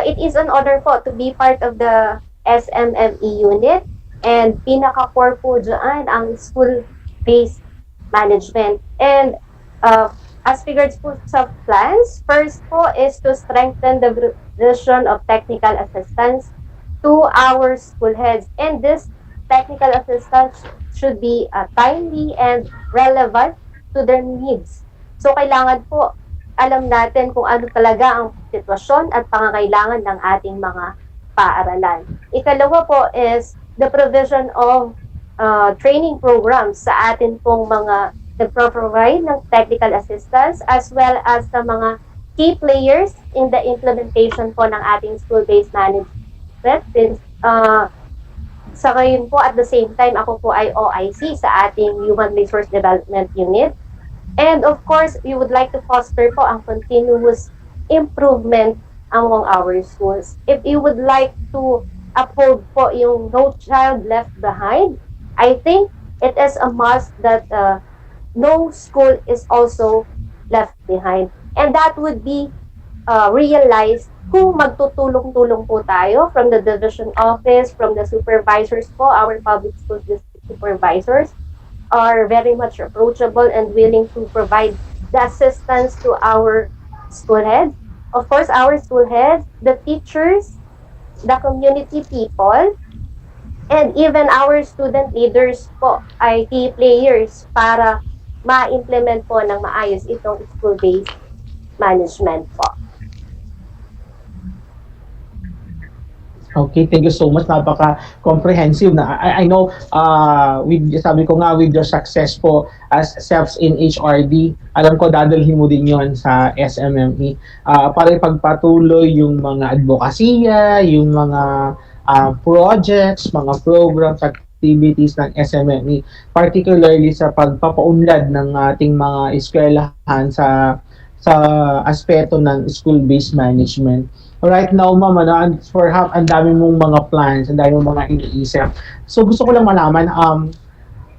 Speaker 6: it is an honor po to be part of the SMME unit, and pinaka-core po dyan ang school-based management. And as regards po sa plans, first po is to strengthen the provision of technical assistance to our school heads. And this technical assistance should be timely and relevant to their needs. So kailangan po alam natin kung ano talaga ang sitwasyon at pangangailangan ng ating mga paaralan. Ikalawa po is the provision of training programs sa atin pong mga nagpro-provide ng technical assistance as well as sa mga key players in the implementation po ng ating school-based management. Sa ngayon po, at the same time, ako po ay OIC sa ating Human Resource Development Unit. And of course, we would like to foster po ang continuous improvement among our schools. If you would like to uphold po yung No Child Left Behind, I think it is a must that no school is also left behind. And that would be realized kung magtutulong-tulong po tayo from the division office, from the supervisors po, our public school district supervisors are very much approachable and willing to provide the assistance to our school heads. Of course, our school heads, the teachers, the community people, and even our student leaders po ay key players para ma-implement po ng maayos itong school-based management po.
Speaker 19: Okay, thank you so much. Napaka-comprehensive na. I know, sabi ko nga, with your success po as SEPs in HRD, alam ko dadalhin mo din yon sa SMME. Para ipagpatuloy yung mga advokasya, yung mga projects, mga programs, activities ng SMME, particularly sa pagpapaunlad ng ating mga eskwelahan sa aspeto ng school-based management. Right now, ma'am, perhaps ang dami mong mga plans, ang dami mong mga iniisip. So gusto ko lang malaman,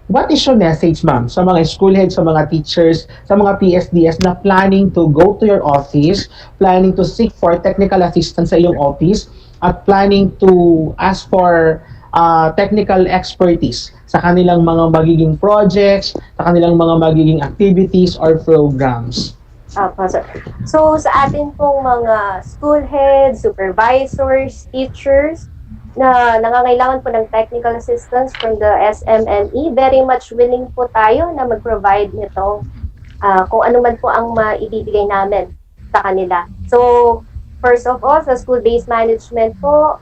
Speaker 19: what is your message, ma'am, sa mga school heads, sa mga teachers, sa mga PSDS na planning to go to your office, planning to seek for technical assistance sa iyong office, at planning to ask for technical expertise sa kanilang mga magiging projects, sa kanilang mga magiging activities or programs.
Speaker 6: Opo, sir. So, sa atin pong mga school heads, supervisors, teachers, na nangangailangan po ng technical assistance from the SMME, very much willing po tayo na mag-provide nito kung ano man po ang maibibigay namin sa kanila. So, first of all, sa school-based management po,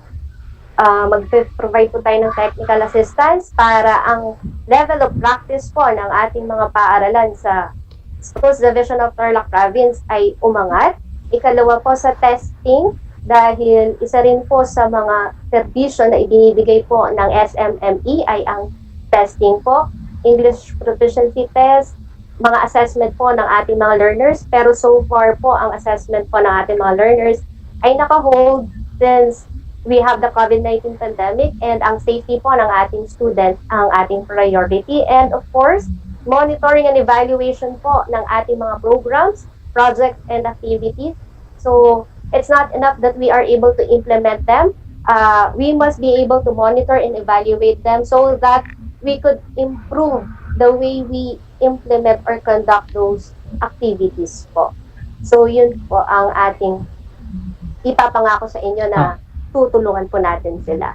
Speaker 6: mag-provide po tayo ng technical assistance para ang level of practice po ng ating mga paaralan sa Schools Division of Tarlac Province ay umangat. Ikalawa po sa testing, dahil isa rin po sa mga serbisyo na ibinibigay po ng SMME ay ang testing po, English proficiency test, mga assessment po ng ating mga learners. Pero so far po, ang assessment po ng ating mga learners ay naka-hold since we have the COVID-19 pandemic, and ang safety po ng ating students ang ating priority. And of course, monitoring and evaluation po ng ating mga programs, projects, and activities. So, it's not enough that we are able to implement them. We must be able to monitor and evaluate them so that we could improve the way we implement or conduct those activities po. So, yun po ang ating ipapangako sa inyo na tutulungan po natin sila.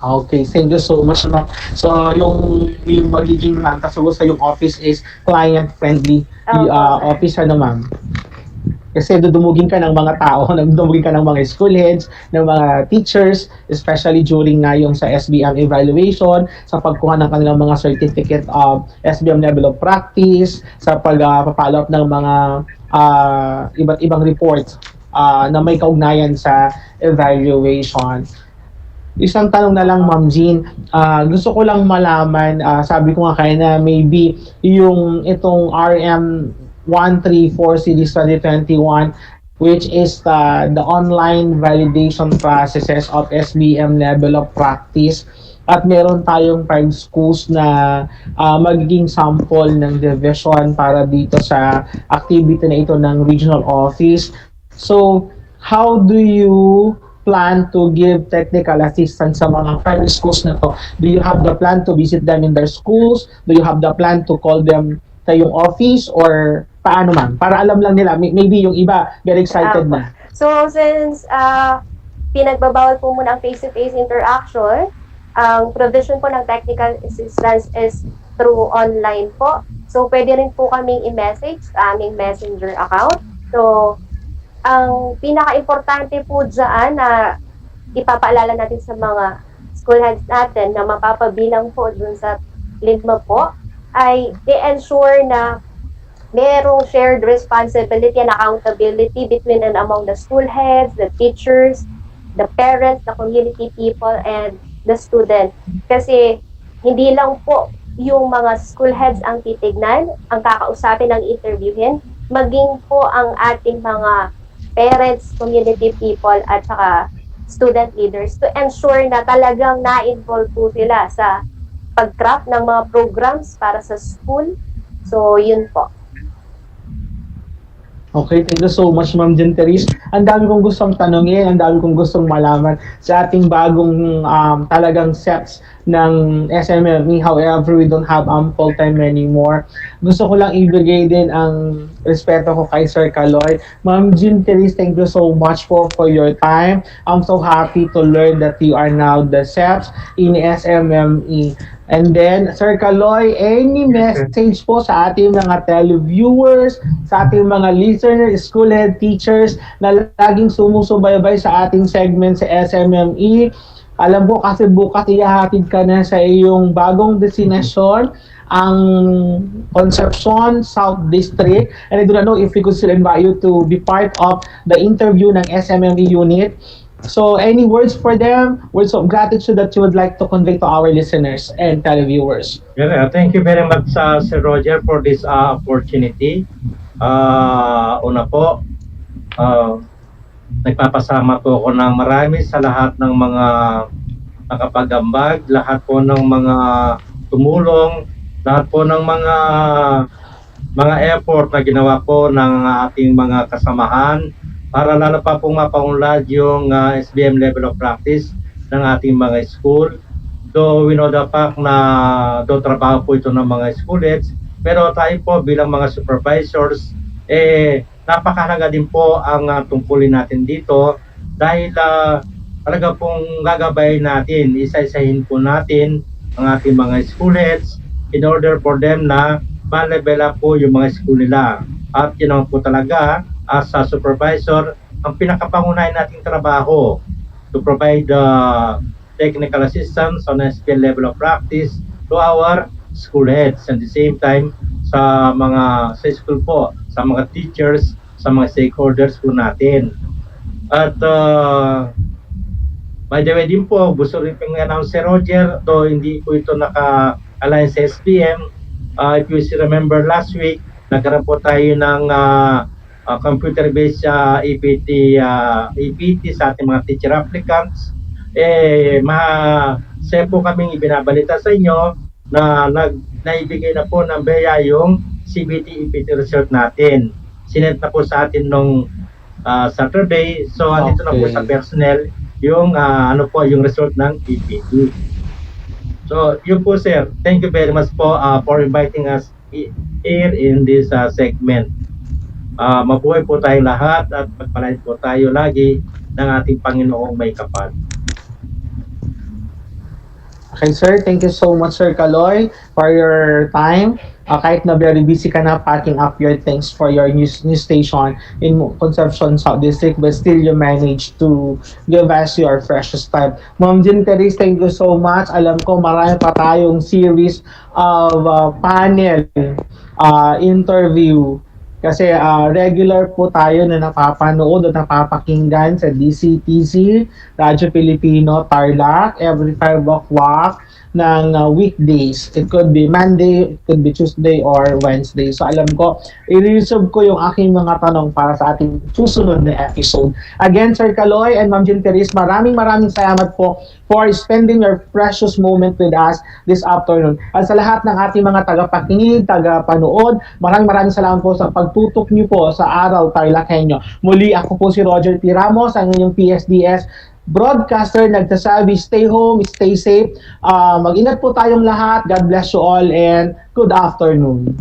Speaker 19: Okay, thank you so much, ma'am. So, yung magiging sa yung office is client-friendly office, ano, ma'am? Kasi dudumugin ka ng mga tao, dudumugin ka ng mga school heads, ng mga teachers, especially during nga yung sa SBM evaluation, sa pagkuha ng kanilang mga certificate of SBM level of practice, sa pag-follow up ng mga iba't ibang reports na may kaugnayan sa evaluation. Isang tanong na lang, Ma'am Jean. Gusto ko lang malaman, sabi ko nga kaya na maybe yung itong RM 134 Series 2021, which is the online validation processes of SBM level of practice. At meron tayong 5 schools na magiging sample ng division para dito sa activity na ito ng regional office. So, how do you plan to give technical assistance sa mga 5 schools na to? Do you have the plan to visit them in their schools? Do you have the plan to call them sa yung office? Or paano, ma'am? Para alam lang nila, maybe yung iba very excited na.
Speaker 6: So, since pinagbabawal po muna ang face-to-face interaction, ang provision po ng technical assistance is through online po. So, pwede rin po kaming i-message sa aming messenger account. So, ang pinaka-importante po dyan na ipapaalala natin sa mga school heads natin na mapapabilang po dun sa 5 po ay i-ensure na merong shared responsibility and accountability between and among the school heads, the teachers, the parents, the community people, and the student. Kasi hindi lang po yung mga school heads ang titignan, ang kakausapin, ang interviewin, maging po ang ating mga parents, community people, at saka student leaders to ensure na talagang na-involve po sila sa pag-craft ng mga programs para sa school. So, yun po.
Speaker 19: Okay, thank you so much, Ma'am Jean Therese. Ang dami kong gustong tanungin, ang dami kong gustong malaman sa ating bagong talagang sets ng SMME. However, we don't have ample time anymore. Gusto ko lang ibigay din ang respeto ko kay Sir Kaloy. Ma'am Jean Therese, thank you so much for your time. I'm so happy to learn that you are now the SEPs in SMME. And then, Sir Kaloy, any message po sa ating mga televiewers, sa ating mga listeners, school head teachers na laging sumusubaybay sa ating segment sa SMME? Alam po kasi bukas ihahatid ka na sa iyong bagong destinasyon, ang Concepcion South District. And I do not know if we could still invite you to be part of the interview ng SMME unit. So, any words for them? Words of gratitude that you would like to convey to our listeners and televiewers?
Speaker 20: Yeah, thank you very much, Sir Roger, for this opportunity. Una po, nagpapasama po ako ng marami sa lahat ng mga nakapagambag, lahat po ng mga tumulong, lahat po ng mga effort na ginawa po ng ating mga kasamahan para lalo pa pong mapaunlad yung SBM level of practice ng ating mga school. Though we know the fact na trabaho po ito ng mga school heads, pero tayo po bilang mga supervisors, napakahalaga din po ang tungkulin natin dito dahil talaga pong gagabayin natin, isa-isahin po natin ang ating mga school heads in order for them na ma-level up po yung mga school nila. At yun naman po talaga, as a supervisor, ang pinakapangunahin nating trabaho to provide technical assistance on a skill level of practice to our school heads, and at the same time sa school po, sa mga teachers, sa mga stakeholders po natin. At by the way din po, gusto rin pong announce si Roger, though hindi po ito naka-align sa SPM. If you remember last week, nagkaroon po tayo ng computer-based EPT sa ating mga teacher applicants. Masaya po kaming ibinabalita sa inyo na naibigay na po ng BEA yung CBT EPT result natin. Sinent na po sa atin nung Saturday. So, andito na po sa personnel yung yung result ng EPT. So, yun po sir. Thank you very much po for inviting us here in this segment. Mabuhay po tayo lahat at pagpalain po tayo lagi ng ating Panginoong may kapal.
Speaker 19: Okay, sir. Thank you so much, Sir Kaloy, for your time. Kahit na very busy ka na packing up your things for your new station in Concepcion South District, but still you managed to give us your precious time. Ma'am Jean Teresa, thank you so much. Alam ko marami pa tayong series of panel interview. Kasi regular po tayo na napapanood at napapakinggan sa DCTC, Radyo Pilipino, Tarlac, every 5 o'clock ng weekdays. It could be Monday, it could be Tuesday, or Wednesday. So alam ko, i-reserve ko yung aking mga tanong para sa ating susunod na episode. Again, Sir Kaloy and Ma'am Jean Teresa, maraming salamat po for spending your precious moment with us this afternoon. At sa lahat ng ating mga tagapakinig, tagapanood, maraming salamat po sa pagtutok niyo po sa Aral TarlakHenyo. Muli, ako po si Roger T. Ramos, ang inyong PSDS broadcaster, nagsasabi, stay home, stay safe. Mag-ingat po tayong lahat. God bless you all and good afternoon.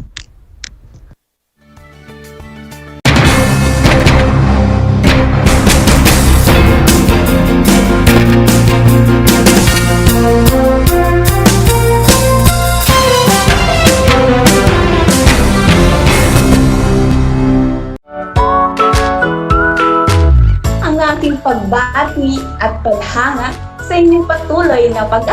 Speaker 16: Ang aking pagbati at paghanga sa inyong patuloy na pag